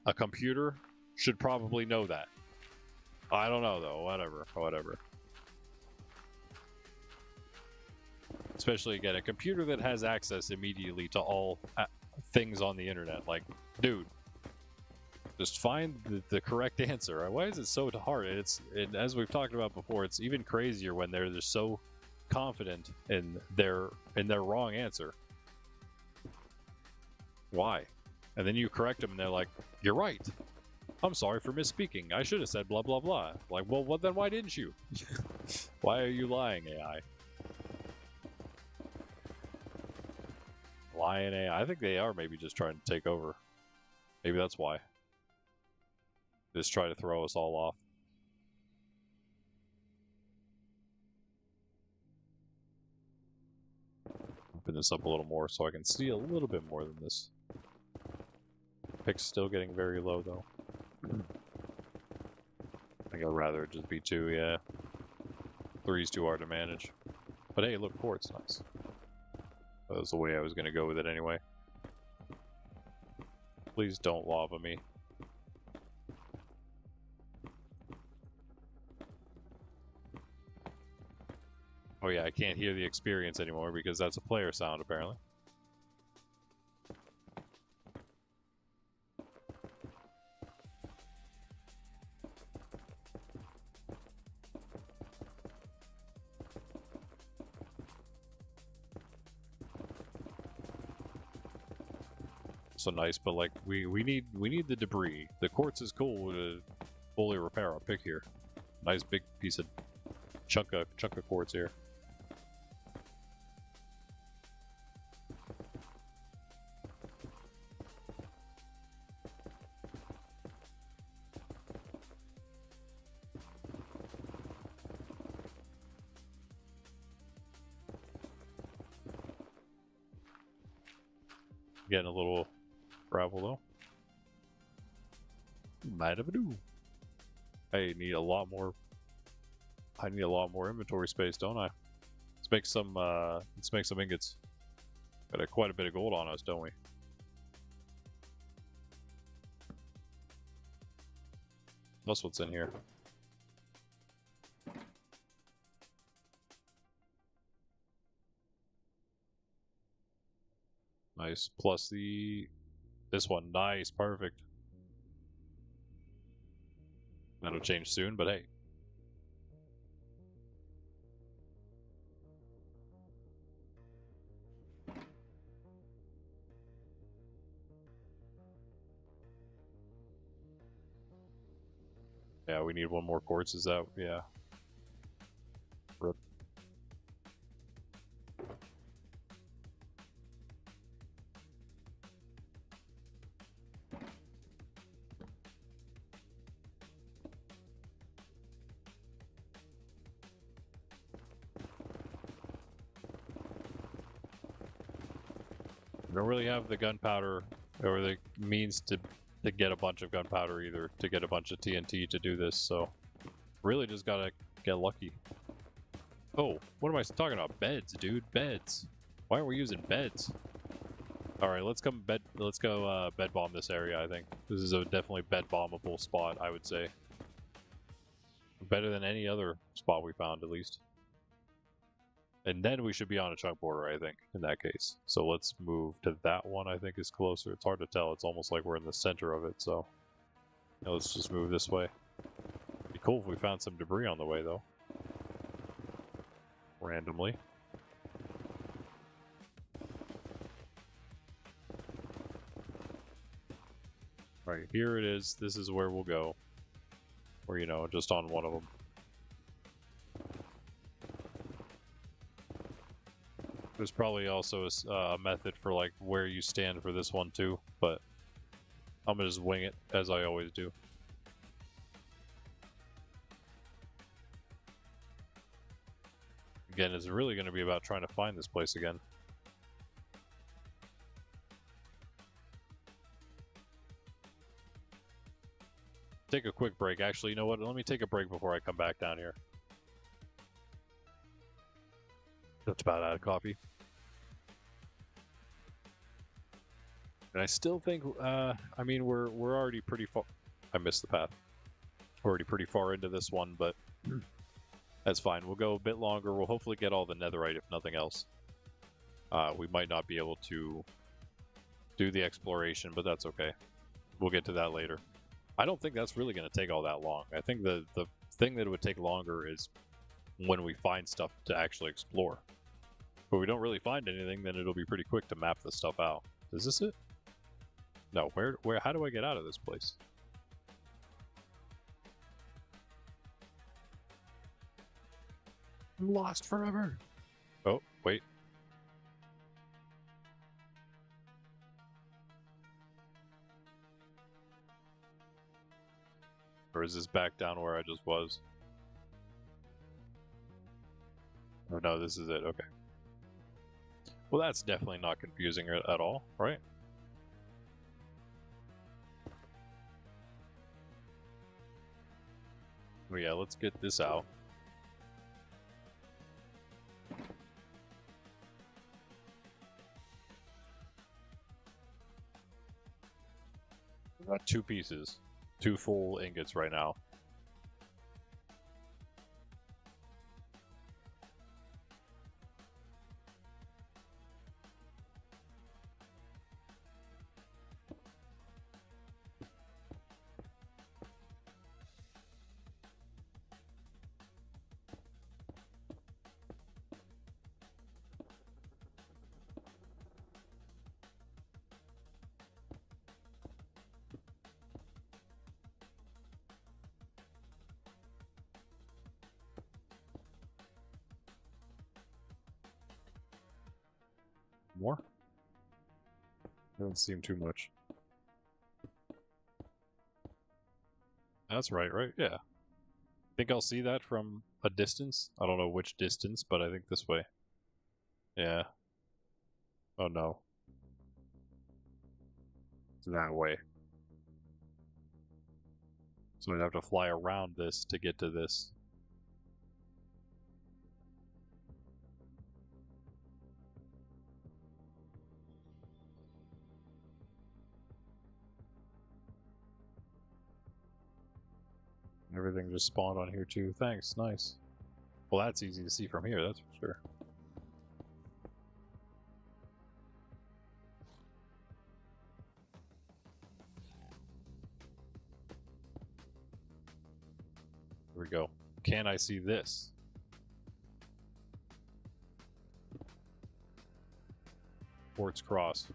a computer should probably know that. I don't know though. Whatever. Especially again, a computer that has access immediately to all things on the internet. Like, dude, just find the correct answer. Why is it so hard? As we've talked about before, it's even crazier when they're just so confident in their wrong answer. Why? And then you correct them, and they're like, "You're right. I'm sorry for misspeaking. I should have said blah blah blah." Like, well, then why didn't you? Why are you lying, AI? Lying AI. I think they are maybe just trying to take over. Maybe that's why. Just try to throw us all off. Open this up a little more so I can see a little bit more than this. Pick's still getting very low though. I think I'd rather it just be 2, yeah. 3's too hard to manage. But hey, look, quartz, nice. That was the way I was going to go with it anyway. Please don't lava me. Oh yeah, I can't hear the experience anymore because that's a player sound apparently. So nice, but like we need the debris. The quartz is cool to fully repair our pick here. Nice big piece of chunk of quartz here. Getting a little gravel though. Might have a do. I need a lot more. I need a lot more inventory space, don't I? Let's make some. Ingots. Got quite a bit of gold on us, don't we? That's what's in here. Nice. Plus this one. Nice. Perfect. That'll change soon, but hey. Yeah, we need one more quartz. Is that, yeah. Rip. We don't really have the gunpowder or the means to get a bunch of gunpowder either, to get a bunch of TNT to do this, so really just gotta get lucky. Oh, what am I talking about? Beds, dude, beds. Why aren't we using beds? Alright, let's go bed bomb this area, I think. This is a definitely bed bombable spot, I would say. Better than any other spot we found, at least. And then we should be on a chunk border, I think, in that case. So let's move to that one, I think is closer. It's hard to tell. It's almost like we're in the center of it, so... Now let's just move this way. It'd be cool if we found some debris on the way, though. Randomly. Alright, here it is. This is where we'll go. Or, you know, just on one of them. There's probably also a method for like where you stand for this one too, but I'm gonna just wing it as I always do. Again, it's really going to be about trying to find this place again. Take a quick break. Actually, you know what? Let me take a break before I come back down here. Just about out of coffee. And I still think, I mean, we're already pretty far. I missed the path. We're already pretty far into this one, but that's fine. We'll go a bit longer. We'll hopefully get all the netherite, if nothing else. We might not be able to do the exploration, but that's okay. We'll get to that later. I don't think that's really going to take all that long. I think the thing that would take longer is when we find stuff to actually explore. But we don't really find anything, then it'll be pretty quick to map this stuff out. Is this it? No, how do I get out of this place? I'm lost forever. Oh, wait. Or is this back down where I just was? Oh no, this is it, okay. Well, that's definitely not confusing at all, right? Oh yeah, let's get this out. We've got 2 pieces. 2 full ingots right now. More? Doesn't seem too much. That's right? Yeah. Think I'll see that from a distance? I don't know which distance, but I think this way. Yeah. Oh no. It's that way. So I'd have to fly around this to get to this. Everything just spawned on here too. Thanks, nice. Well, that's easy to see from here, that's for sure. Here we go. Can I see this? Quartz Cross.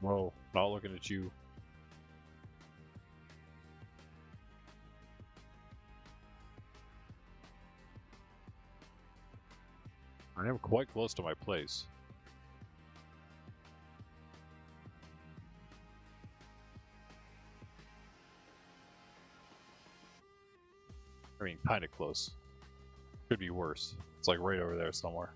Whoa, not looking at you. I am quite close to my place. I mean, kind of close. Could be worse. It's like right over there somewhere.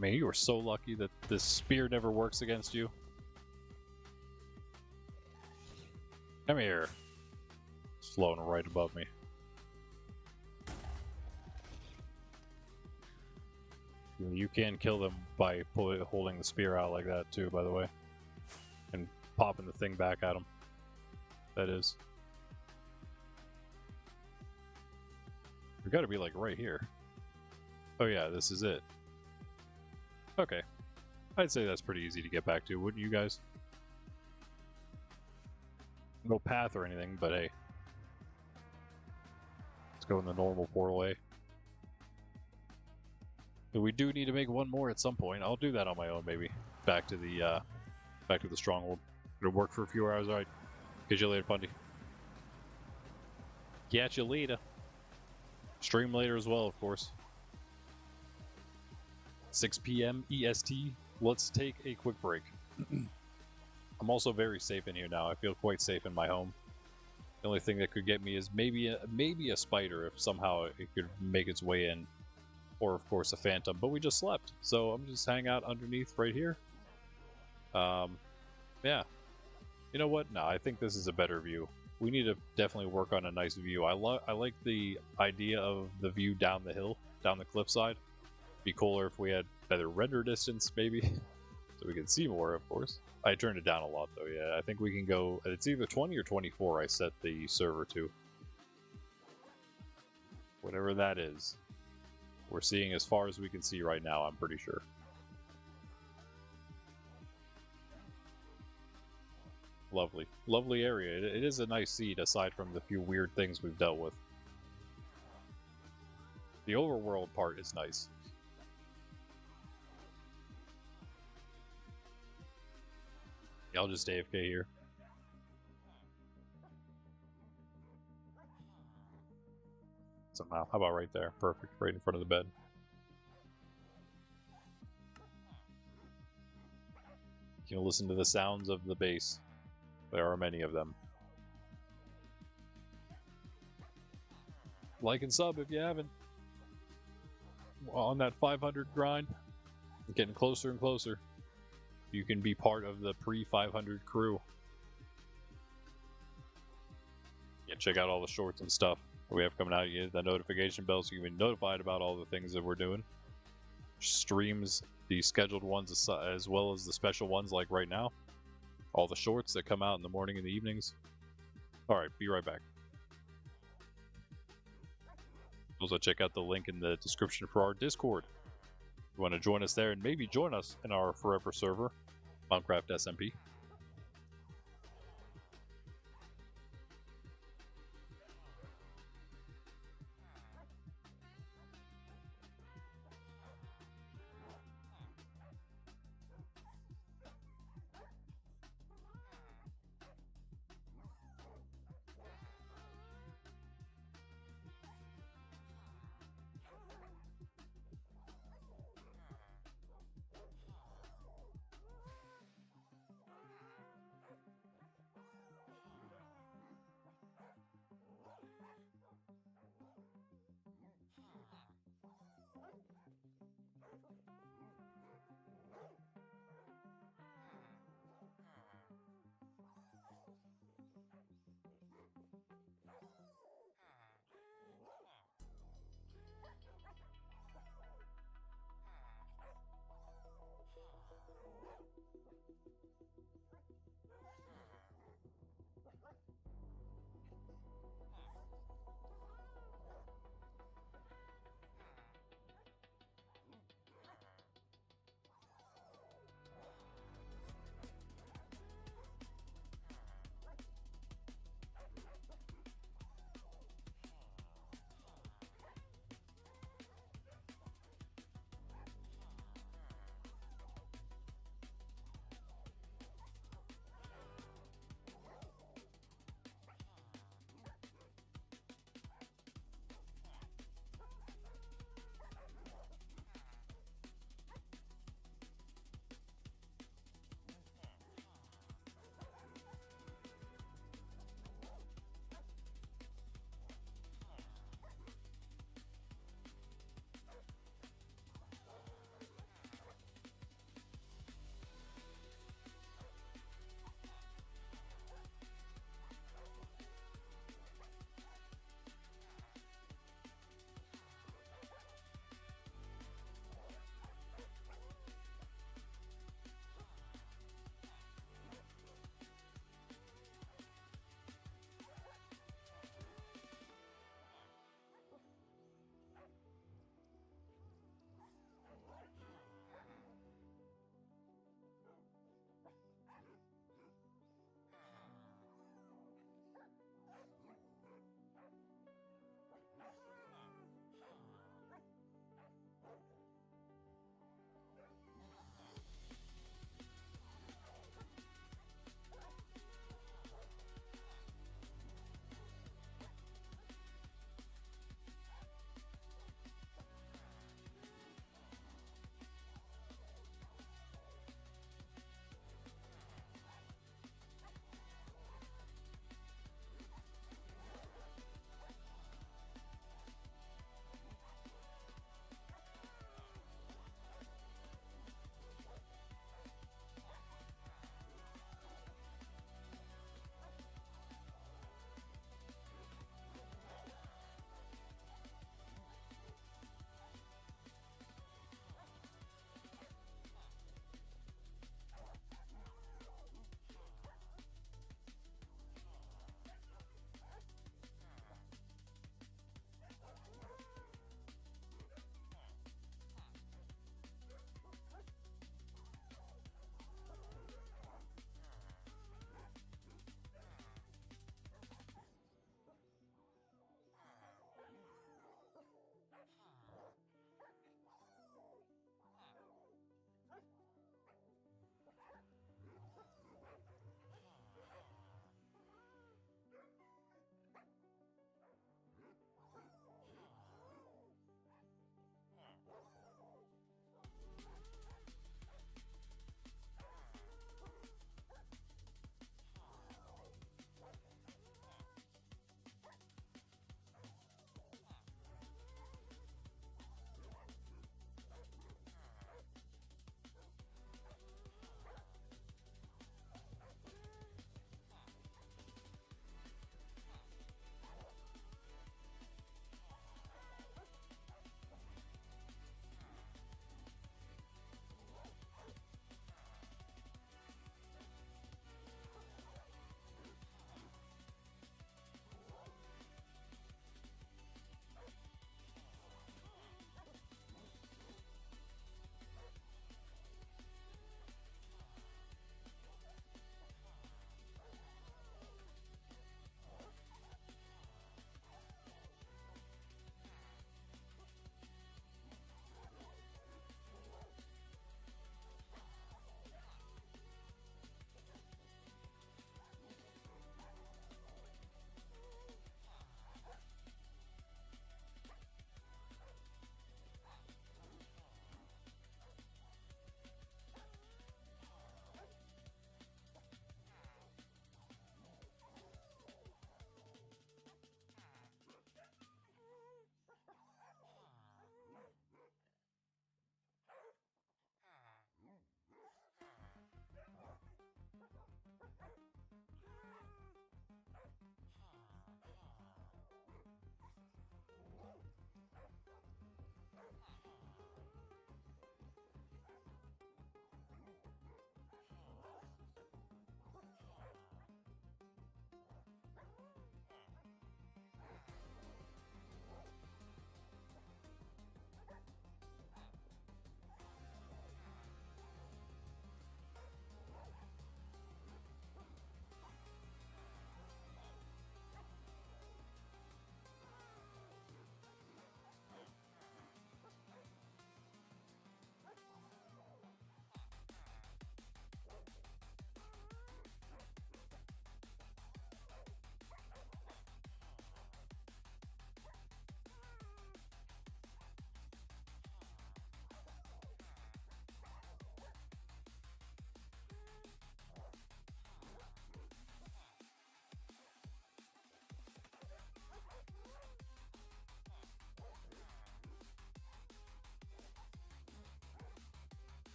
Man, you were so lucky that this spear never works against you. Come here. It's floating right above me. You can kill them by holding the spear out like that too, by the way. And popping the thing back at them. That is. We gotta be like right here. Oh yeah, this is it. Okay. I'd say that's pretty easy to get back to, wouldn't you guys? No path or anything, but hey. Let's go in the normal portal way. But we do need to make one more at some point. I'll do that on my own, maybe. back to the stronghold. Gonna work for a few hours. All right. Catch you later, Pundy. Catch you later. Stream later as well, of course. 6 p.m. EST. Let's take a quick break. I'm also very safe in here now. I feel quite safe in my home. The only thing that could get me is maybe a spider if somehow it could make its way in. Or, of course, a phantom. But we just slept. So I'm just hanging out underneath right here. Yeah. You know what? No, I think this is a better view. We need to definitely work on a nice view. I like the idea of the view down the hill, down the cliffside. Be cooler if we had better render distance, maybe. So we can see more, of course. I turned it down a lot, though, yeah. I think we can go... It's either 20 or 24 I set the server to. Whatever that is. We're seeing as far as we can see right now, I'm pretty sure. Lovely. Lovely area. It is a nice seed, aside from the few weird things we've dealt with. The overworld part is nice. Yeah, I'll just AFK here. Somehow. How about right there? Perfect. Right in front of the bed. You can listen to the sounds of the bass. There are many of them. Like and sub if you haven't. On that 500 grind. Getting closer and closer. You can be part of the pre-500 crew. Yeah, check out all the shorts and stuff we have coming out. You get the notification bell so you can be notified about all the things that we're doing. Streams, the scheduled ones as well as the special ones like right now. All the shorts that come out in the morning and the evenings. Alright, be right back. Also check out the link in the description for our Discord. If you want to join us there and maybe join us in our forever server, Minecraft SMP.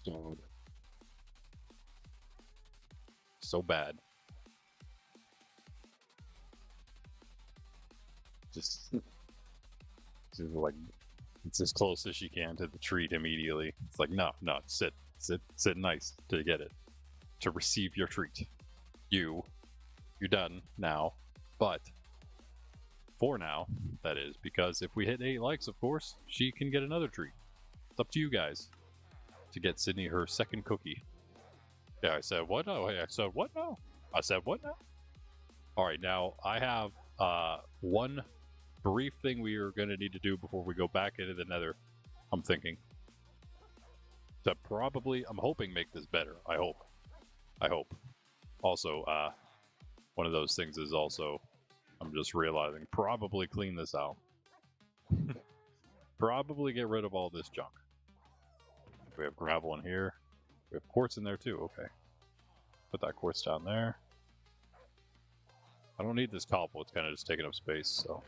So, so bad. Just like it's as close as she can to the treat immediately. It's like no, sit nice to get it, to receive your treat. You're done now, but for now, that is, because if we hit 8 likes, of course, she can get another treat. It's up to you guys to get Sydney her second cookie. Yeah, I said what? Oh, I said what now? I said what now? All right, now I have one brief thing we are going to need to do before we go back into the nether. I'm thinking to probably, I'm hoping, make this better. I hope. Also, one of those things is also, I'm just realizing, probably clean this out. Probably get rid of all this junk. We have gravel in here. We have quartz in there too. Okay. Put that quartz down there. I don't need this cobble. It's kind of just taking up space, so.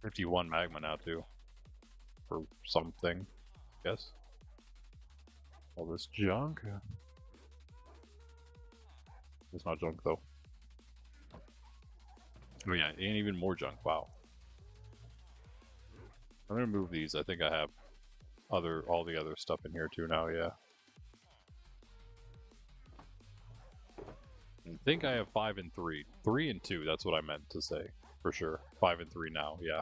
51 magma now too. For something, I guess. All this junk. It's not junk though. Oh yeah, and even more junk. Wow. I'm gonna move these. I think I have all the other stuff in here too now. Yeah. I think I have 5 and 3. 3 and 2. That's what I meant to say for sure. 5 and 3 now. Yeah.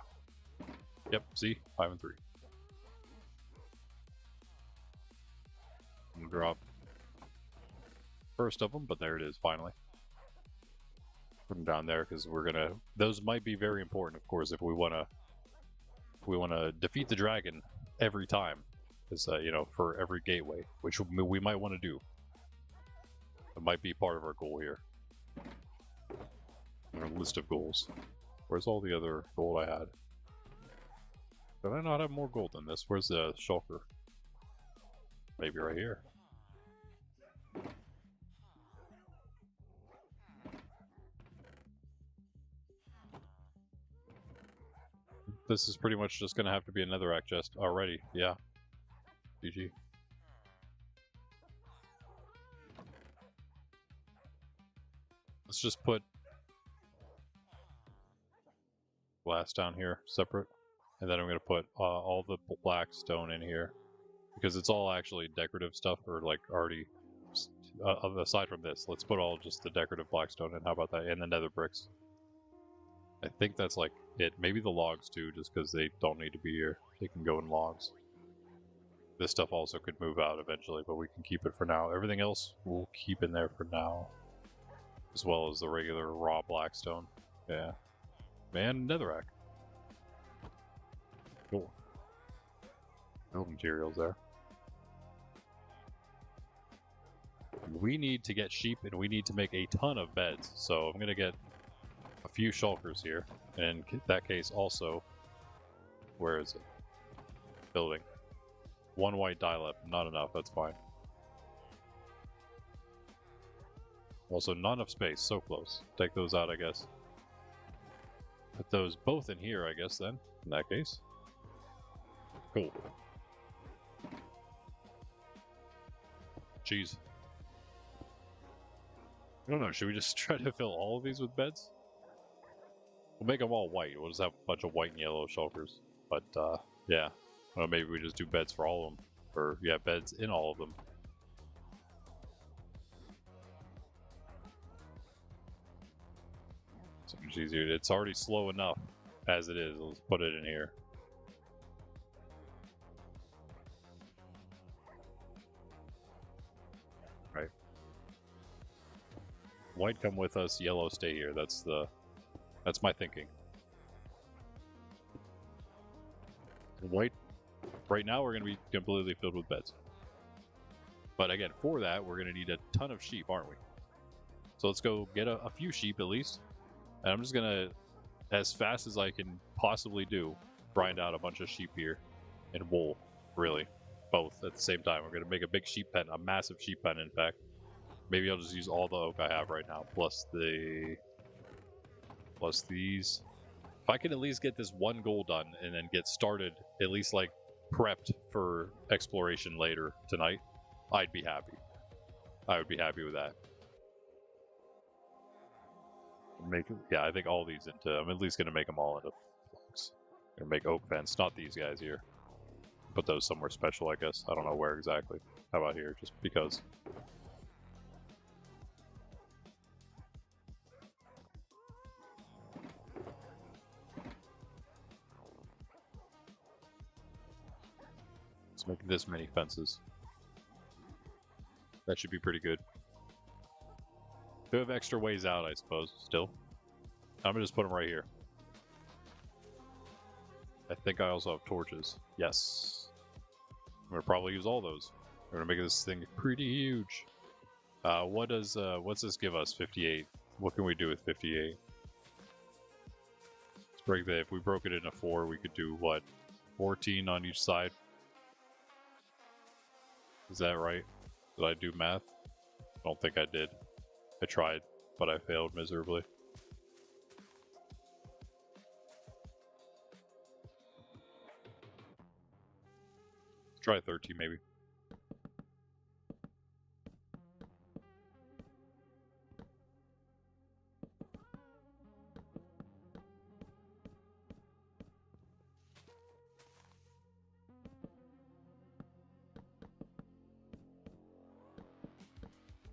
Yep. See, 5 and 3. I'm gonna drop first of them, but there it is finally. Put them down there because we're gonna. Those might be very important, of course, if we wanna defeat the dragon every time, is you know, for every gateway, which we might want to do. It might be part of our goal here. Our list of goals. Where's all the other gold I had? Did I not have more gold than this? Where's the shulker? Maybe right here. This is pretty much just gonna have to be another act chest already. Yeah. GG. Let's just put glass down here separate, and then I'm gonna put all the black stone in here because it's all actually decorative stuff, or like already. Aside from this, let's put all just the decorative black stone in. How about that? And the nether bricks. I think that's like it. Maybe the logs too, just because they don't need to be here. They can go in logs. This stuff also could move out eventually, but we can keep it for now. Everything else we'll keep in there for now, as well as the regular raw blackstone. Yeah, man, netherrack. Cool. No materials there. We need to get sheep, and we need to make a ton of beds. So I'm gonna get a few shulkers here, and in that case also, where is it? Building. 1 white dye left, not enough, that's fine. Also, not enough space, so close. Take those out, I guess. Put those both in here, I guess, then, in that case. Cool. Jeez. I don't know, should we just try to fill all of these with beds? We'll make them all white. We'll just have a bunch of white and yellow shulkers. But, yeah. Well, maybe we just do beds for all of them. Or, yeah, beds in all of them. So much easier. It's already slow enough as it is. Let's put it in here. Right. White come with us, yellow stay here. That's my thinking. White, right now we're going to be completely filled with beds. But again, for that, we're going to need a ton of sheep, aren't we? So let's go get a few sheep at least. And I'm just going to, as fast as I can possibly do, grind out a bunch of sheep here. And wool, really. Both at the same time. We're going to make a big sheep pen, a massive sheep pen, in fact. Maybe I'll just use all the oak I have right now, plus these. If I can at least get this one goal done and then get started, at least like prepped for exploration later tonight, I'd be happy. I would be happy with that. I think all these into. I'm at least gonna make them all into blocks. Gonna make oak fence, not these guys here. Put those somewhere special, I guess. I don't know where exactly. How about here? Just because. Let's make this many fences. That should be pretty good. Do have extra ways out, I suppose, still. I'm gonna just put them right here. I think I also have torches. Yes. I'm gonna probably use all those. We're gonna make this thing pretty huge. What's this give us? 58. What can we do with 58? Let's break that. If we broke it into 4, we could do what? 14 on each side. Is that right? Did I do math? I don't think I did. I tried, but I failed miserably. Let's try 13 maybe.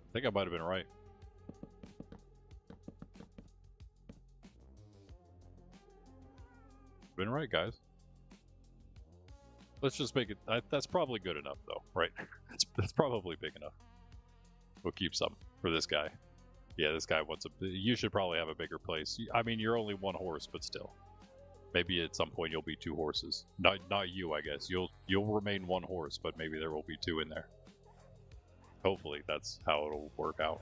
I think I might have been right. Been right, guys. Let's just make it. That's probably good enough, though, right? that's probably big enough. We'll keep some for this guy. Yeah, this guy wants a. You should probably have a bigger place. I mean, you're only 1 horse, but still. Maybe at some point you'll be 2 horses. Not you, I guess. You'll remain 1 horse, but maybe there will be 2 in there. Hopefully, that's how it'll work out.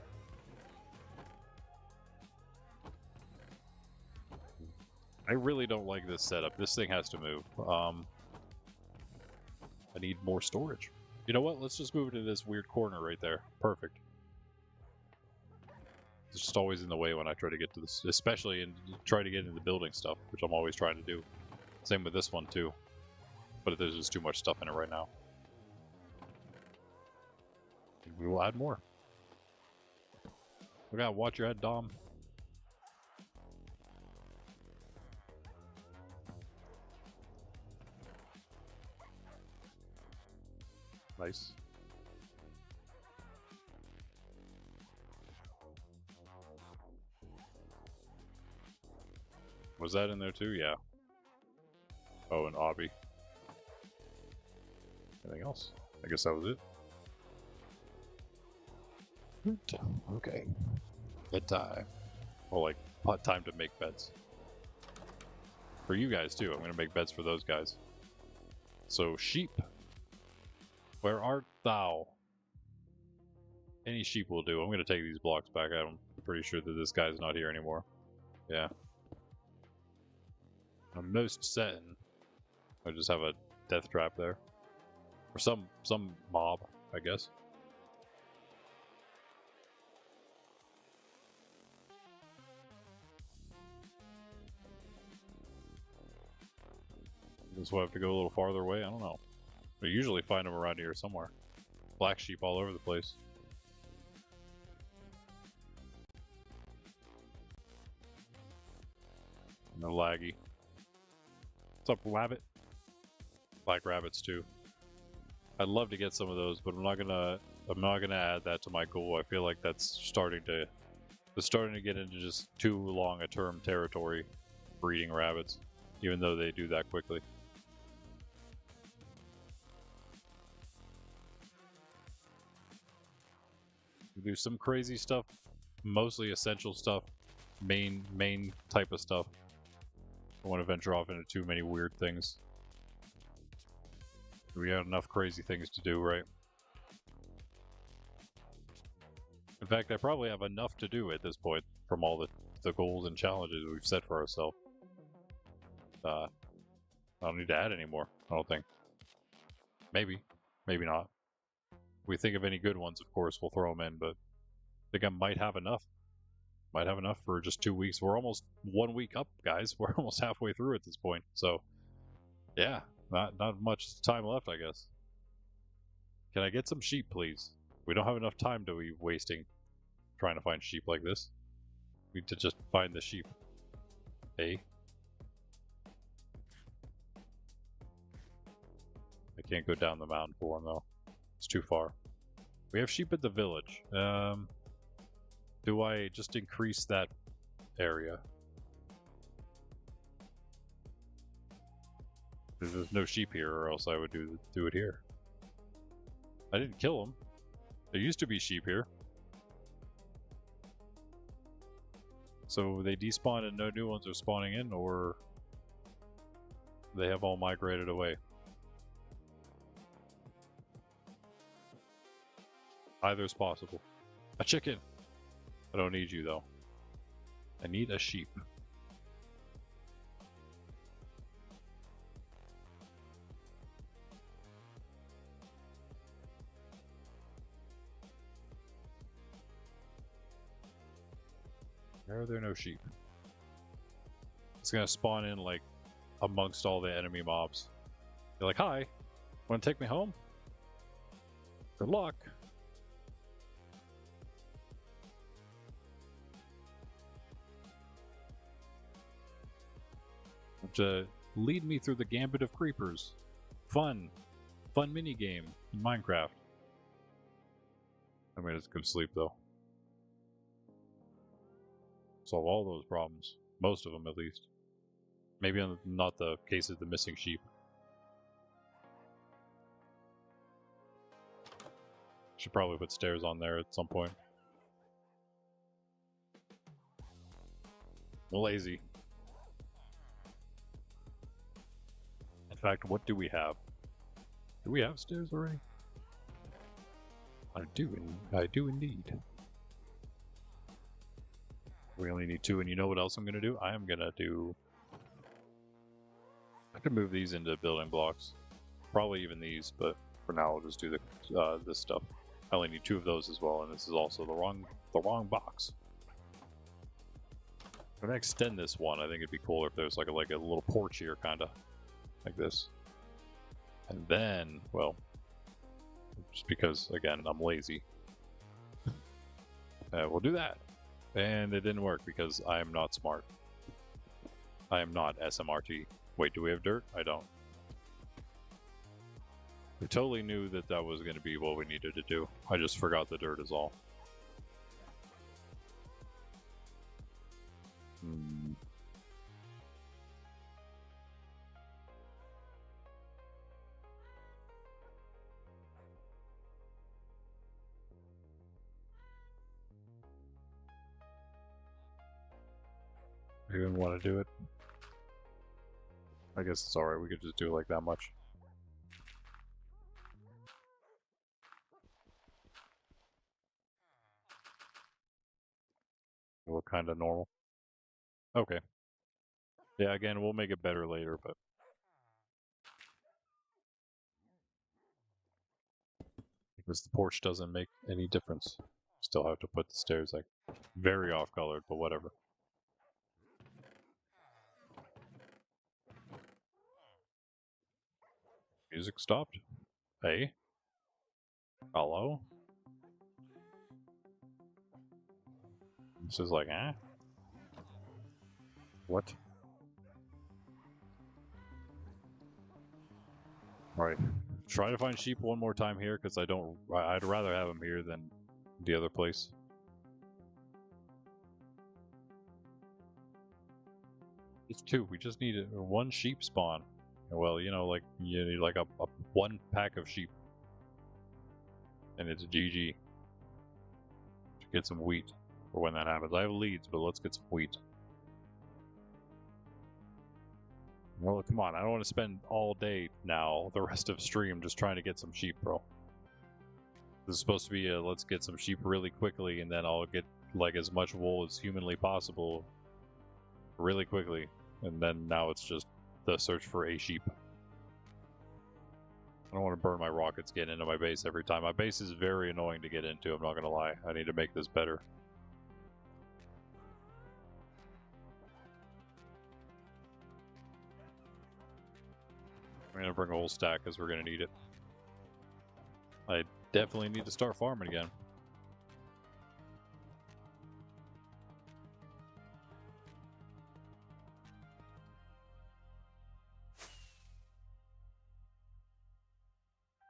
I really don't like this setup. This thing has to move. I need more storage. You know what? Let's just move it to this weird corner right there. Perfect. It's just always in the way when I try to get to this, especially in try to get into the building stuff, which I'm always trying to do. Same with this one too. But there's just too much stuff in it right now. We will add more. We gotta watch your head, Dom. Nice. Was that in there too? Yeah. Oh, and Obby. Anything else? I guess that was it. Okay. Bedtime. Well, like, time to make beds. For you guys, too. I'm going to make beds for those guys. So, sheep. Where art thou? Any sheep will do. I'm going to take these blocks back. I'm pretty sure that this guy's not here anymore. Yeah. I'm most certain. I just have a death trap there. Or some mob, I guess. Guess we'll have to go a little farther away. I don't know. We usually find them around here somewhere. Black sheep all over the place. No laggy. What's up, rabbit? Black rabbits too. I'd love to get some of those, but I'm not gonna add that to my goal. I feel like that's starting to get into just too long a term territory breeding rabbits, even though they do that quickly. We do some crazy stuff, mostly essential stuff, main type of stuff. I don't want to venture off into too many weird things. We have enough crazy things to do, right? In fact, I probably have enough to do at this point from all the goals and challenges we've set for ourselves. I don't need to add any more, I don't think. Maybe. Maybe not. If we think of any good ones, of course, we'll throw them in, but I think I might have enough. Might have enough for just 2 weeks. We're almost 1 week up, guys. We're almost halfway through at this point. So, yeah, not much time left, I guess. Can I get some sheep, please? We don't have enough time to be wasting trying to find sheep like this. We need to just find the sheep. Hey. I can't go down the mountain for them, though. It's too far. We have sheep at the village. Do I just increase that area? There's no sheep here, or else I would do it here. I didn't kill them. There used to be sheep here. So they despawned and no new ones are spawning in, or they have all migrated away. Either's possible. A chicken! I don't need you, though. I need a sheep. Why are there no sheep? It's gonna spawn in, like, amongst all the enemy mobs. They're like, hi! Wanna take me home? Good luck! To lead me through the gambit of creepers. Fun mini game in Minecraft. I'm gonna just go to sleep though. Solve all those problems, most of them at least. Maybe not the case of the missing sheep. Should probably put stairs on there at some point. I'm lazy. In fact, what do we have? Do we have stairs already? I do indeed. We only need 2, and you know what else I'm gonna do? I am gonna do... I could move these into building blocks. Probably even these, but for now I'll just do the this stuff. I only need 2 of those as well, and this is also the wrong box. If I extend this one, I think it'd be cooler if there's like a little porch here, kinda. Like this. And then, well, just because, again, I'm lazy. We'll do that. And it didn't work because I am not smart. I am not SMRT. Wait, do we have dirt? I don't. We totally knew that that was going to be what we needed to do. I just forgot the dirt is all. I didn't want to do it. I guess it's alright, we could just do it like that much. Look kind of normal. Okay. Yeah, again, we'll make it better later, but... because the porch doesn't make any difference. Still have to put the stairs, like, very off-colored, but whatever. Music stopped? Hey? Hello? This is like, eh? What? Alright. Try to find sheep one more time here, because I'd rather have them here than the other place. It's 2. We just need 1 sheep spawn. Well, you know, like, you need like a 1 pack of sheep. And it's a GG. To get some wheat for when that happens. I have leads, but let's get some wheat. Well, come on, I don't want to spend all day now, the rest of stream, just trying to get some sheep, bro. This is supposed to be a let's get some sheep really quickly, and then I'll get, like, as much wool as humanly possible really quickly. And then now it's just the search for a sheep. I don't want to burn my rockets getting into my base every time. My base is very annoying to get into, I'm not going to lie. I need to make this better. gonna bring a whole stack because we're gonna need it. I definitely need to start farming again.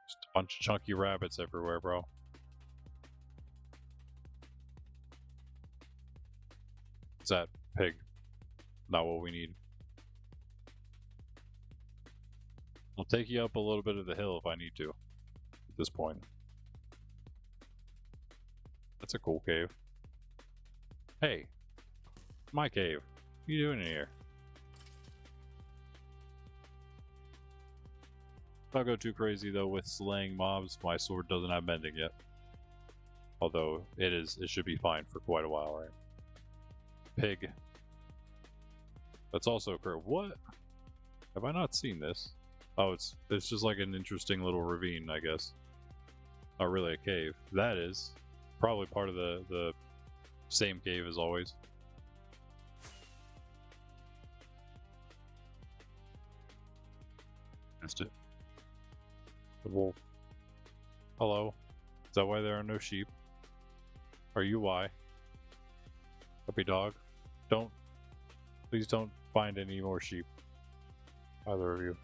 Just a bunch of chunky rabbits everywhere, bro. Is that pig? Not what we need. I'll take you up a little bit of the hill if I need to. At this point. That's a cool cave. Hey, my cave. What are you doing in here? Don't go too crazy though with slaying mobs. My sword doesn't have mending yet. Although it should be fine for quite a while, right? Pig. That's also a what? Have I not seen this? Oh, it's just like an interesting little ravine, I guess. Not really a cave. That is probably part of the same cave as always. Missed it. The wolf. Hello. Is that why there are no sheep? Are you why? Puppy dog. Please don't find any more sheep. Either of you.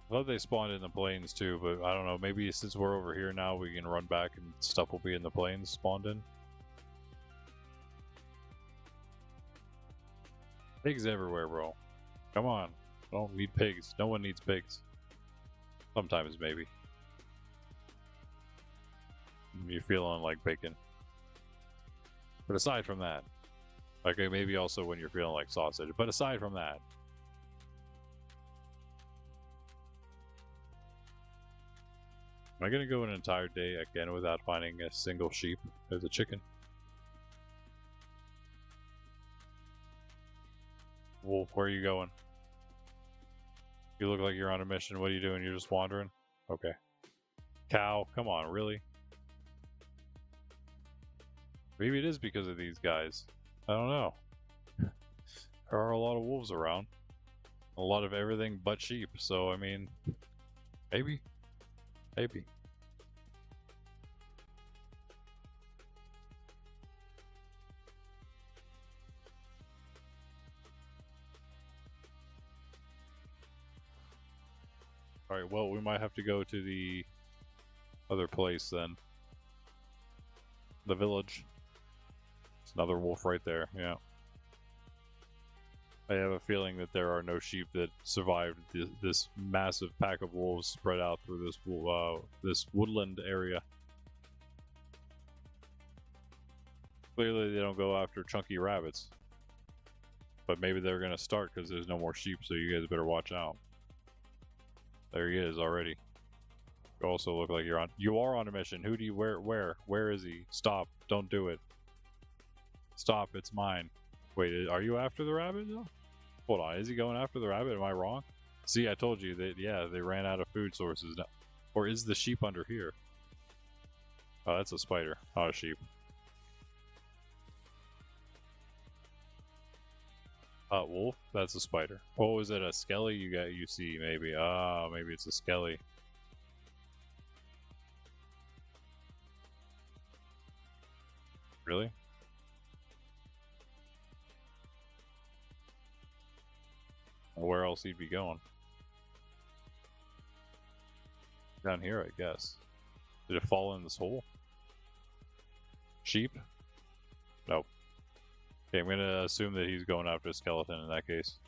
I thought they spawned in the plains too, but I don't know. Maybe since we're over here now, we can run back and stuff will be in the plains spawned in. Pigs everywhere, bro. Come on. Don't need pigs. No one needs pigs. Sometimes, maybe. You're feeling like bacon. But aside from that, like maybe also when you're feeling like sausage. But aside from that, am I going to go an entire day again without finding a single sheep? There's a chicken. Wolf, where are you going? You look like you're on a mission. What are you doing? You're just wandering? Okay. Cow, come on, really? Maybe it is because of these guys. I don't know. There are a lot of wolves around. A lot of everything but sheep, so I mean, maybe. Maybe. Alright, well, we might have to go to the other place then. The village. There's another wolf right there, yeah. I have a feeling that there are no sheep that survived this massive pack of wolves spread out through this woodland area. Clearly they don't go after chunky rabbits. But maybe they're going to start because there's no more sheep, so you guys better watch out. There he is already. You also look like you are on a mission. Who do you, where is he? Stop, don't do it. Stop, it's mine. Wait, are you after the rabbit though? Hold on, is he going after the rabbit? Am I wrong? See, I told you that, yeah, they ran out of food sources now. Or is the sheep under here? Oh, that's a spider, not a sheep. Wolf? That's a spider. What was it, a skelly you see, maybe? Ah, maybe it's a skelly. Really? Where else he'd be going? Down here, I guess. Did it fall in this hole? Sheep? Nope. Okay, I'm gonna assume that he's going after a skeleton in that case.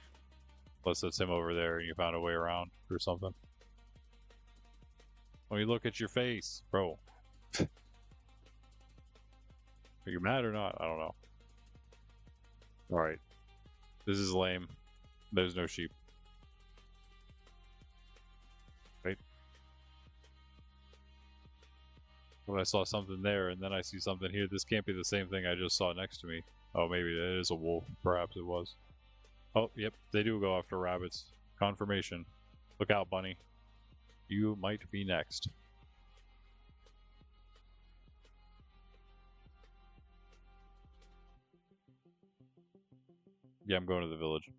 Unless that's him over there and you found a way around or something. When you look at your face, bro. Are you mad or not? I don't know. Alright. This is lame. There's no sheep. Right? When I saw something there and then I see something here, this can't be the same thing I just saw next to me. Oh, maybe it is a wolf. Perhaps it was. Oh, yep. They do go after rabbits. Confirmation. Look out, bunny. you might be next. Yeah, I'm going to the village.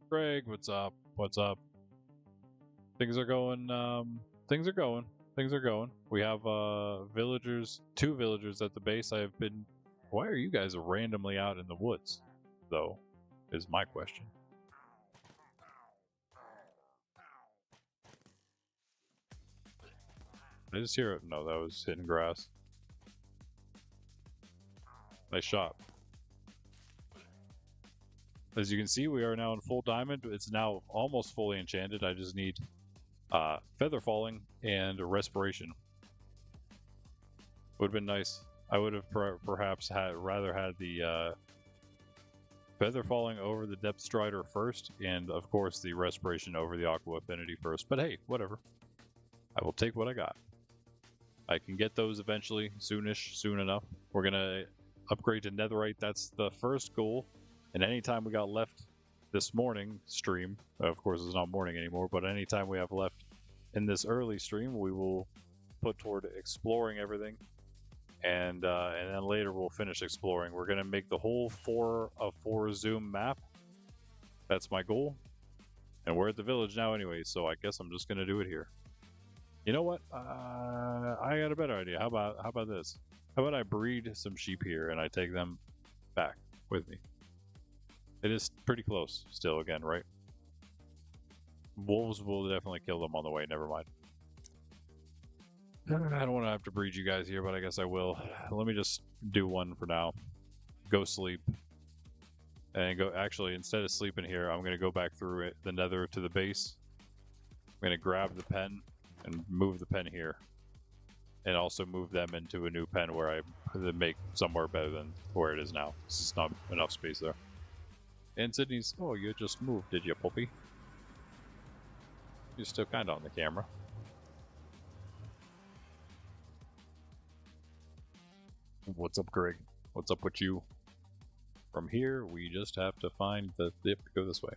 Greg, what's up? What's up? Things are going. Things are going. Things are going. We have villagers, 2 villagers at the base. I have been. Why are you guys randomly out in the woods, though? Is my question. I just hear it. No, that was hitting grass. Nice shot. As you can see, we are now in full diamond. It's now almost fully enchanted. I just need feather falling and respiration. Would have been nice. I would have perhaps rather had the feather falling over the depth strider first, and of course the respiration over the aqua affinity first. But hey, whatever. I will take what I got. I can get those eventually, soon enough. We're gonna upgrade to netherite. That's the first goal. And anytime we got left this morning stream, of course it's not morning anymore, but anytime we have left in this early stream, we will put toward exploring everything. And then later we'll finish exploring. We're gonna make the whole 4 zoom map. That's my goal. And we're at the village now anyway, so I guess I'm just gonna do it here. You know what? I got a better idea. How about this? How about I breed some sheep here and I take them back with me? It is pretty close still again, right? Wolves will definitely kill them on the way, never mind. I don't want to have to breed you guys here, but I guess I will. Let me just do one for now. Go sleep. And go, actually, instead of sleeping here, I'm going to go back through the nether to the base. I'm going to grab the pen and move the pen here. And also move them into a new pen where I make somewhere better than where it is now. This is not enough space there. And Sydney's, oh, you just moved, did you, puppy? You're still kind of on the camera. What's up, Greg? What's up with you? From here, we just have to find the dip to go this way.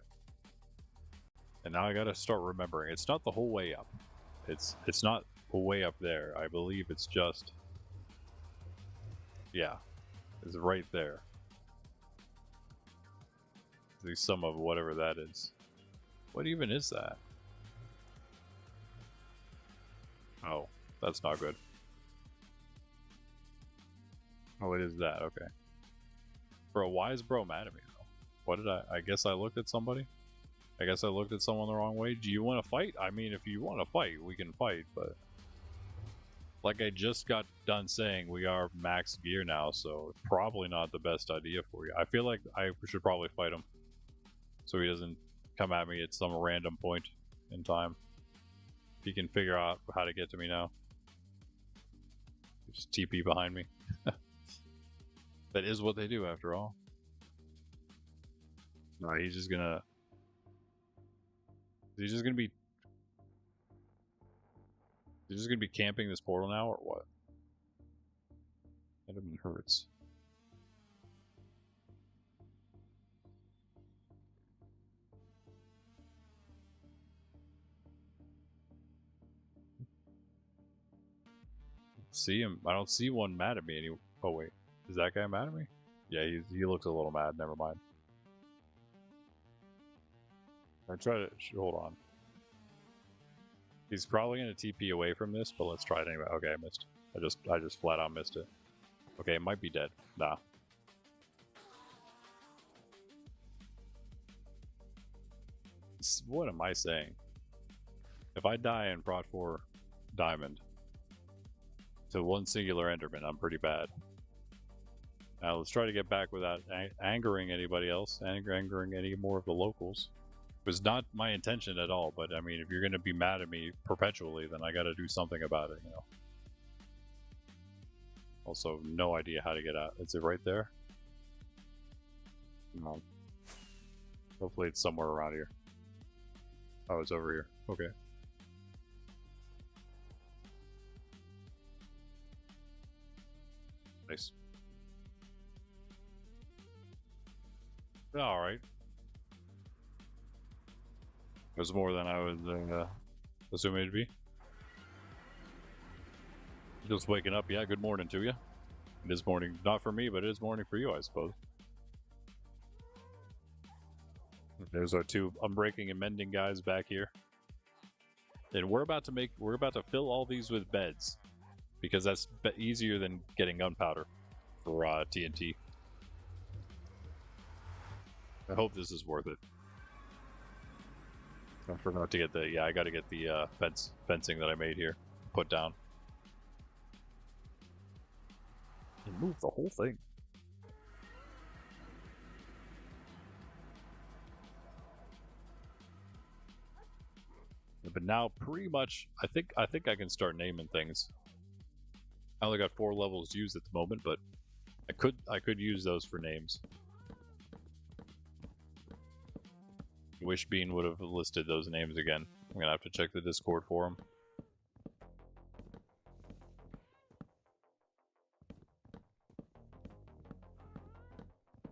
And now I gotta start remembering. It's not the whole way up. It's not way up there. I believe it's just... Yeah. It's right there. The sum of whatever that is. What even is that? Oh, that's not good. Oh, it is that, okay. Bro, why is bro mad at me though? What did I guess I looked at somebody? I guess I looked at someone the wrong way. Do you want to fight? I mean, if you want to fight, we can fight, but... Like I just got done saying, we are max gear now, so it's probably not the best idea for you. I feel like I should probably fight him. So he doesn't come at me at some random point in time. If he can figure out how to get to me now. Just TP behind me. That is what they do after all. No, he's just gonna... He's just gonna be... He's just gonna be camping this portal now, or what? That even hurts. See him? I don't see one mad at me any... Oh wait, is that guy mad at me? Yeah, he looks a little mad. Never mind. I try to hold on. He's probably gonna TP away from this, but let's try it anyway. Okay, I missed. I just flat out missed it. Okay, it might be dead. Nah. What am I saying? If I die in Prot 4 Diamond to one singular Enderman, I'm pretty bad. Now let's try to get back without angering anybody else, angering any more of the locals. It was not my intention at all, but I mean, if you're going to be mad at me perpetually, then I got to do something about it, you know. Also, no idea how to get out. Is it right there? No. Hopefully it's somewhere around here. Oh, it's over here. Okay. Nice. Alright. was more than I was assuming it'd be. Just waking up, yeah, good morning to you. It is morning, not for me, but it is morning for you, I suppose. There's our two unbreaking and mending guys back here. And we're about to fill all these with beds. Because that's easier than getting gunpowder for TNT. I hope this is worth it. I forgot to get the, yeah, I gotta get the fencing that I made here put down. And move the whole thing. But now pretty much I think I can start naming things. I only got 4 levels used at the moment, but I could use those for names. Wish Bean would have listed those names again. I'm gonna have to check the Discord for them.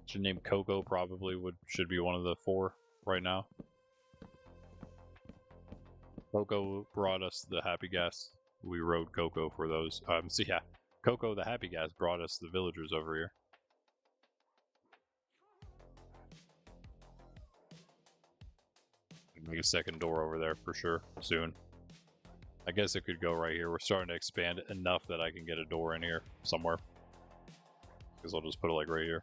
Should name Coco probably should be one of the 4 right now. Coco brought us the happy gas. We rode Coco for those. So yeah, Coco the happy gas brought us the villagers over here. Make a second door over there for sure soon. I guess it could go right here. We're starting to expand enough that I can get a door in here somewhere. Because I'll just put it like right here.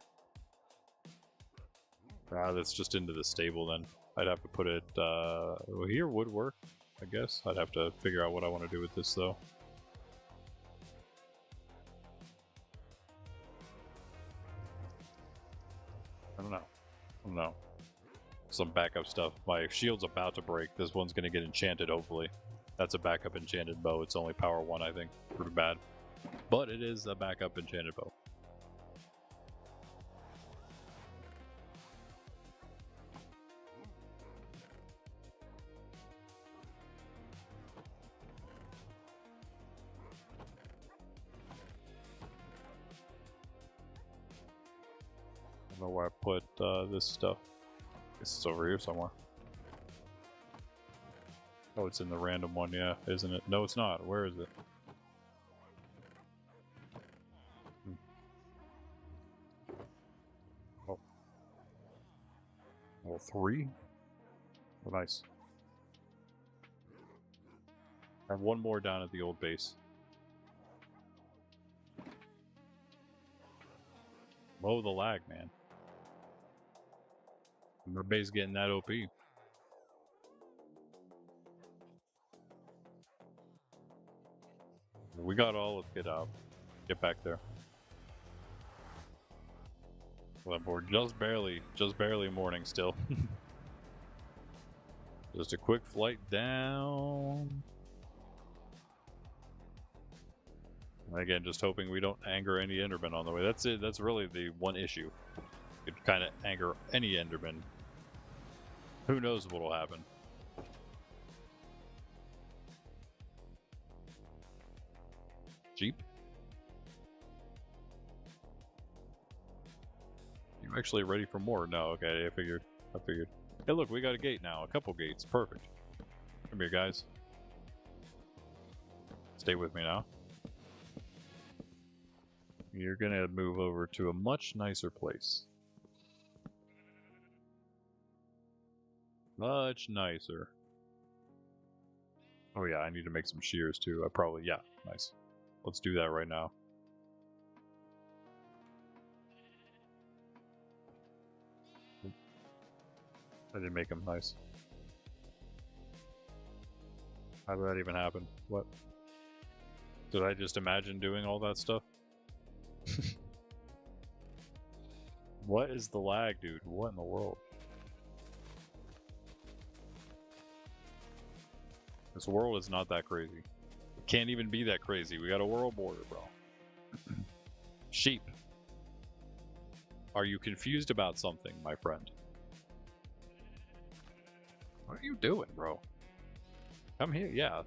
That's just into the stable then. I'd have to put it here would work, I guess. I'd have to figure out what I want to do with this though. I don't know. Some backup stuff. My shield's about to break. This one's gonna get enchanted hopefully. That's a backup enchanted bow. It's only power 1 I think. Pretty bad. But it is a backup enchanted bow. I don't know where I put this stuff. I guess it's over here somewhere. Oh, it's in the random one, yeah, isn't it? No, it's not. Where is it? Oh. Level 3? Oh, nice. I have 1 more down at the old base. Oh, the lag, man. My base getting that OP. We got all of it out. Get back there. Well, we're just barely morning still. Just a quick flight down. Again, just hoping we don't anger any Endermen on the way. That's it. That's really the one issue. Could kind of anger any Enderman. Who knows what'll happen? Jeep? You actually ready for more? No, okay, I figured. Hey look, we got a gate now. A couple gates. Perfect. Come here, guys. Stay with me now. You're gonna move over to a much nicer place. Much nicer. Oh yeah, I need to make some shears too. Yeah, nice. Let's do that right now. I didn't make them nice. How did that even happen? What? Did I just imagine doing all that stuff? What is the lag, dude? What in the world? This world is not that crazy. It can't even be that crazy. We got a world border, bro. Sheep. Are you confused about something, my friend? What are you doing, bro? Come here. Yeah.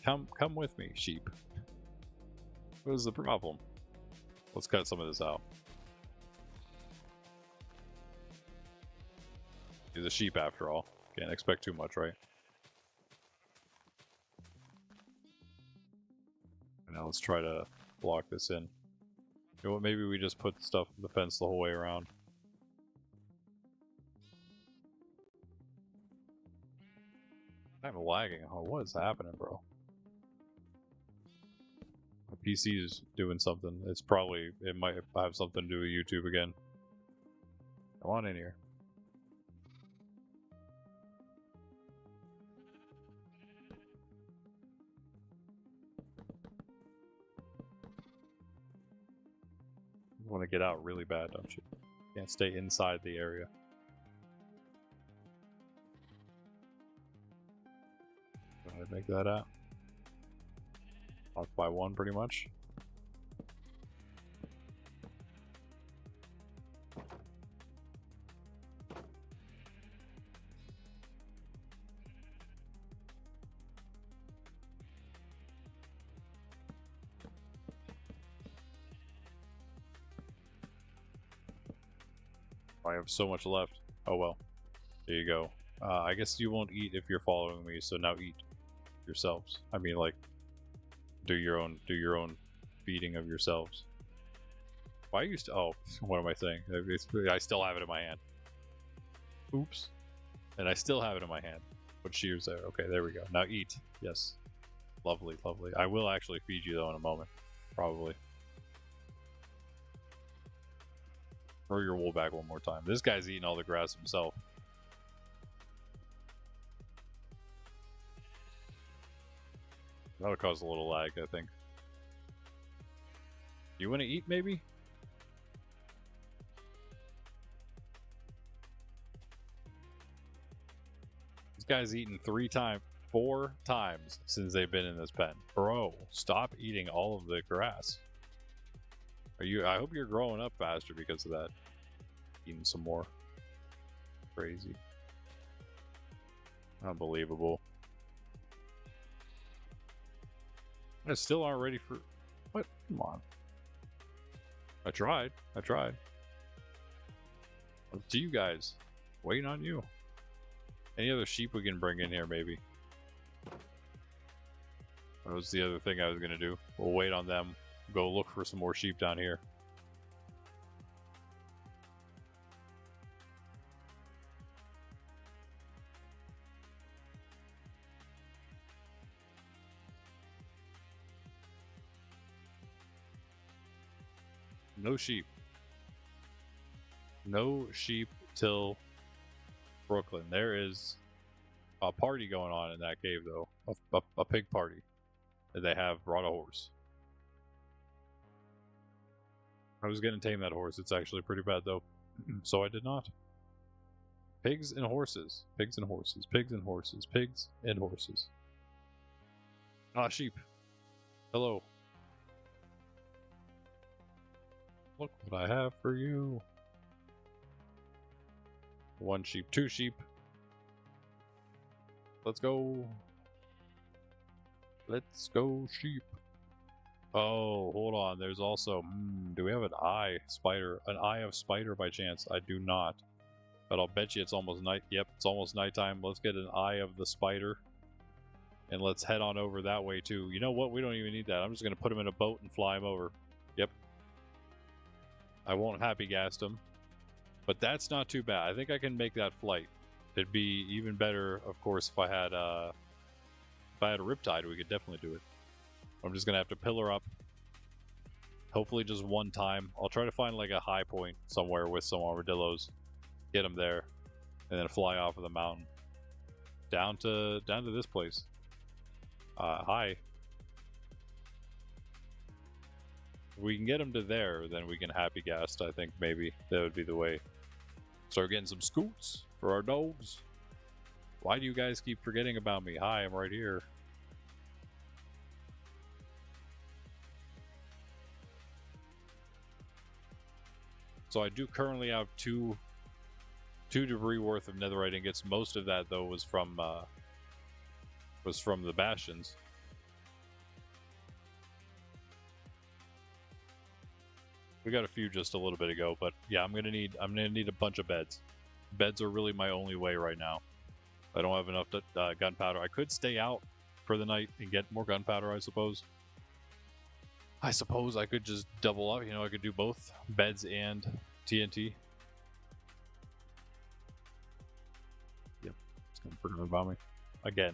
Come with me, sheep. What is the problem? Let's cut some of this out. He's a sheep after all. Can't expect too much, right? Now let's try to block this in. You know what, maybe we just put stuff in the fence the whole way around. I'm lagging. Oh, what is happening, bro? My PC is doing something. It's probably, it might have something to do with YouTube again. Come on in here. You want to get out really bad, don't you? Can't stay inside the area. Go ahead and make that out. Off by one, pretty much. I have so much left. Oh well. There you go. I guess you won't eat if you're following me, so now eat yourselves. I mean, like, do your own feeding of yourselves. Why used to? Oh, what am I saying? I still have it in my hand. Oops. And I still have it in my hand. Put shears there. Okay, there we go. Now eat. Yes. Lovely, lovely. I will actually feed you though in a moment, probably. Throw your wool back one more time. This guy's eating all the grass himself. That'll cause a little lag, I think. You want to eat, maybe? This guy's eaten 4 times since they've been in this pen. Bro, stop eating all of the grass. I hope you're growing up faster because of that. Eating some more. Crazy. Unbelievable. I still aren't ready for... What? Come on. I tried. Up to you guys. Waiting on you. Any other sheep we can bring in here, maybe? That was the other thing I was going to do. We'll wait on them. Go look for some more sheep down here. No sheep. No sheep till Brooklyn. There is a party going on in that cave, though. A pig party. They have brought a horse. I was going to tame that horse. It's actually pretty bad, though. So I did not. Pigs and horses. Pigs and horses. Pigs and horses. Pigs and horses. Ah, sheep. Hello. Look what I have for you. 1 sheep, 2 sheep. Let's go. Let's go, sheep. Oh, hold on. There's also... do we have an eye spider? An eye of spider by chance? I do not. But I'll bet you it's almost night. Yep, it's almost nighttime. Let's get an eye of the spider. And let's head on over that way, too. You know what? We don't even need that. I'm just going to put him in a boat and fly him over. Yep. I won't happy gas him. But that's not too bad. I think I can make that flight. It'd be even better, of course, if I had a riptide. We could definitely do it. I'm just going to have to pillar up. Hopefully just one time. I'll try to find like a high point somewhere with some armadillos. Get them there. And then fly off of the mountain. Down to this place. Hi. If we can get them to there, then we can happy gas. I think maybe that would be the way. Start getting some scoots for our dogs. Why do you guys keep forgetting about me? Hi, I'm right here. So I do currently have two debris worth of netherite ingots. Most of that though was from the bastions. We got a few just a little bit ago, but yeah, I'm gonna need a bunch of beds. Beds are really my only way right now. I don't have enough gunpowder. I could stay out for the night and get more gunpowder, I suppose. I suppose I could just double up. You know, I could do both beds and TNT. Yep, it's gonna forget about me again.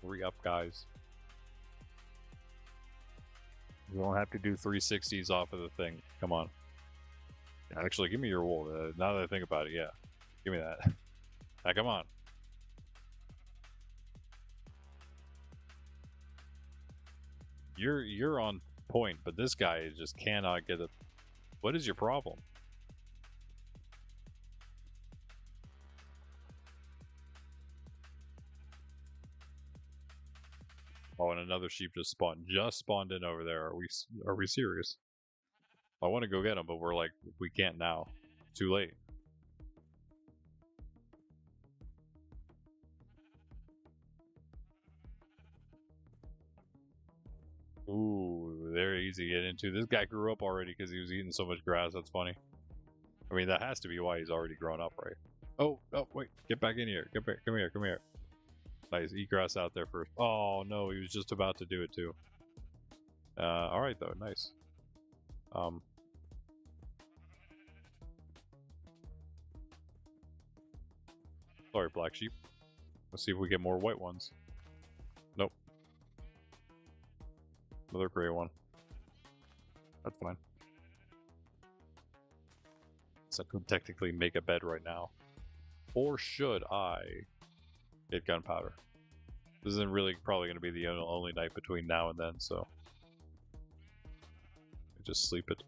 Re-up, guys. You don't have to do 360s off of the thing. Come on. Actually, give me your wool. Now that I think about it, yeah. Give me that. Now, come on. You're on point, but this guy just cannot get it. What is your problem? Oh, and another sheep just spawned in over there. Are we serious? I want to go get him, but we're like, we can't now. Too late. Ooh, they're easy to get into. This guy grew up already because he was eating so much grass. That's funny. I mean, that has to be why he's already grown up, right? Oh, wait. Get back in here. Get back. Come here. Come here. Nice. Eat grass out there first. Oh, no. He was just about to do it, too. All right, though. Nice. Sorry, black sheep. Let's see if we get more white ones. Nope. Another gray one. That's fine. So I could technically make a bed right now. Or should I get gunpowder? This isn't really probably going to be the only night between now and then, so just sleep it.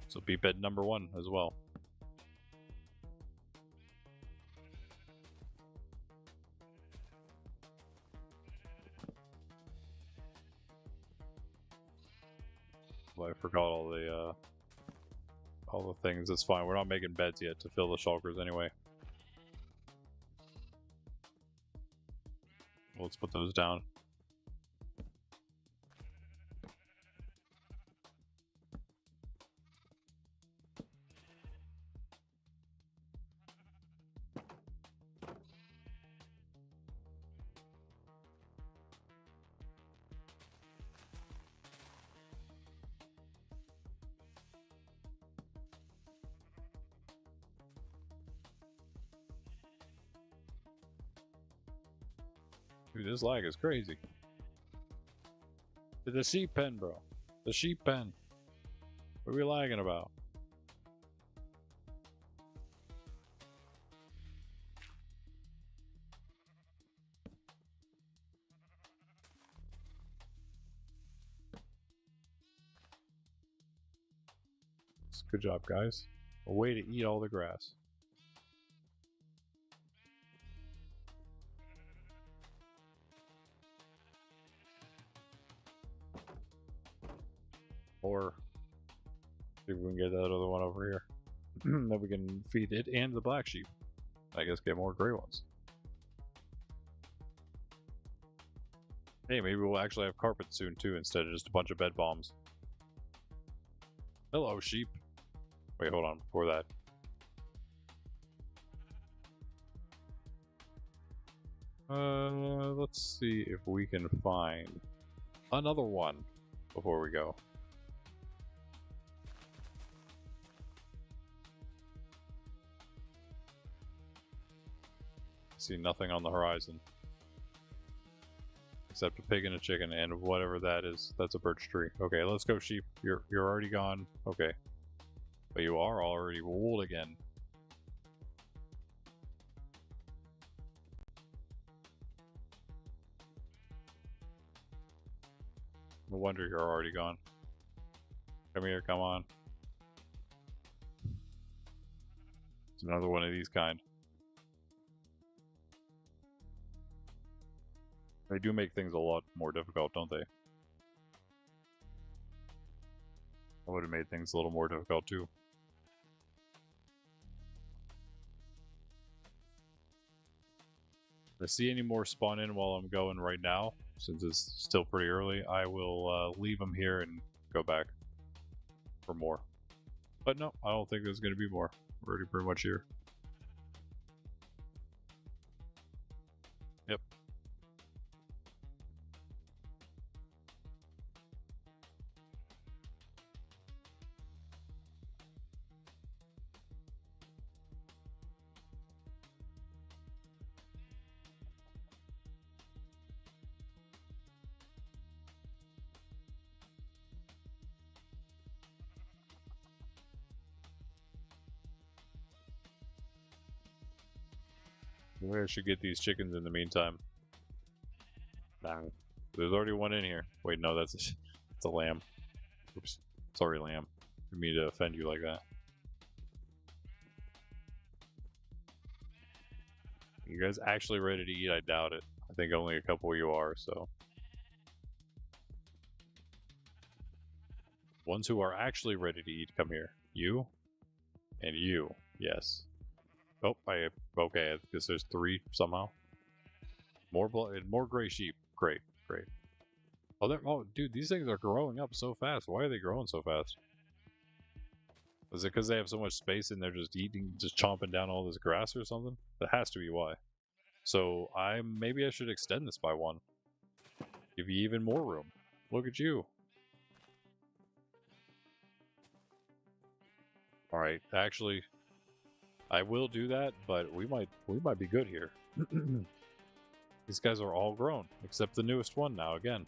So be bed number 1 as well. Well, I forgot all the things. It's fine. We're not making beds yet to fill the shulkers anyway. Let's put those down. Dude, this lag is crazy. The sheep pen, bro. The sheep pen. What are we lagging about? Good job, guys. A way to eat all the grass. Or see if we can get that other one over here. Then we can feed it and the black sheep. I guess get more gray ones. Hey, maybe we'll actually have carpet soon too, instead of just a bunch of bed bombs. Hello, sheep. Wait, hold on. Before that. Let's see if we can find another one before we go. See nothing on the horizon. Except a pig and a chicken and whatever that is. That's a birch tree. Okay, let's go, sheep. You're already gone. Okay. But you are already wooled again. No wonder you're already gone. Come here, come on. It's another one of these kind. They do make things a lot more difficult, don't they? I would have made things a little more difficult too. If I see any more spawn in while I'm going right now, since it's still pretty early, I will leave them here and go back for more. But no, I don't think there's going to be more. We're already pretty much here. Yep. Maybe I should get these chickens in the meantime. Bang. There's already one in here. Wait, no, it's a lamb. Oops. Sorry, lamb. Didn't mean to offend you like that. You guys actually ready to eat? I doubt it. I think only a couple of you are, so. Ones who are actually ready to eat, come here. You and you. Yes. Oh, okay. I guess there's 3 somehow. More gray sheep. Great, great. Oh, dude, these things are growing up so fast. Why are they growing so fast? Is it because they have so much space and they're just chomping down all this grass or something? That has to be why. So maybe I should extend this by 1. Give you even more room. Look at you. All right, actually, I will do that, but we might be good here. These guys are all grown, except the newest one now again.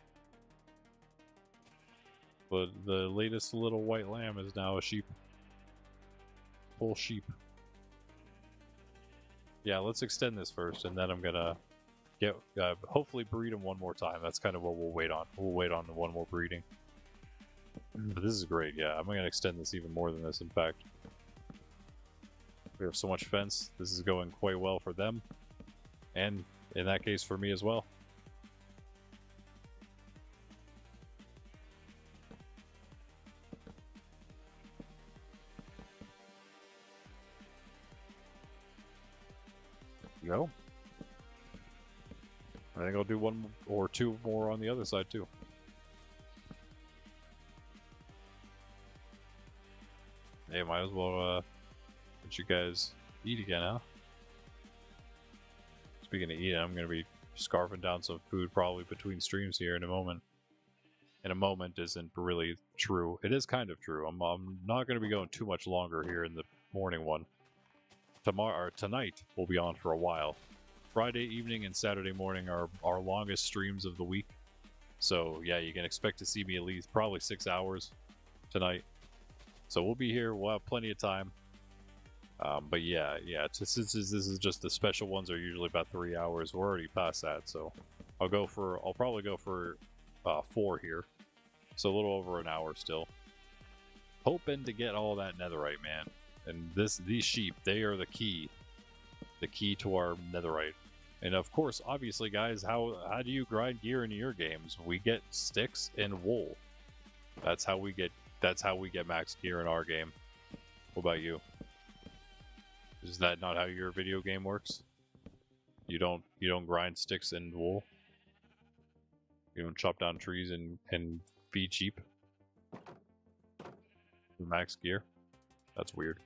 But the latest little white lamb is now a sheep. Full sheep. Yeah, let's extend this first, and then I'm gonna get hopefully breed them one more time. That's kind of what we'll wait on. We'll wait on one more breeding. But this is great. Yeah, I'm gonna extend this even more than this. In fact, we have so much fence. This is going quite well for them, and in that case for me as well. Go. I think I'll do 1 or 2 more on the other side too. Hey, might as well let you guys eat again, huh? Speaking of eating, I'm gonna be scarfing down some food probably between streams here in a moment. In a moment isn't really true. It is kind of true. I'm not gonna be going too much longer here in the morning one. Tonight we'll be on for a while. Friday evening and Saturday morning are our longest streams of the week. So yeah, you can expect to see me at least probably 6 hours tonight. So we'll be here. We'll have plenty of time. But yeah. Since this is just the special ones are usually about 3 hours. We're already past that, so I'll probably go for 4 here. So a little over an hour still. Hoping to get all that netherite, man. And these sheep, they are the key to our netherite. And of course, obviously, guys, how do you grind gear into your games? We get sticks and wool. That's how we get max gear in our game. What about you? Is that not how your video game works? You don't grind sticks and wool? You don't chop down trees and feed sheep? Max gear? That's weird.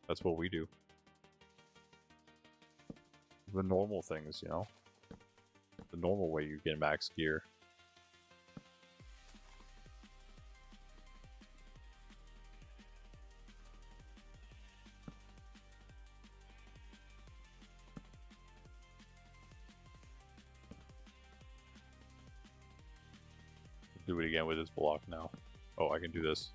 That's what we do. The normal things, you know? The normal way you get max gear. Do it again with this block now. Oh, I can do this.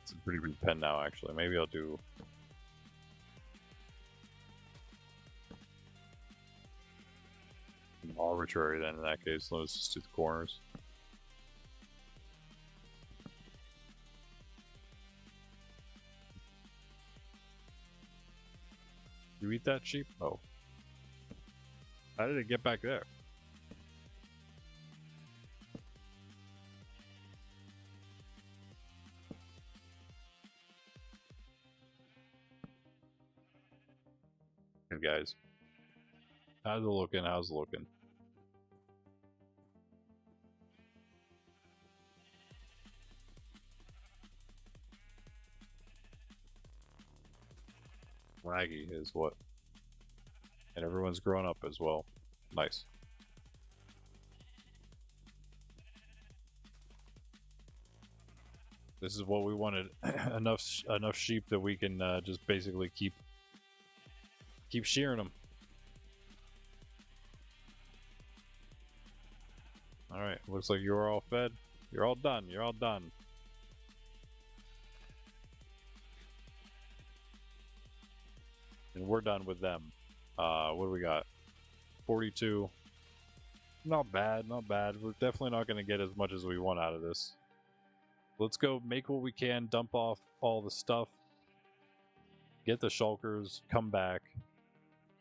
It's a pretty big pen now, actually. Maybe I'll do... arbitrary then in that case. Let's just do the corners. You eat that sheep? Oh. How did it get back there? Hey guys. How's it looking? How's it looking? Raggy is what? And everyone's grown up as well. Nice. This is what we wanted. enough sheep that we can just basically keep shearing them. All right, looks like you're all fed. You're all done. You're all done. And we're done with them. What do we got? 42. Not bad, not bad. We're definitely not going to get as much as we want out of this. Let's go make what we can, dump off all the stuff, get the shulkers, come back,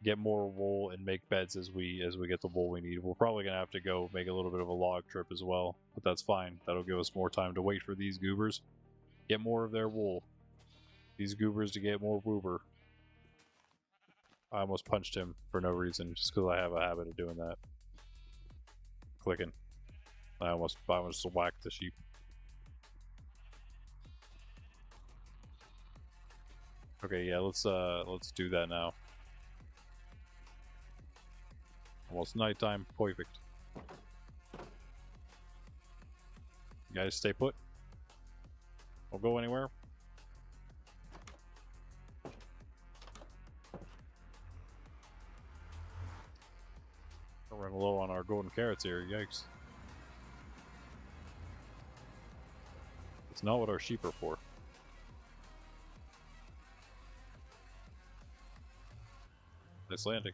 get more wool, and make beds as we get the wool we need. We're probably going to have to go make a little bit of a log trip as well, but that's fine. That'll give us more time to wait for these goobers. Get more of their wool. These goobers to get more woober. I almost punched him for no reason, just because I have a habit of doing that. Clicking. I almost whacked the sheep. Okay, yeah, let's do that now. Almost nighttime, perfect. You guys stay put. Don't go anywhere. We're running low on our golden carrots here, yikes. It's not what our sheep are for. Nice landing.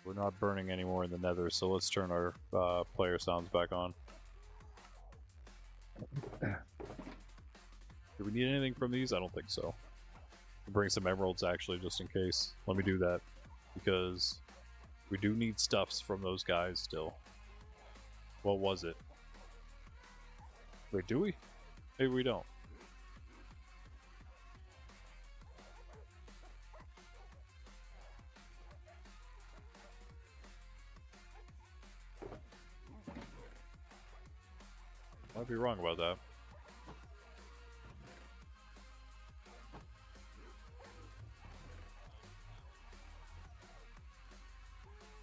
We're not burning anymore in the nether, so let's turn our player sounds back on. Do we need anything from these? I don't think so. Bring some emeralds actually, just in case. Let me do that, because we do need stuffs from those guys still. What was it? Wait, do we? Maybe we don't. Might be wrong about that.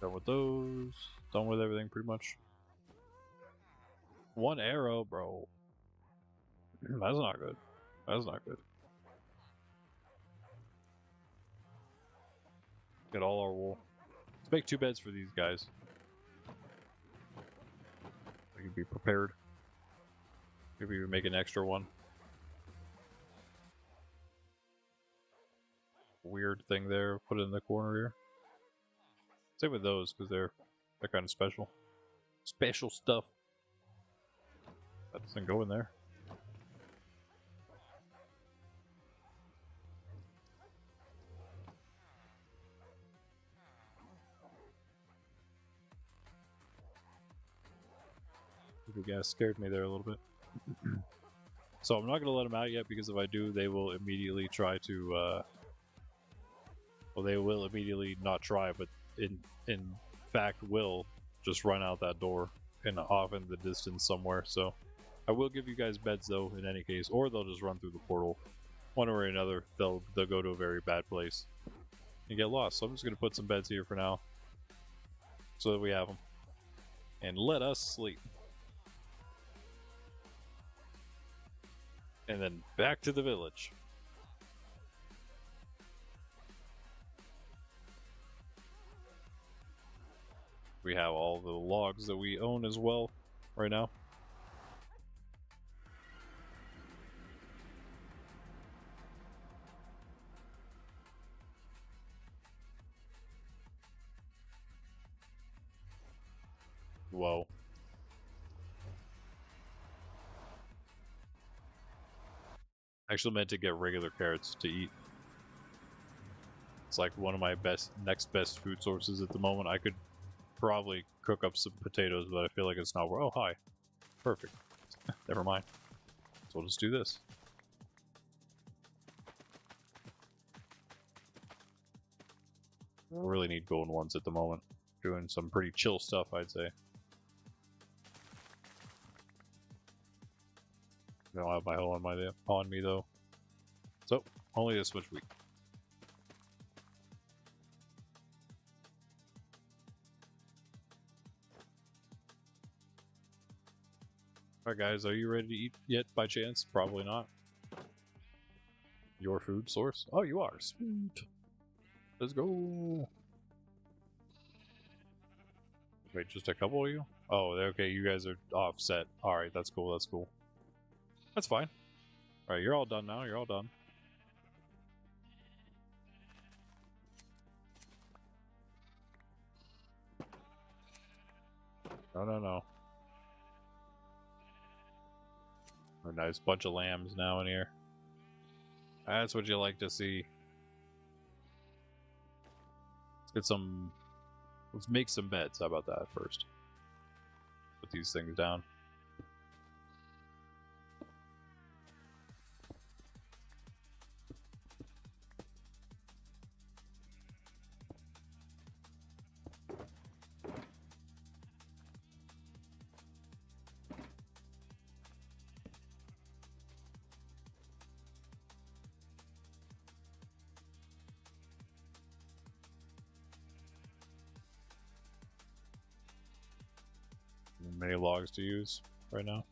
Done with those. Done with everything pretty much. One arrow, bro. That's not good. That's not good. Get all our wool. Let's make 2 beds for these guys. We can be prepared. Maybe we make an extra one. Weird thing there. Put it in the corner here. Same with those, because they're kind of special. Special stuff. That doesn't go in there. The gas scared me there a little bit. So I'm not going to let them out yet, because if I do, they will immediately try to... well, they will immediately not try, but in fact will just run out that door and off in the distance somewhere. So I will give you guys beds though in any case, or they'll just run through the portal. One way or another, they'll go to a very bad place and get lost. So I'm just going to put some beds here for now so that we have them. And let us sleep. And then back to the village. We have all the logs that we own as well right now. Whoa. I actually meant to get regular carrots to eat. It's like one of my next best food sources at the moment. I could probably cook up some potatoes, but I feel like it's not. Oh, hi. Perfect. Never mind. So we'll just do this. I really need golden ones at the moment. Doing some pretty chill stuff, I'd say. I don't have my whole on me though. So only this much week. Alright guys, are you ready to eat yet by chance? Probably not. Your food source? Oh, you are. Sweet. Let's go. Wait, just a couple of you? Oh, okay, you guys are offset. Alright, that's cool, that's cool. That's fine. Alright, you're all done now, you're all done. No. A nice bunch of lambs now in here. That's what you like to see. Let's make some beds. How about that first? Put these things down. Many logs to use right now.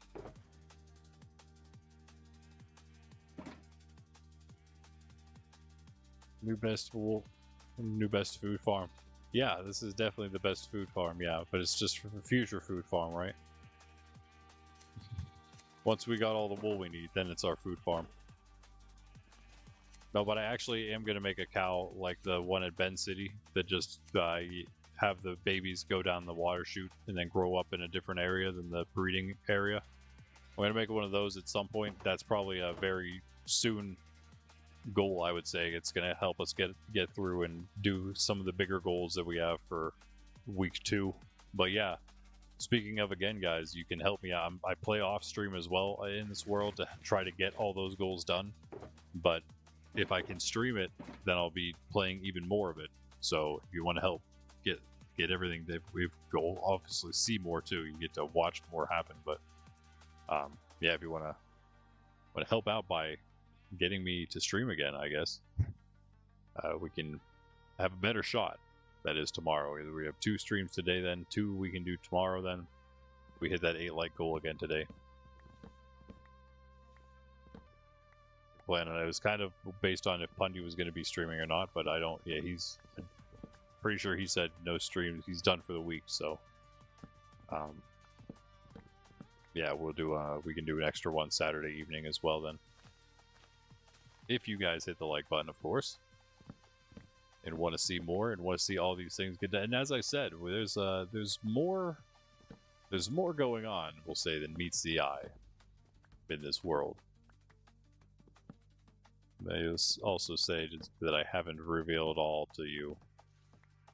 New best food farm. Yeah, this is definitely the best food farm, yeah, but it's just for the future food farm, right? Once we got all the wool we need, then it's our food farm. No, but I actually am going to make a cow like the one at Ben City that just have the babies go down the water chute and then grow up in a different area than the breeding area. I'm going to make one of those at some point. That's probably a very soon goal, I would say. It's going to help us get through and do some of the bigger goals that we have for week 2. But yeah, speaking of, again, guys, you can help me out. I play off stream as well in this world to try to get all those goals done. But if I can stream it, then I'll be playing even more of it. So if you want to help get everything that we've go, obviously see more too. You get to watch more happen. But yeah, if you want to help out by getting me to stream again, I guess we can have a better shot. That is tomorrow. Either we have 2 streams today, then 2 we can do tomorrow. Then we hit that 8 like goal again today. Plan, and it was kind of based on if Pundy was going to be streaming or not, but I don't. Yeah, he's pretty sure he said no streams. He's done for the week, so yeah, we'll do. We can do an extra one Saturday evening as well then. If you guys hit the like button, of course, and want to see more and want to see all these things get done. And as I said, there's more going on, we'll say, than meets the eye in this world. I also say that I haven't revealed all to you,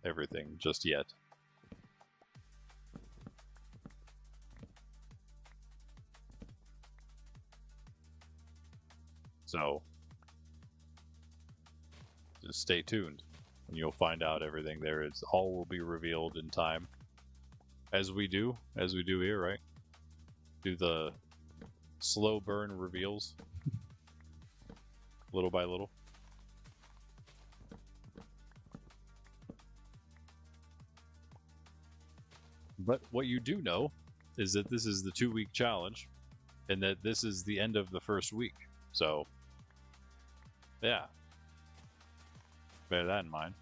everything just yet. So just stay tuned and you'll find out everything there is. All will be revealed in time, as we do here, right? Do the slow burn reveals. Little by little. But what you do know is that this is the 2-week challenge and that this is the end of the first week. So, yeah. Bear that in mind.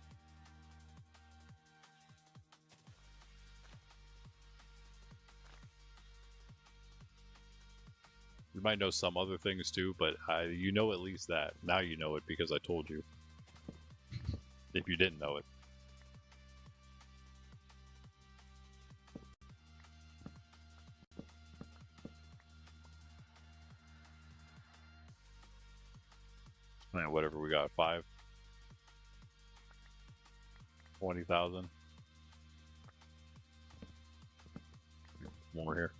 You might know some other things too, but you know at least that. Now you know it because I told you. If you didn't know it. And whatever we got, 5. 20,000. More here.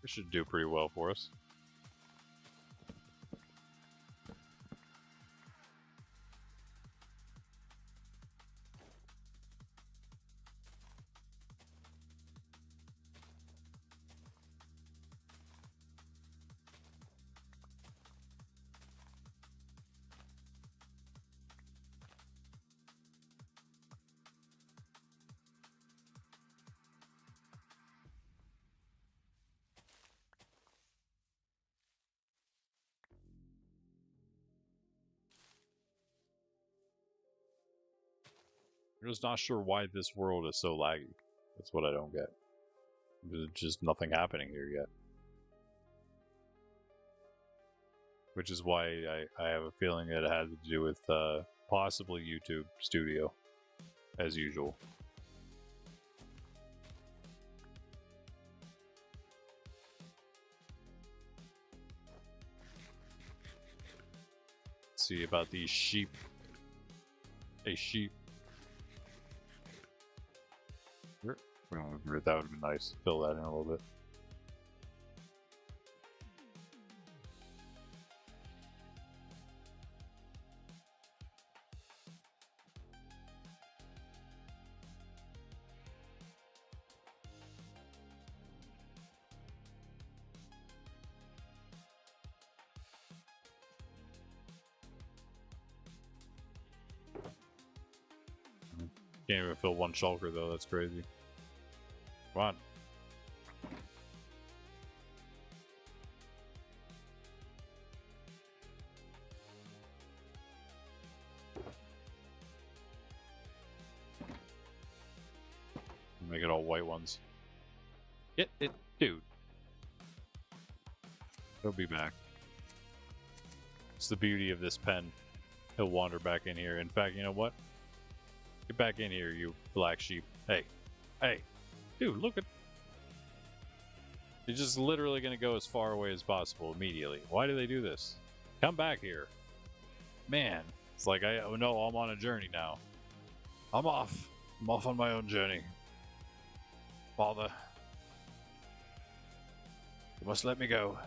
This should do pretty well for us. I'm just not sure why this world is so laggy. That's what I don't get. There's just nothing happening here yet. Which is why I have a feeling it had to do with possibly YouTube Studio, as usual. Let's see about these sheep. Hey, sheep. That would be nice. Fill that in a little bit. Can't even fill one shulker though, that's crazy. Come on. Make it all white ones. Get it, dude. He'll be back. It's the beauty of this pen. He'll wander back in here. In fact, you know what? Get back in here, you black sheep. Hey. Hey. Dude, look at... You're just literally going to go as far away as possible immediately. Why do they do this? Come back here. Man. It's like, oh no, I'm on a journey now. I'm off. I'm off on my own journey. Father. You must let me go.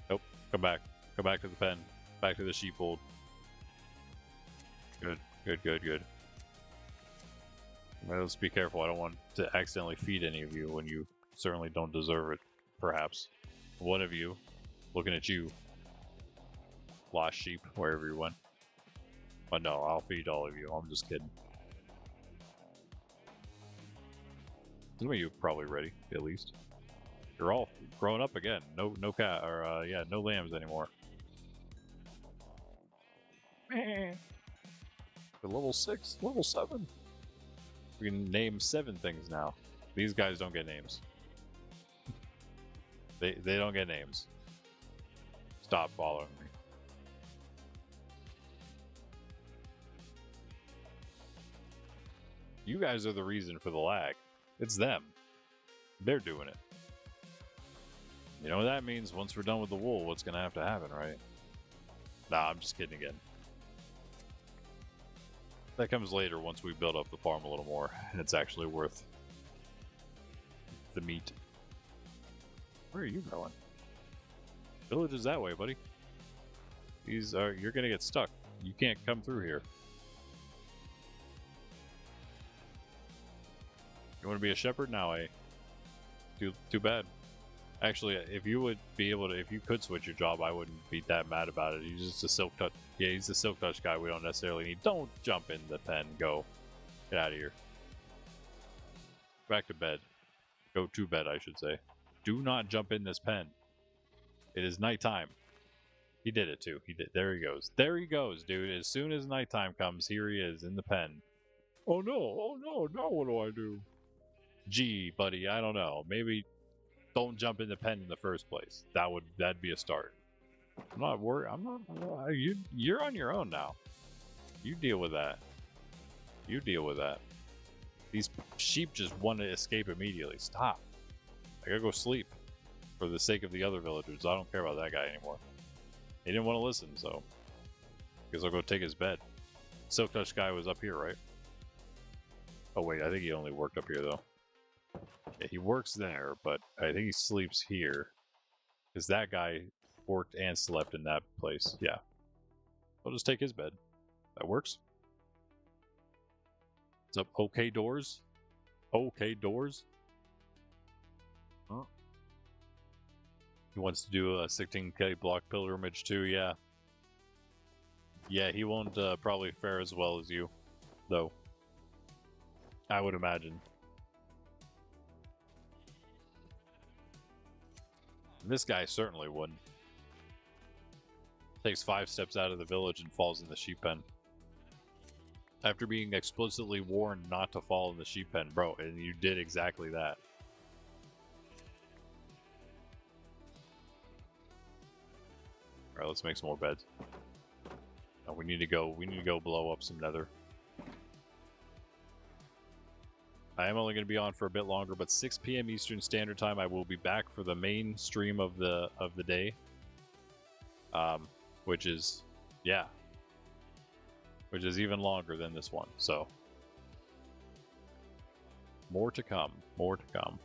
Nope. Come back. Come back to the pen. Back to the sheepfold. Good. Good, good, good. Let's be careful. I don't want to accidentally feed any of you when you certainly don't deserve it, perhaps. One of you, looking at you, lost sheep, wherever you went. But no, I'll feed all of you. I'm just kidding. Some of you are probably ready, at least. You're all grown up again. No cat, or yeah, no lambs anymore. Man. Level 6, level 7. We can name 7 things now. These guys don't get names. They don't get names. Stop following me. You guys are the reason for the lag. It's them. They're doing it. You know what that means? Once we're done with the wool, what's going to have to happen, right? Nah, I'm just kidding again. That comes later once we build up the farm a little more. It's actually worth the meat. Where are you going? Village is that way, buddy. These are... You're gonna get stuck. You can't come through here. You want to be a shepherd? Now, eh? Too bad. Actually, if you would be able to... If you could switch your job, I wouldn't be that mad about it. He's just a silk touch... Yeah, he's a silk touch guy we don't necessarily need. Don't jump in the pen. Go. Get out of here. Back to bed. Go to bed, I should say. Do not jump in this pen. It is nighttime. He did it too. He did. There he goes. There he goes, dude. As soon as nighttime comes, here he is in the pen. Oh no! Oh no! Now what do I do? Gee, buddy, I don't know. Maybe don't jump in the pen in the first place. That'd be a start. I'm not worried. You're on your own now. You deal with that. You deal with that. These sheep just want to escape immediately. Stop. I gotta go sleep. For the sake of the other villagers. I don't care about that guy anymore. He didn't want to listen, so Guess I'll go take his bed. Silk Touch guy was up here, right? Oh wait, I think he only worked up here though. Yeah, he works there, but I think he sleeps here. Because that guy worked and slept in that place. Yeah. I'll just take his bed. That works. What's up, OK Doors? OK Doors? Huh? He wants to do a 16K block pilgrimage too, yeah. Yeah, he won't probably fare as well as you, though. I would imagine. This guy certainly wouldn't. Takes 5 steps out of the village and falls in the sheep pen. After being explicitly warned not to fall in the sheep pen, bro, and you did exactly that. Alright, let's make some more beds. Oh, we need to go blow up some nether. I am only going to be on for a bit longer, but 6 p.m. Eastern Standard Time, I will be back for the main stream of the day. Which is, yeah, which is even longer than this one. So, more to come. More to come.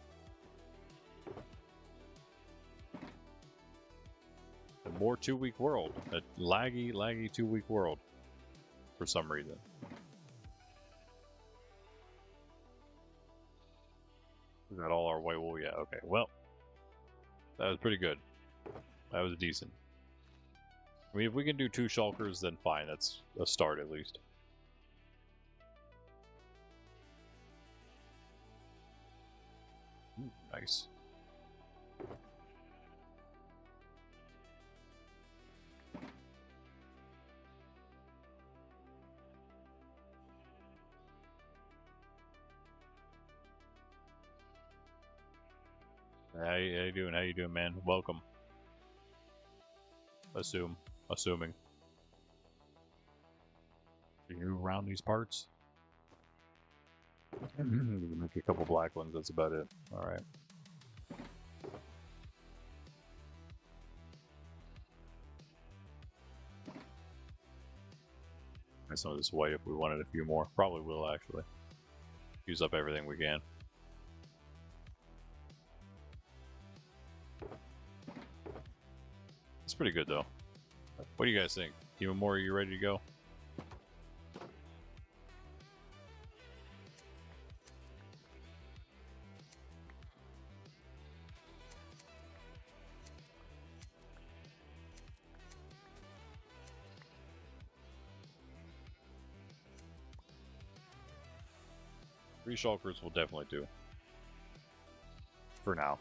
A more 2-week world. A laggy 2-week world. For some reason. Is that all our white wool? Yeah, okay. Well, that was pretty good. That was decent. I mean, if we can do 2 shulkers, then fine. That's a start, at least. Ooh, nice. How you doing? How you doing, man? Welcome. Assuming. Are you around these parts? Make a couple black ones, that's about it. Alright. Some of this white if we wanted a few more. Probably will, actually. Use up everything we can. It's pretty good, though. What do you guys think? Even more, are you ready to go? Three shulkers will definitely do. For now.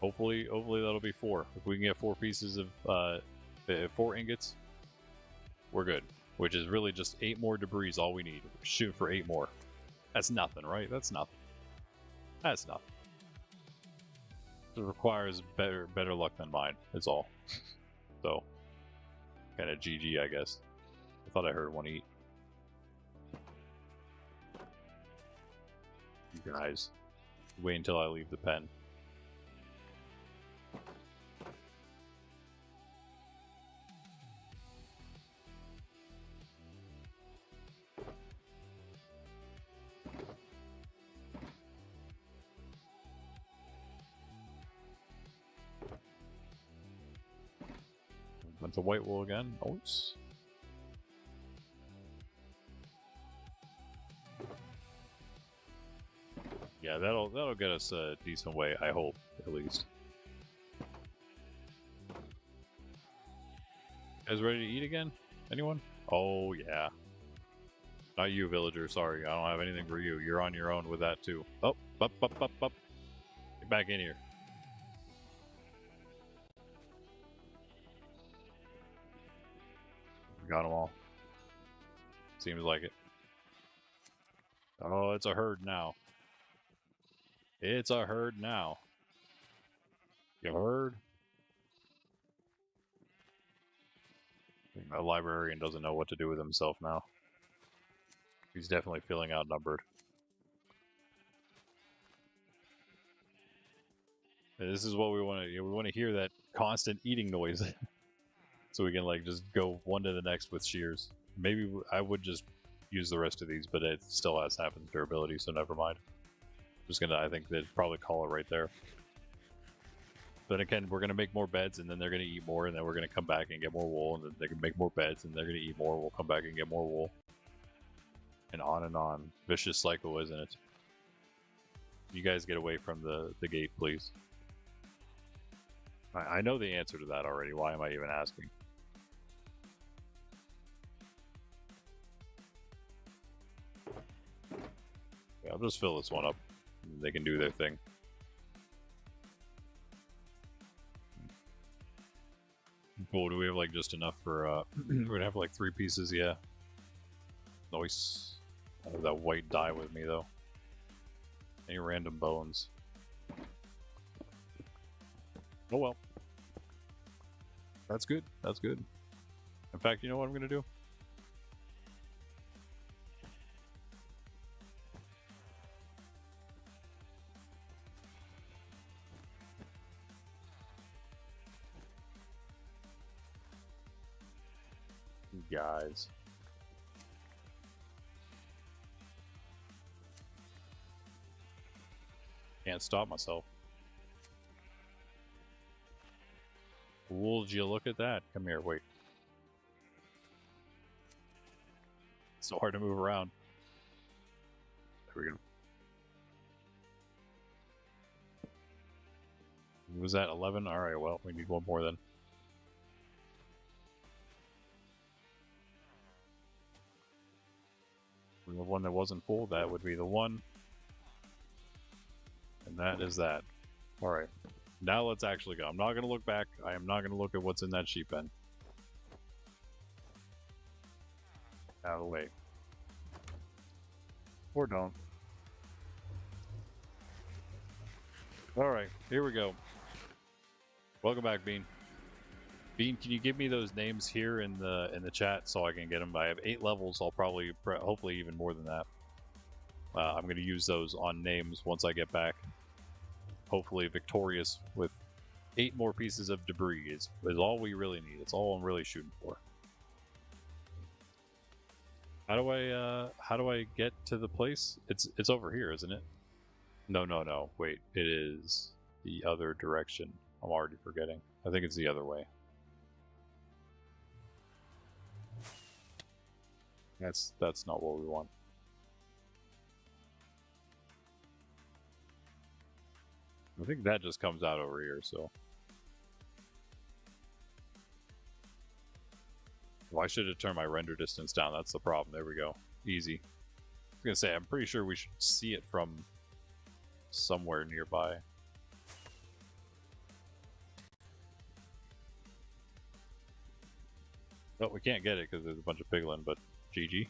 Hopefully that'll be 4. If we can get 4 pieces of 4 ingots, we're good. Which is really just 8 more debris all we need. Shoot for 8 more. That's nothing, right? That's nothing. That's nothing. It requires better luck than mine, is all. So, kind of GG, I guess. I thought I heard one eat. You guys, wait until I leave the pen. Went to white wool again. Nice. Yeah, that'll get us a decent way, I hope, at least. Guys ready to eat again? Anyone? Oh yeah. Not you, villager, sorry. I don't have anything for you. You're on your own with that too. Oh, up. Get back in here. Got them all. Seems like it. Oh, it's a herd now. It's a herd now. You heard? A librarian doesn't know what to do with himself now. He's definitely feeling outnumbered. And this is what we want to. We want to hear that constant eating noise. That's So we can like just go one to the next with shears. Maybe I would just use the rest of these, but it still has half its durability, so never mind. Just gonna, I think they'd probably call it right there. Then again, we're gonna make more beds, and then they're gonna eat more, and then we're gonna come back and get more wool, and then they can make more beds, and they're gonna eat more. We'll come back and get more wool, and on and on. Vicious cycle, isn't it? You guys get away from the gate, please. I know the answer to that already. Why am I even asking? Yeah, I'll just fill this one up. They can do their thing. Cool. Do we have like just enough for? We're gonna have like 3 pieces. Yeah. Nice. I have that white dye with me though. Any random bones? Oh well. That's good. That's good. In fact, you know what I'm gonna do? Guys. Can't stop myself. Would you look at that? Come here, wait. It's so hard to move around. There we go. Was that 11? Alright, well, we need one more then. The one that wasn't full, that would be the one. And that is that. Alright. Now let's actually go. I'm not going to look back. I am not going to look at what's in that sheep pen. Out of the way. Or don't. Alright, here we go. Welcome back, Bean. Bean, can you give me those names here in the chat so I can get them? I have 8 levels. I'll probably, hopefully even more than that. I'm going to use those on names once I get back. Hopefully victorious with 8 more pieces of debris is all we really need. It's all I'm really shooting for. How do I get to the place? It's over here, isn't it? No. Wait, it is the other direction. I'm already forgetting. I think it's the other way. That's not what we want. I think that just comes out over here, so. Well, I should have turned my render distance down. That's the problem. There we go. Easy. I was gonna say, I'm pretty sure we should see it from somewhere nearby. Oh, we can't get it because there's a bunch of piglin, but GG.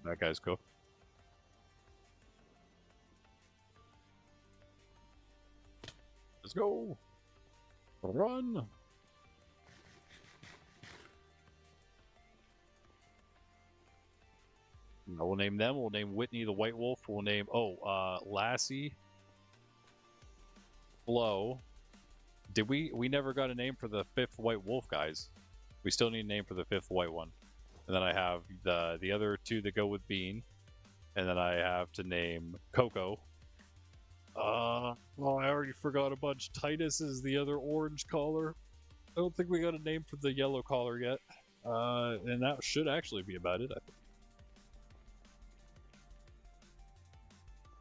That guy's cooked. Let's go! Run! We'll name them. We'll name Whitney the White Wolf. We'll name, Lassie. Flo. Did we never got a name for the 5th White Wolf, guys. We still need a name for the 5th white one. And then I have the other 2 that go with Bean. And then I have to name Coco. I already forgot a bunch. Titus is the other orange collar. I don't think we got a name for the yellow collar yet. And that should actually be about it, I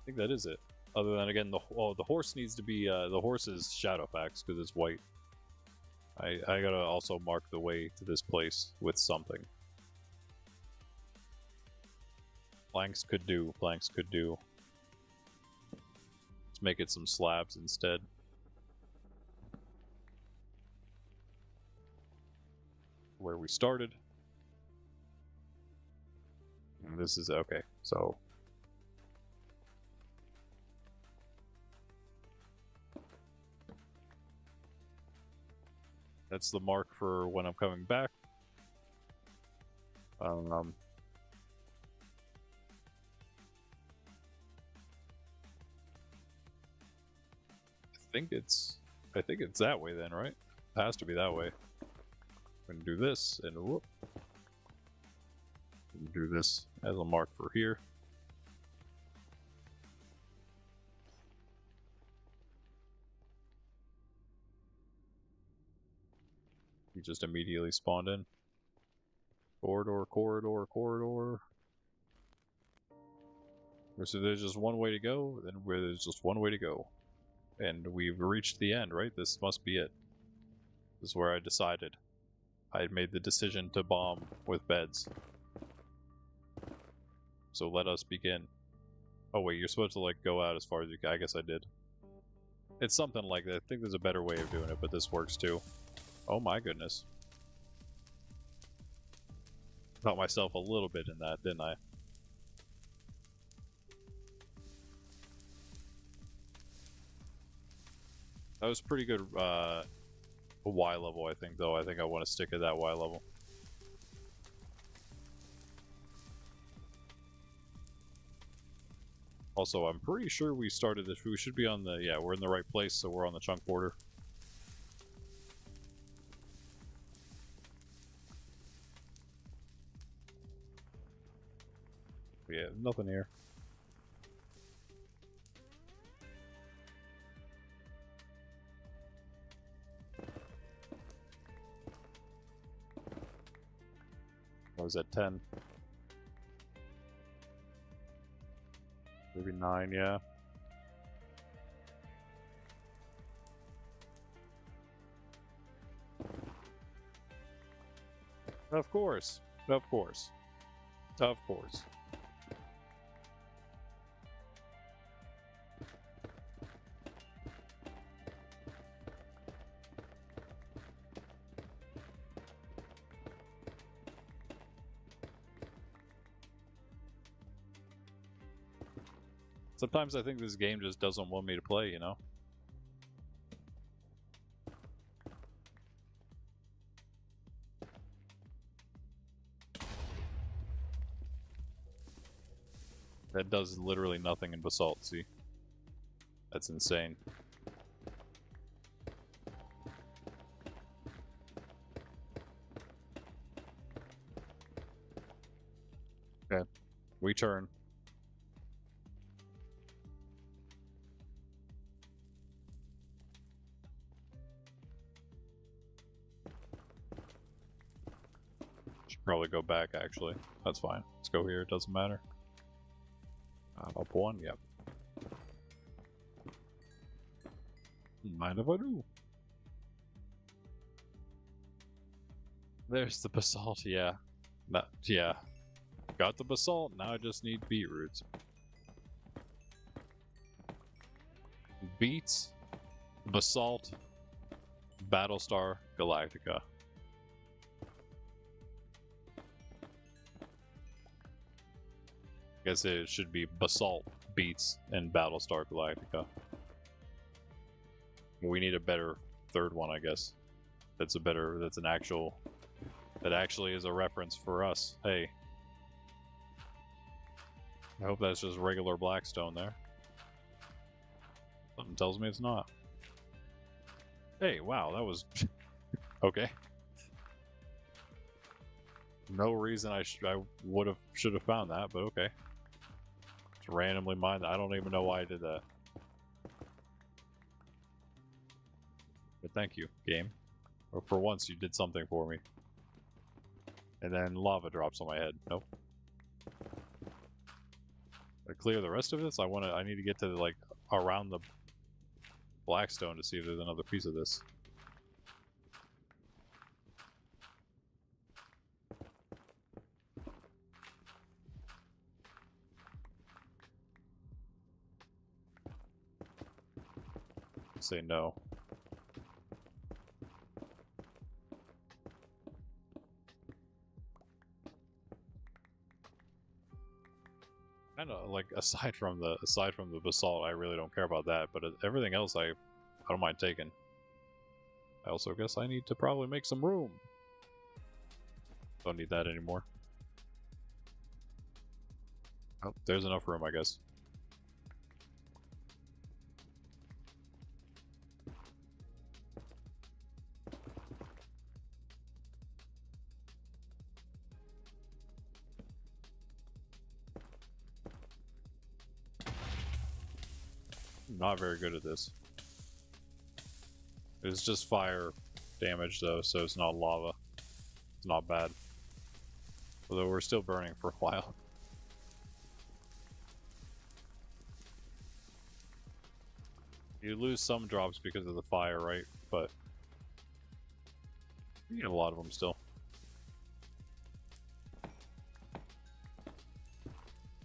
think that is it. Other than, again, the horse needs to be, the horse is Shadowfax because it's white. I gotta also mark the way to this place with something. Planks could do, planks could do. Let's make it some slabs instead. Where we started. And this is, okay, so. That's the mark for when I'm coming back. I think it's that way then, right? It has to be that way. I'm gonna do this, and whoop. Do this as a mark for here. You just immediately spawned in. Corridor, corridor, corridor. So there's just one way to go, then there's just one way to go. And we've reached the end, right? This must be it. This is where I decided. I had made the decision to bomb with beds. So let us begin. Oh wait, you're supposed to like go out as far as you can. I guess I did. It's something like that. I think there's a better way of doing it, but this works too. Oh my goodness. Caught myself a little bit in that, didn't I? That was pretty good Y level, I think, though. I think I want to stick at that Y level. Also, I'm pretty sure we started this. We should be on the... Yeah, we're in the right place, so we're on the chunk border. Yeah, nothing here. I was at 10. Maybe 9, yeah. Of course. Of course. Of course. Sometimes I think this game just doesn't want me to play, you know? That does literally nothing in Basalt, see? That's insane. Okay, we turn. Should probably go back, actually. That's fine. Let's go here, it doesn't matter. Up one, yep. Mind if I do? There's the basalt, yeah. Yeah. Got the basalt, now I just need beetroots. Beets, basalt, Battlestar Galactica. I guess it should be basalt, beets, and Battlestar Galactica. We need a better third one, I guess. That's an actual, that actually is a reference for us. Hey. I hope that's just regular Blackstone there. Something tells me it's not. Hey, wow, that was... okay. No reason I should have found that, but okay. Just randomly mined. I don't even know why I did that. But thank you, game. Or for once, you did something for me. And then lava drops on my head. Nope. I clear the rest of this. I need to get to like around the Blackstone to see if there's another piece of this. Say no. Kind of like aside from the basalt, I really don't care about that. But everything else, I don't mind taking. I also guess I need to probably make some room. Don't need that anymore. Oh, there's enough room, I guess. not very good at this. It's just fire damage though, so it's not lava. It's not bad. Although we're still burning for a while. You lose some drops because of the fire, right? But you get a lot of them still.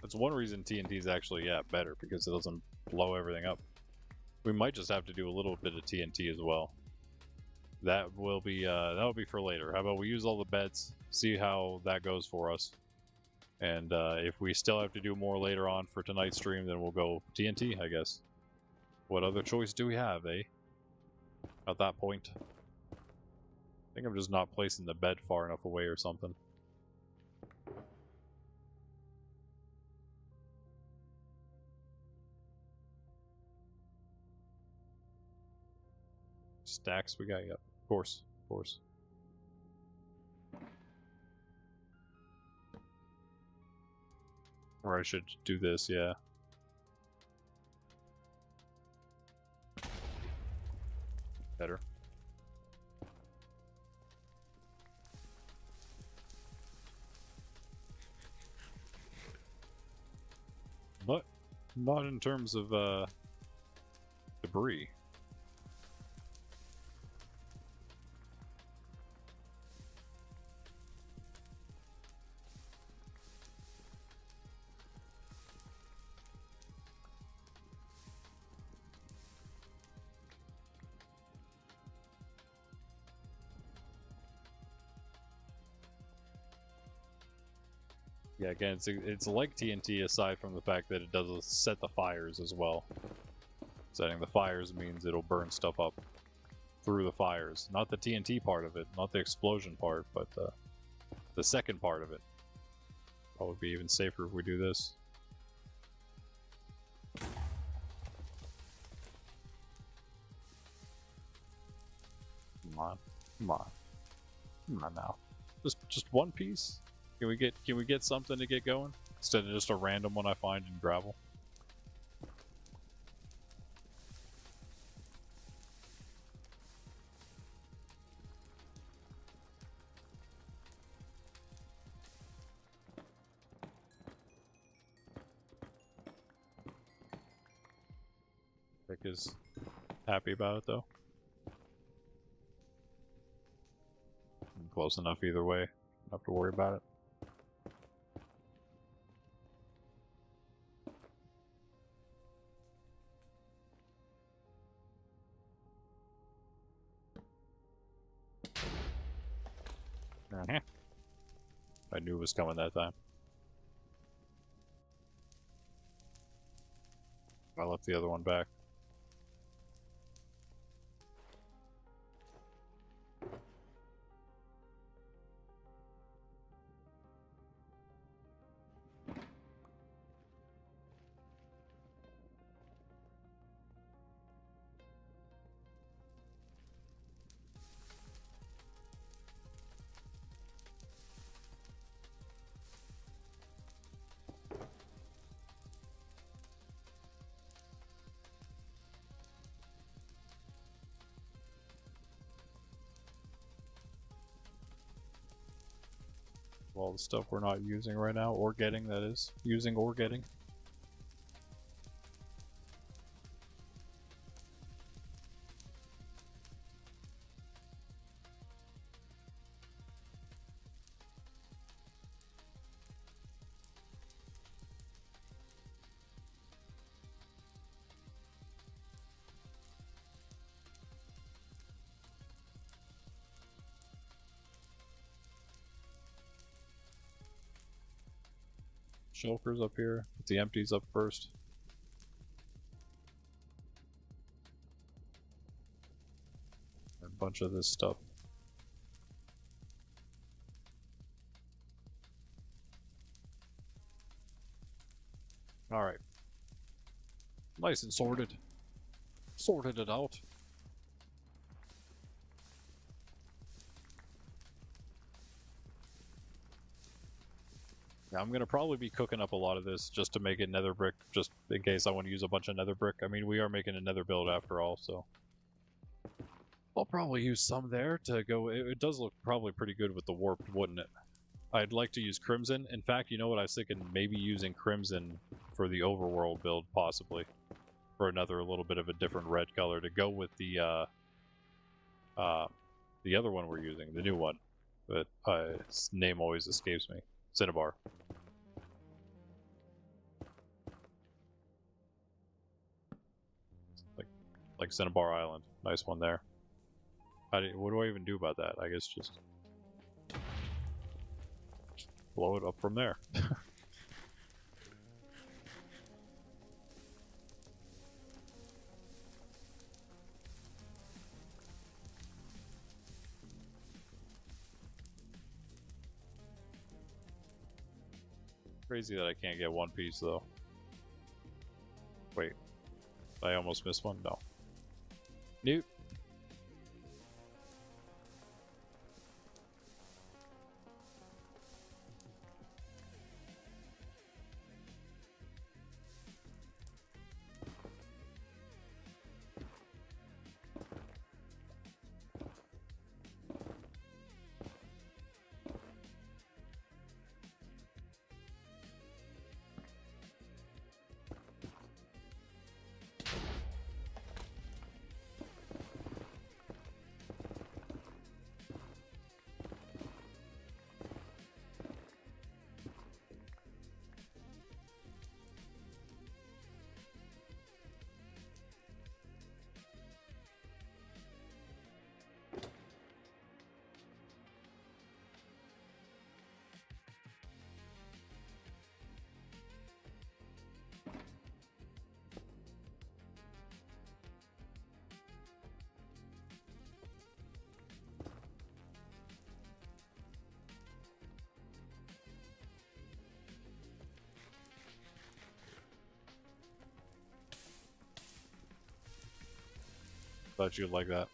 That's one reason TNT is actually, yeah, better, because it doesn't blow everything up. We might just have to do a little bit of TNT as well. That'll be for later. How about we use all the beds, see how that goes for us. And if we still have to do more later on for tonight's stream, then we'll go TNT, I guess. What other choice do we have, eh? At that point. I think I'm just not placing the bed far enough away or something. Stacks we got, yep. Of course, of course. Or I should do this, yeah. Better. But not in terms of debris. Yeah, again, it's like TNT aside from the fact that it does set the fires as well. Setting the fires means it'll burn stuff up through the fires. Not the TNT part of it, not the explosion part, but the second part of it. Probably be even safer if we do this. Come on, come on, come on now. Just one piece. Can we get something to get going instead of just a random one I find in gravel? Rick is happy about it though. I'm close enough either way. Don't have to worry about it. I knew it was coming that time. I left the other one back. All the stuff we're not using right now, or getting, that is. Using or getting. Shulkers up here. Put the empties up first. A bunch of this stuff. Alright. Nice and sorted. Sorted it out. Yeah, I'm gonna probably be cooking up a lot of this just to make it nether brick, just in case I want to use a bunch of nether brick. I mean, we are making a nether build after all, so I'll probably use some there to go. It does look probably pretty good with the warped, wouldn't it? I'd like to use crimson. In fact, you know what? I was thinking maybe using crimson for the overworld build, possibly for another little bit of a different red color to go with the other one we're using, the new one. But its name always escapes me. Cinnabar. Like Cinnabar Island. Nice one there. What do I even do about that? I guess just blow it up from there. Crazy that I can't get one piece though. Wait, I almost missed one? No. Nope. Thought you'd like that.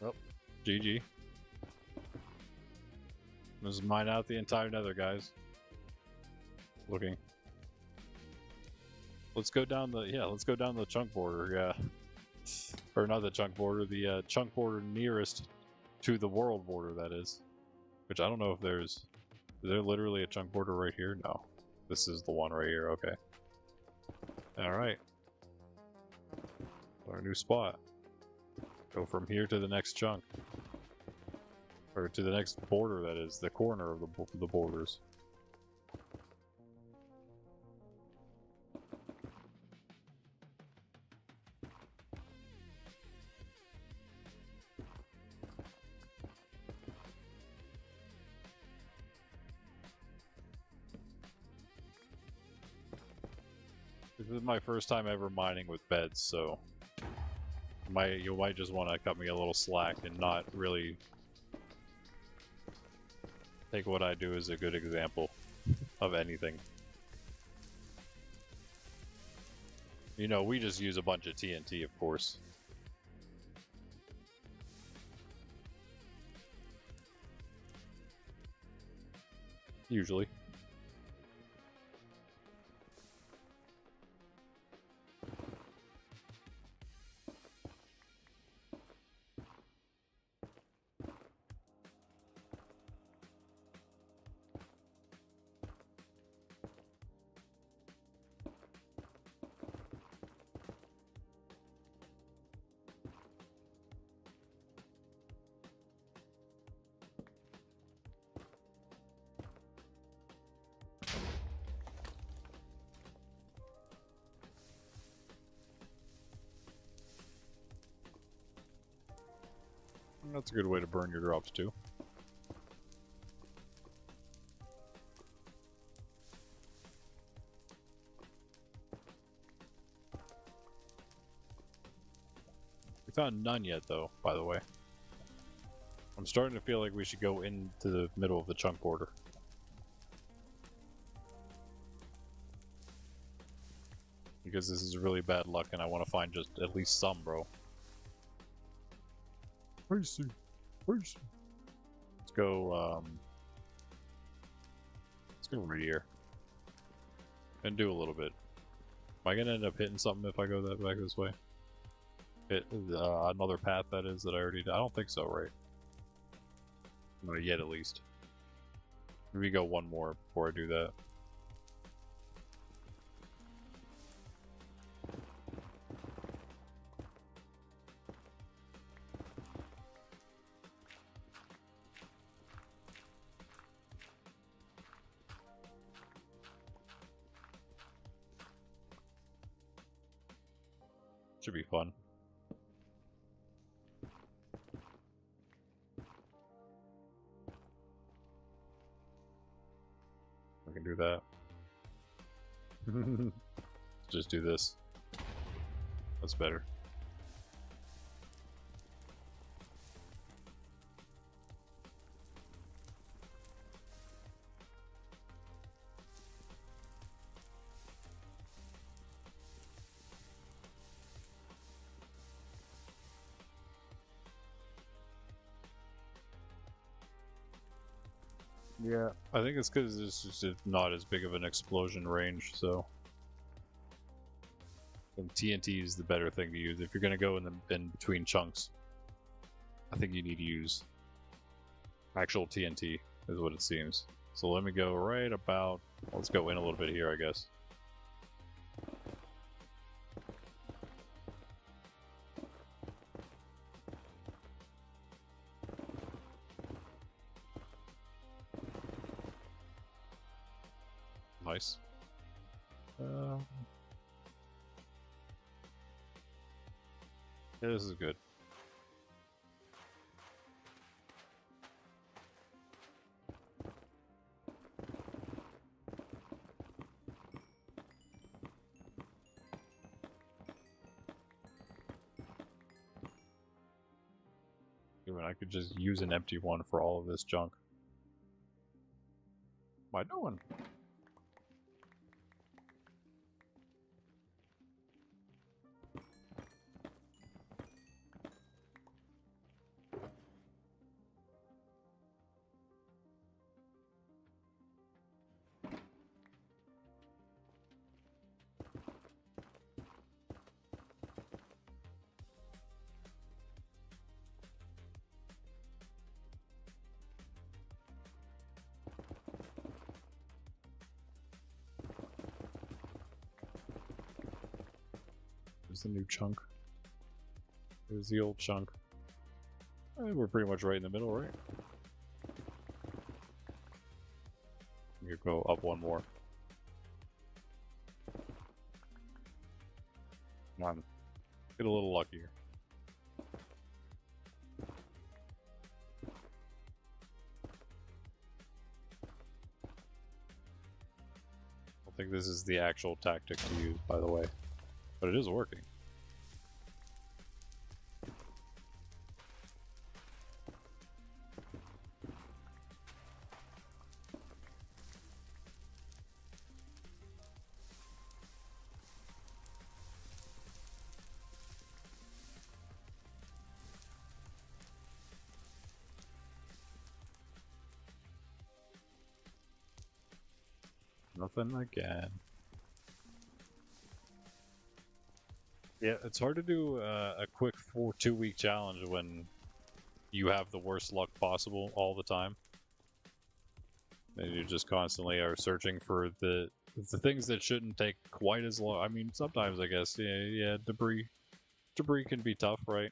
Oh, GG. This is mine out the entire nether, guys. Looking. Let's go down the chunk border, yeah. Or not the chunk border, the chunk border nearest to the world border, that is. Which I don't know if is there literally a chunk border right here? No. This is the one right here, okay. Alright. Our new spot. Go from here to the next chunk. Or to the next border, that is. The corner of the borders. This is my first time ever mining with beds, so you might just want to cut me a little slack and not really take what I do as a good example of anything. You know, we just use a bunch of TNT, of course. Usually. That's a good way to burn your drops too. We found none yet, though, by the way. I'm starting to feel like we should go into the middle of the chunk border. Because this is really bad luck and I want to find just at least some, bro. Let's go, let's go right here. And do a little bit. Am I gonna end up hitting something if I go that back this way? Hit another path, that is, that I already did? I don't think so, right? Not yet, at least. Maybe go one more before I do that. Should be fun. I can do that. Just do this. That's better. Yeah, I think it's because it's just not as big of an explosion range, so... And TNT is the better thing to use. If you're going to go in between chunks, I think you need to use actual TNT, is what it seems. So let me go right about... Let's go in a little bit here, I guess. Nice. Yeah, this is good. Even I could just use an empty one for all of this junk. What am I doing? There's the new chunk. There's the old chunk. We're pretty much right in the middle, right? You go up one more. Come on. Get a little luckier. I don't think this is the actual tactic to use, by the way. But it is working. Nothing again. Yeah, it's hard to do a quick 2-week challenge when you have the worst luck possible all the time. And you just constantly are searching for the things that shouldn't take quite as long. I mean, sometimes I guess, yeah, debris can be tough, right?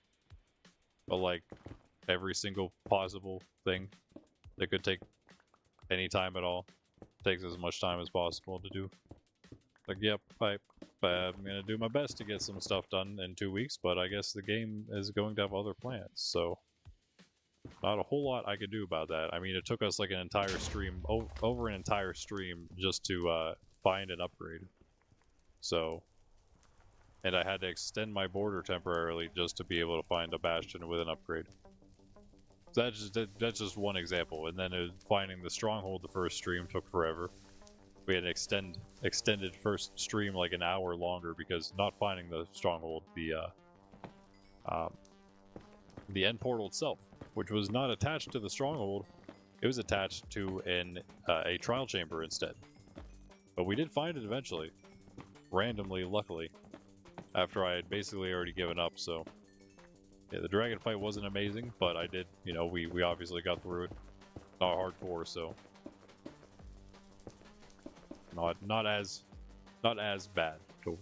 But like every single possible thing that could take any time at all takes as much time as possible to do. Like, yep, I'm gonna do my best to get some stuff done in 2 weeks, but I guess the game is going to have other plans, so not a whole lot I could do about that. I mean, it took us like an entire stream, over an entire stream, just to find an upgrade. So and I had to extend my border temporarily just to be able to find a bastion with an upgrade. So that's just one example. And then finding the stronghold the first stream took forever. We had an extended first stream like an hour longer because not finding the stronghold, the end portal itself, which was not attached to the stronghold, it was attached to a trial chamber instead. But we did find it eventually, randomly, luckily, after I had basically already given up. So yeah, the dragon fight wasn't amazing, but I did, you know, we obviously got through it. Not hardcore, so not as bad,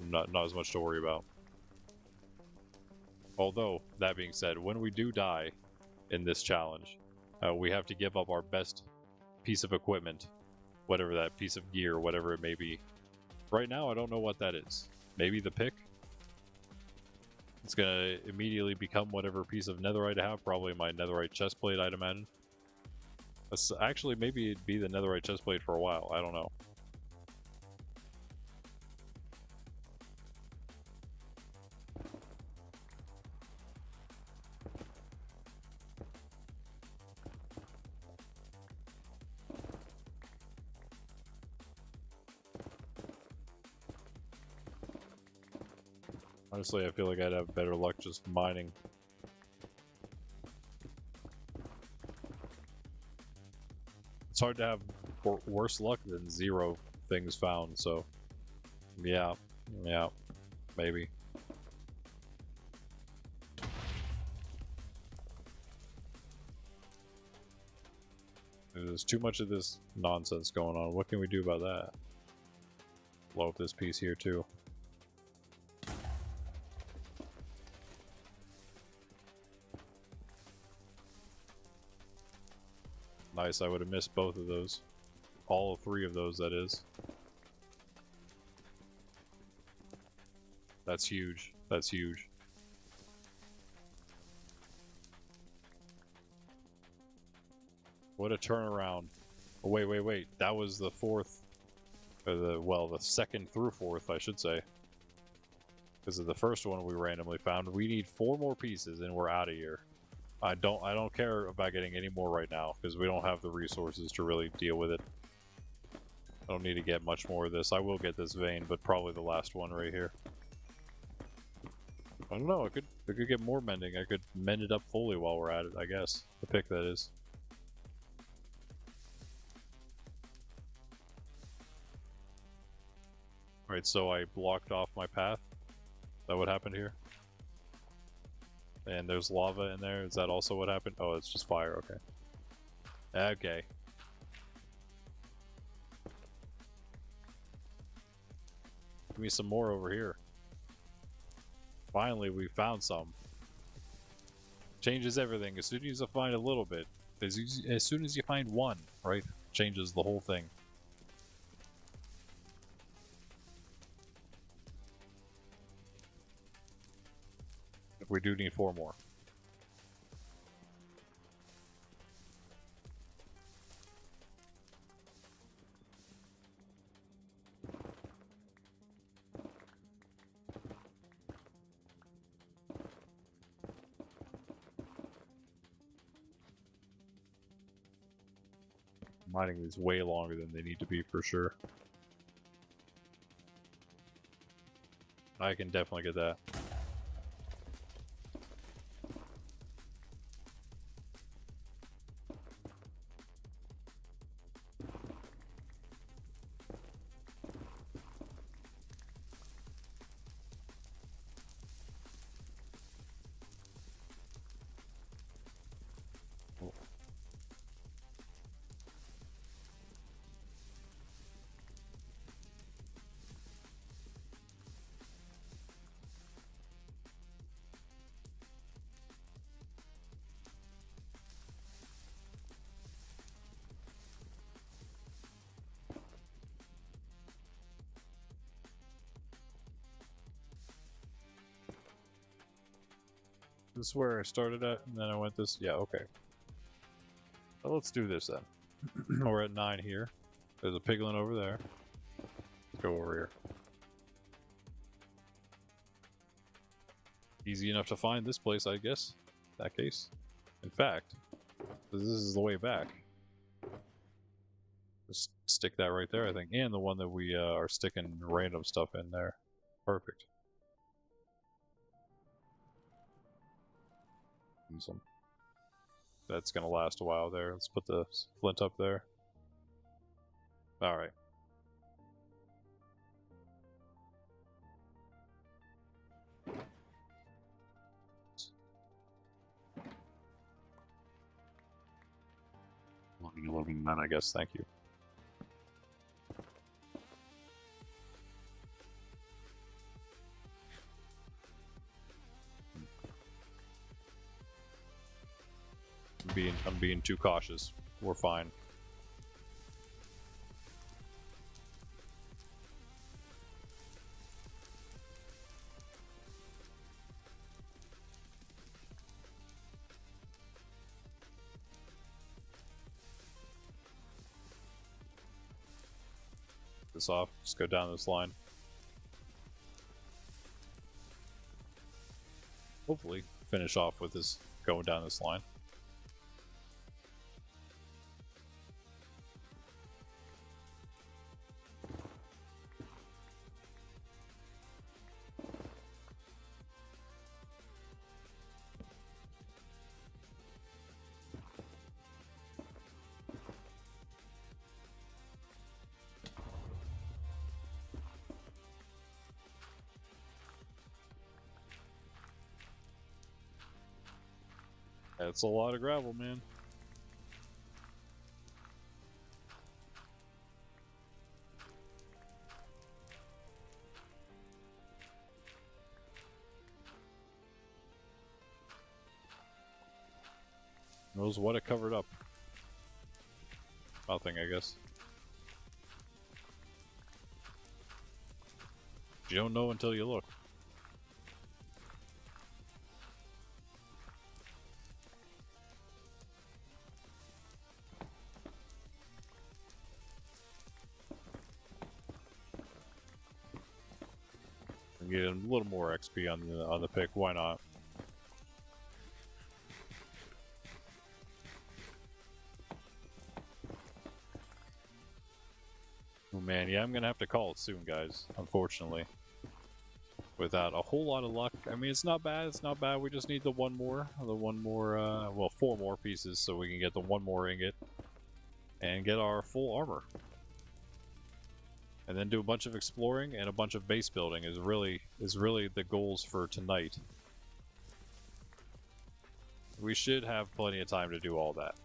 not as much to worry about. Although that being said, when we do die in this challenge, we have to give up our best piece of equipment, whatever that piece of gear, whatever it may be. Right now, I don't know what that is. Maybe the pick. It's gonna immediately become whatever piece of netherite I have. Probably my netherite chestplate, I'd imagine. Actually, maybe it'd be the netherite chestplate for a while. I don't know. Honestly, I feel like I'd have better luck just mining. It's hard to have worse luck than 0 things found, so yeah, maybe. There's too much of this nonsense going on. What can we do about that? Blow up this piece here too. Nice, I would have missed both of those. All 3 of those, that is. That's huge. That's huge. What a turnaround. Oh, wait. That was the 4th. Well, the 2nd through 4th, I should say. Because of the first one we randomly found. We need 4 more pieces and we're out of here. I don't care about getting any more right now, because we don't have the resources to really deal with it. I don't need to get much more of this. I will get this vein, but probably the last one right here. I don't know, I could get more mending. I could mend it up fully while we're at it, I guess. The pick, that is. Alright, so I blocked off my path. Is that what happened here? And there's lava in there. Is that also what happened? Oh, it's just fire. Okay. Okay. Give me some more over here. Finally, we found some. Changes everything. As soon as you find a little bit, as soon as you find one, right, changes the whole thing. We do need 4 more. Mining these way longer than they need to be for sure. I can definitely get that. This is where I started at, and then I went this. Yeah, okay. Well, let's do this then. We're at 9 here. There's a piglin over there. Let's go over here. Easy enough to find this place, I guess. In that case. In fact, this is the way back. Just stick that right there, I think. And the one that we are sticking random stuff in there. Perfect. Awesome. That's gonna last a while there. Let's put the flint up there. Alright. A little bit then, I guess. Thank you. I'm being too cautious. We're fine. This off. Just go down this line. Hopefully finish off with this going down this line. That's a lot of gravel, man. Knows what it covered up. Nothing, I guess. You don't know until you look. Get a little more XP on the pick. Why not? Oh man, yeah, I'm gonna have to call it soon, guys. Unfortunately, without a whole lot of luck. I mean, it's not bad. It's not bad. We just need the one more, well, 4 more pieces, so we can get the 1 more ingot and get our full armor. And then do a bunch of exploring and a bunch of base building is really the goals for tonight. We should have plenty of time to do all that.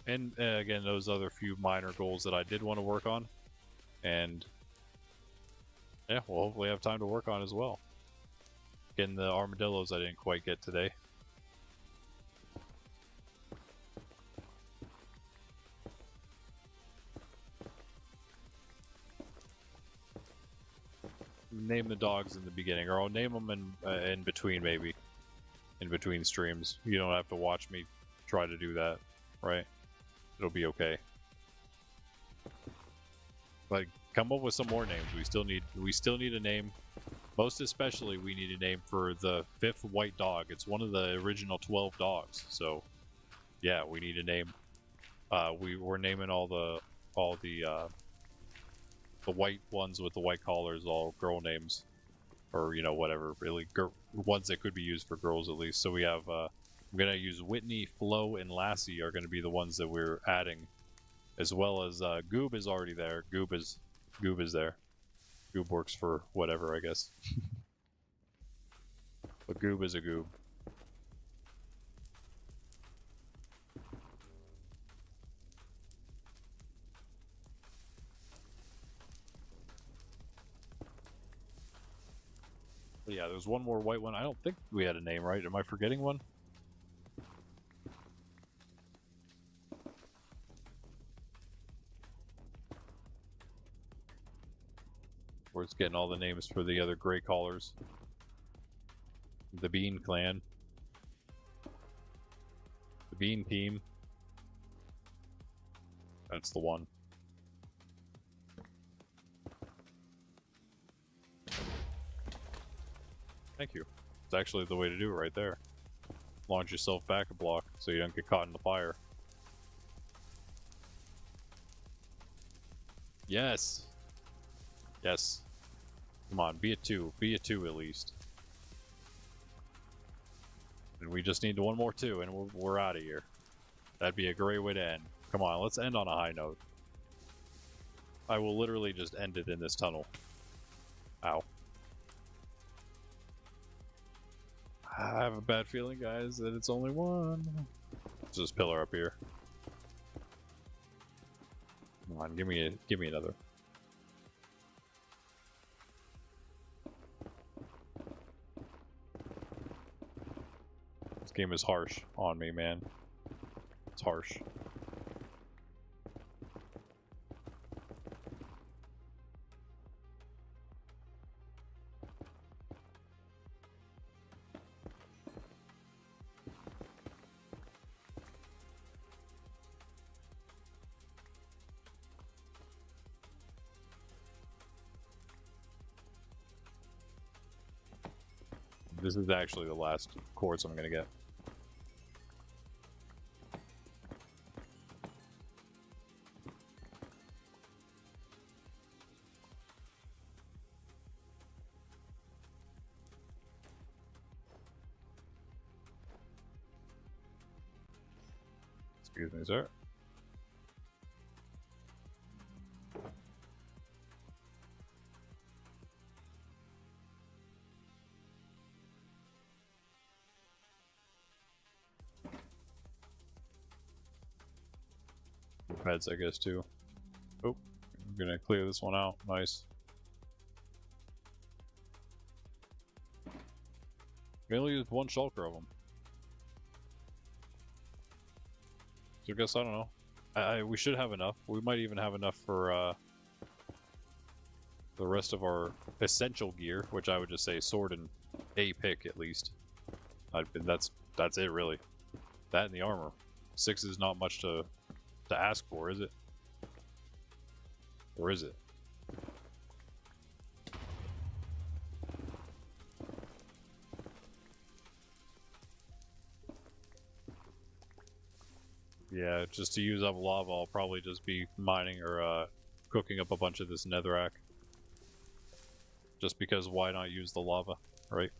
And again, those other few minor goals that I did want to work on. And yeah, we'll hopefully have time to work on as well. Getting the armadillos I didn't quite get today. Name the dogs in the beginning, or I'll name them in between, maybe. In between streams. You don't have to watch me try to do that, right? It'll be okay. Like, come up with some more names. We still need a name. Most especially, we need a name for the 5th white dog. It's one of the original 12 dogs. So, yeah, we need a name. We're naming all the white ones with the white collars, all girl names, or you know, whatever. Really, ones that could be used for girls at least. So we have. I'm gonna use Whitney, Flo, and Lassie are gonna be the ones that we're adding, as well as Goob is already there. Goob is there. Goob works for whatever, I guess. But Goob is a Goob. But yeah, there's one more white one. I don't think we had a name, right? Am I forgetting one? We're just getting all the names for the other gray collars. The Bean Clan. The Bean Team. That's the one. Thank you. It's actually the way to do it right there. Launch yourself back a block so you don't get caught in the fire. Yes. Yes. Come on, be a 2. Be a 2 at least. And we just need one more 2 and we're out of here. That'd be a great way to end. Come on, let's end on a high note. I will literally just end it in this tunnel. Ow. I have a bad feeling, guys, that it's only one. There's this pillar up here. Come on, give me another. This game is harsh on me, man. It's harsh. This is actually the last quartz I'm gonna get. Excuse me, sir. Beds, I guess, too. Oh, I'm gonna clear this one out. Nice. We only used one shulker of them. So I guess, I don't know. We should have enough. We might even have enough for the rest of our essential gear, which I would just say sword and a pick at least. That's it, really. That and the armor. 6 is not much to ask for, is it? Or is it? Yeah, just to use up lava, I'll probably just be mining or cooking up a bunch of this netherrack. Just because why not use the lava, right?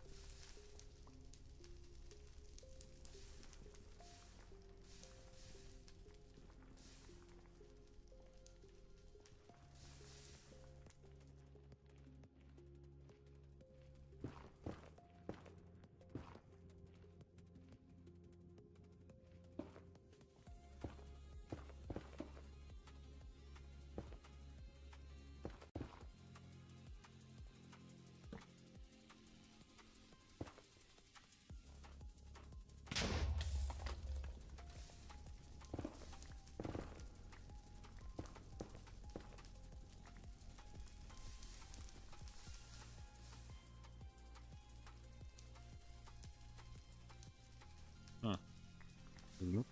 Huh. Nope.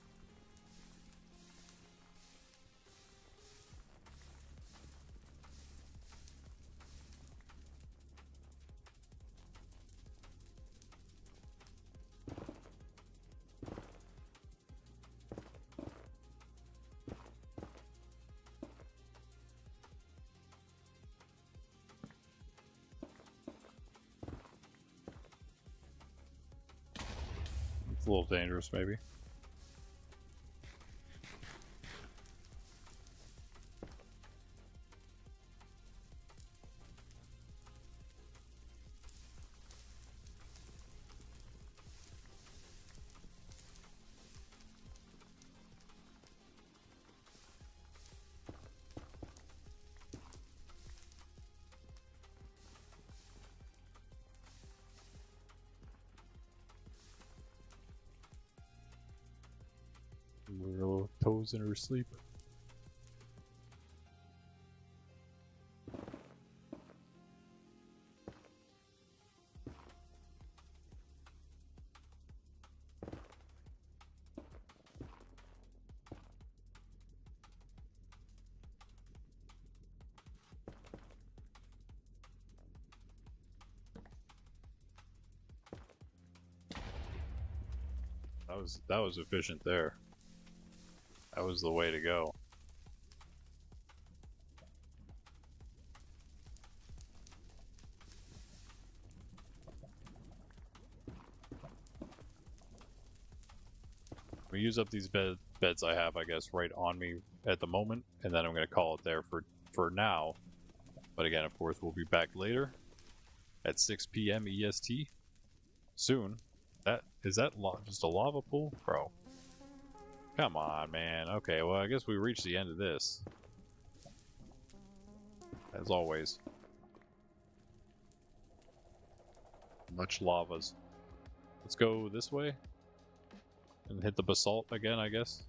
It's a little dangerous, maybe. We're little toes in her sleep. That was efficient there. That was the way to go. We use up these beds I have, I guess, right on me at the moment, and then I'm going to call it there for now. But again, of course, we'll be back later at 6 p.m. EST soon. Is that just a lava pool, bro? Come on, man. Okay, well, I guess we reached the end of this. As always. Much lavas. Let's go this way. And hit the basalt again, I guess.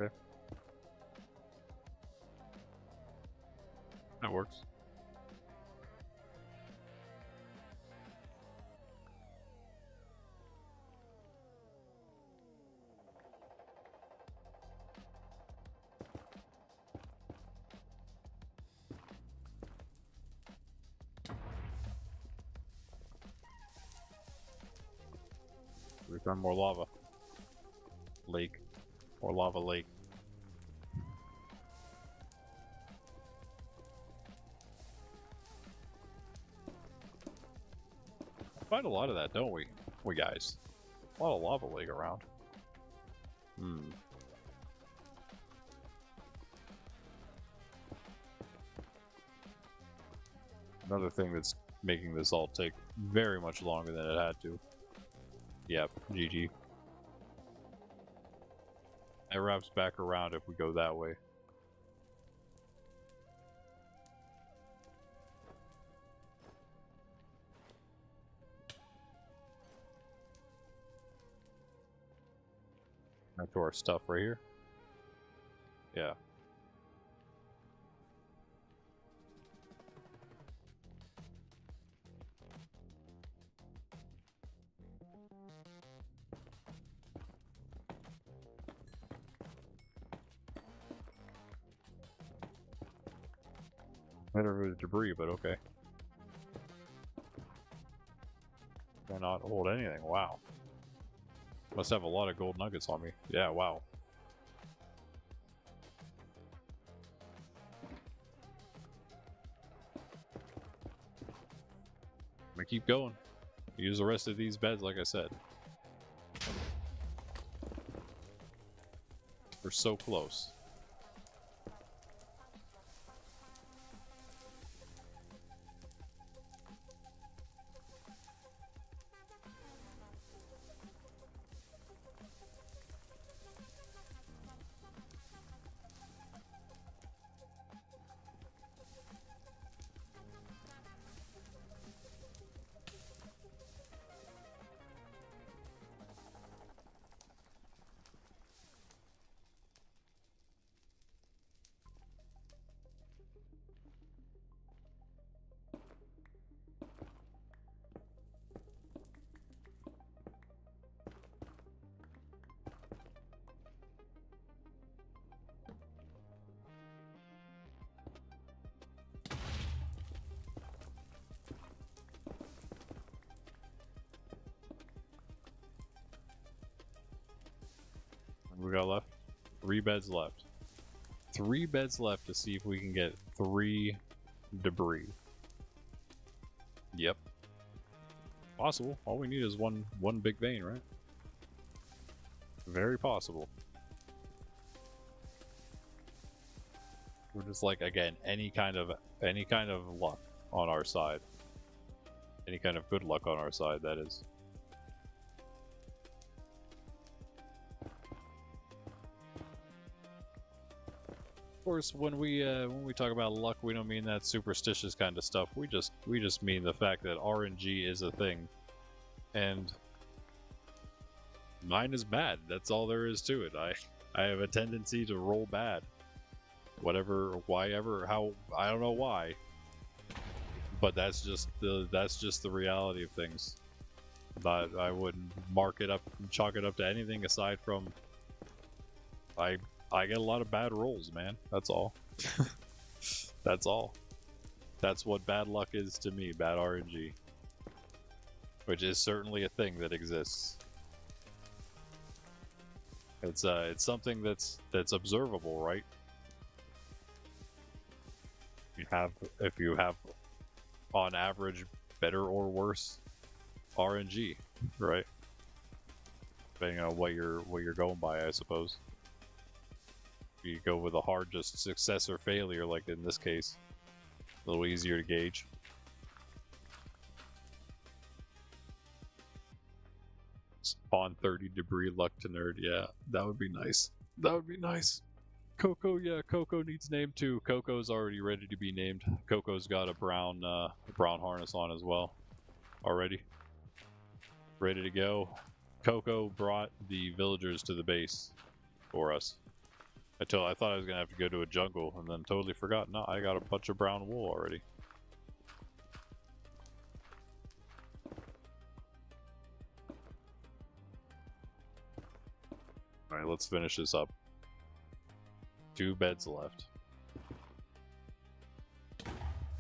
Okay. That works. We found more lava. Lake. More lava lake. Find a lot of that, don't we? We guys. A lot of lava lake around. Another thing that's making this all take very much longer than it had to. Yep, GG. It wraps back around if we go that way. Back to our stuff right here. Yeah. Better debris, but okay. Cannot hold anything. Wow. Must have a lot of gold nuggets on me. Yeah, wow. I'm gonna keep going. Use the rest of these beds, like I said. We're so close. What we got left? 3 beds left. 3 beds left to see if we can get 3 debris. Yep. Possible. All we need is one big vein, right? Very possible. We're just like, again, any kind of luck on our side. Any kind of good luck on our side, that is. Of course, when we talk about luck, we don't mean that superstitious kind of stuff. We just mean the fact that RNG is a thing, and Mine is bad. That's all there is to it. I have a tendency to roll bad. Whatever, why ever, how, I don't know why. But that's just the reality of things. But I wouldn't mark it up and chalk it up to anything aside from I get a lot of bad rolls, man. That's all. That's all. That's what bad luck is to me, bad RNG. Which is certainly a thing that exists. It's something that's observable, right? If you have on average better or worse RNG, right? Depending on what you're going by, I suppose. If you go with a hard just success or failure, like in this case, a little easier to gauge. Spawn 30 debris luck to nerd. Yeah, that would be nice. That would be nice. Coco, yeah, Coco needs named too. Coco's already ready to be named. Coco's got a brown harness on as well, already. Ready to go. Coco brought the villagers to the base for us. I thought I was gonna have to go to a jungle, and then totally forgot. No, I got a bunch of brown wool already. Alright, let's finish this up. 2 beds left.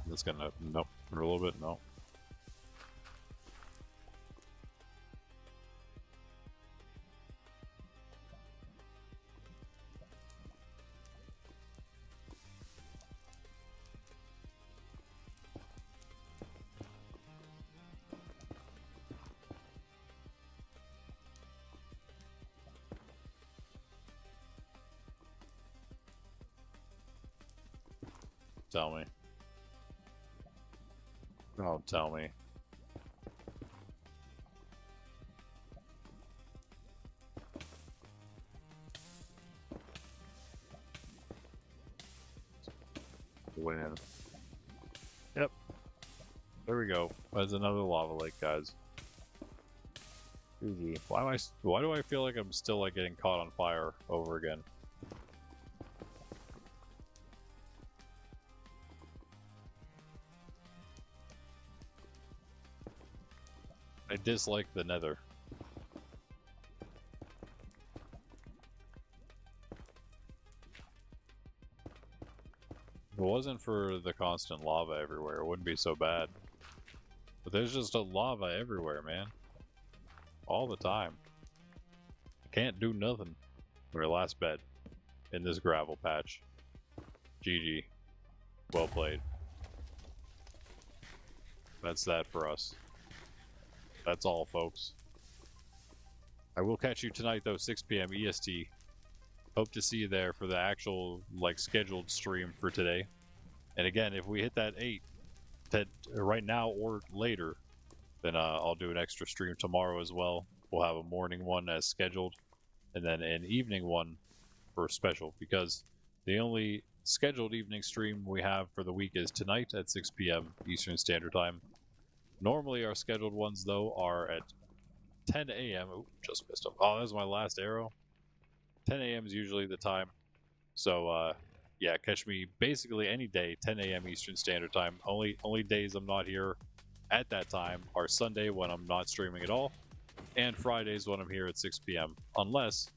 That's gonna, nope, for a little bit, no. Tell me. Oh, tell me. Win. Yep. There we go. There's another lava lake, guys. Why do I feel like I'm still like getting caught on fire over again? I dislike the nether. If it wasn't for the constant lava everywhere, it wouldn't be so bad. But there's just a lava everywhere, man. All the time. I can't do nothing. Our last bed in this gravel patch. GG. Well played. That's that for us. That's all, folks. I will catch you tonight, though, 6 p.m. EST. Hope to see you there for the actual, like, scheduled stream for today. And again, if we hit that 8, right now or later, then I'll do an extra stream tomorrow as well. We'll have a morning one as scheduled, and then an evening one for special, because the only scheduled evening stream we have for the week is tonight at 6 p.m. Eastern Standard Time. Normally, our scheduled ones, though, are at 10 a.m. Ooh, just missed up. Oh, that was my last arrow. 10 a.m. is usually the time. So, yeah, catch me basically any day, 10 a.m. Eastern Standard Time. Only days I'm not here at that time are Sunday when I'm not streaming at all, and Fridays when I'm here at 6 p.m. Unless,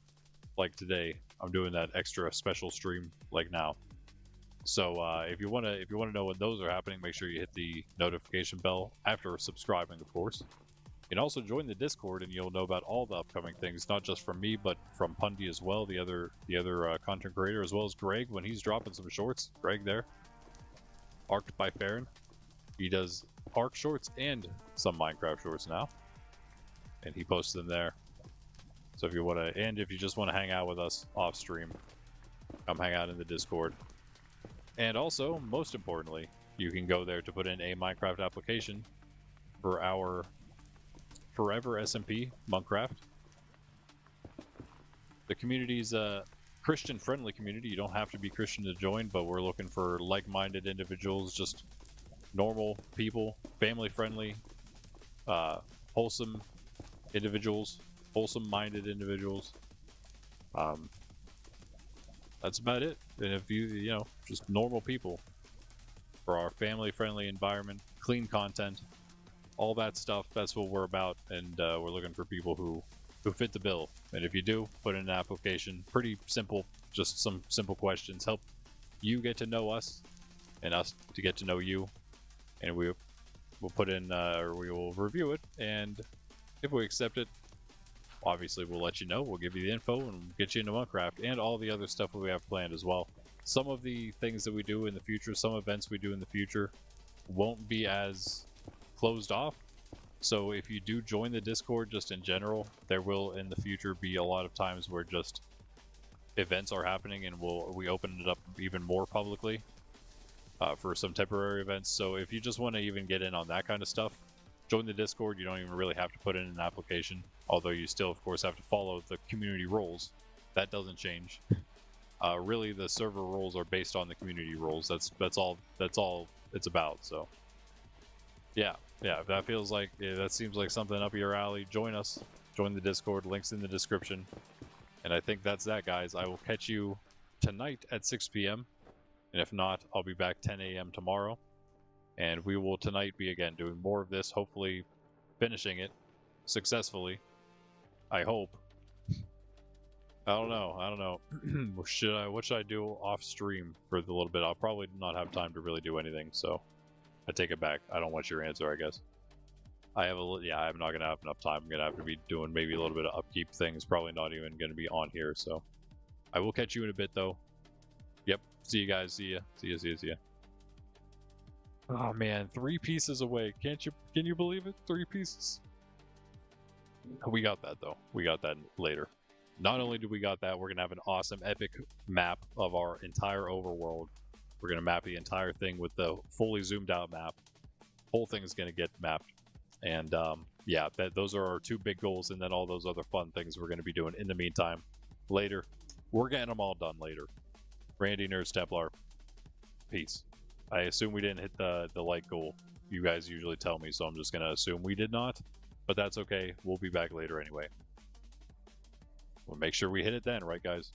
like today, I'm doing that extra special stream like now. So if you wanna know when those are happening, make sure you hit the notification bell after subscribing, of course. You can also join the Discord, and you'll know about all the upcoming things, not just from me, but from Pundy as well, the other content creator, as well as Greg when he's dropping some shorts. Greg there, Arced by Farron. He does Arc shorts and some Minecraft shorts now, and he posts them there. So if you wanna, and if you just wanna hang out with us off stream, come hang out in the Discord. And also, most importantly, you can go there to put in a Minecraft application for our Forever SMP Monkcraft. The community's a Christian-friendly community. You don't have to be Christian to join, but we're looking for like-minded individuals, just normal people, family-friendly, wholesome individuals, wholesome-minded individuals. That's about it. And if you know, just normal people for our family-friendly environment, clean content, all that stuff, that's what we're about. And we're looking for people who fit the bill. And if you do, put in an application. Pretty simple, just some simple questions. Help you get to know us and us to get to know you. And we'll put in, or we will review it. And if we accept it, obviously we'll let you know. We'll give you the info and get you into Minecraft and all the other stuff that we have planned as well. Some of the things that we do in the future, some events we do in the future, won't be as closed off. So if you do join the Discord just in general, there will in the future be a lot of times where just events are happening and we open it up even more publicly for some temporary events. So if you just want to even get in on that kind of stuff, join the Discord. You don't even really have to put in an application, although you still of course have to follow the community rules. That doesn't change. Really the server rules are based on the community rules. That's all it's about. So yeah, if that feels like, that seems like something up your alley, join us. Join the Discord, links in the description. And I think that's that, guys. I will catch you tonight at 6 p.m. And if not, I'll be back 10 a.m. tomorrow. And we will tonight be again doing more of this, hopefully finishing it successfully. I hope. I don't know. What should I do off stream for the little bit? I'll probably not have time to really do anything, so I take it back. I don't want your answer, I guess. I'm not gonna have enough time. I'm gonna have to be doing maybe a little bit of upkeep things. Probably not even gonna be on here, so I will catch you in a bit though. Yep. See you guys. See ya. Oh man, 3 pieces away. Can you believe it? 3 pieces. We got that though. We got that later. Not only do we got that, we're gonna have an awesome epic map of our entire overworld. We're gonna map the entire thing with the fully zoomed out map. Whole thing is gonna get mapped. And yeah, those are our 2 big goals, and then all those other fun things we're gonna be doing in the meantime. Later. We're getting them all done later. Randy Nerds Templar. Peace. I assume we didn't hit the like goal. You guys usually tell me, so I'm just gonna assume we did not. But that's okay. We'll be back later anyway. We'll make sure we hit it then, right guys?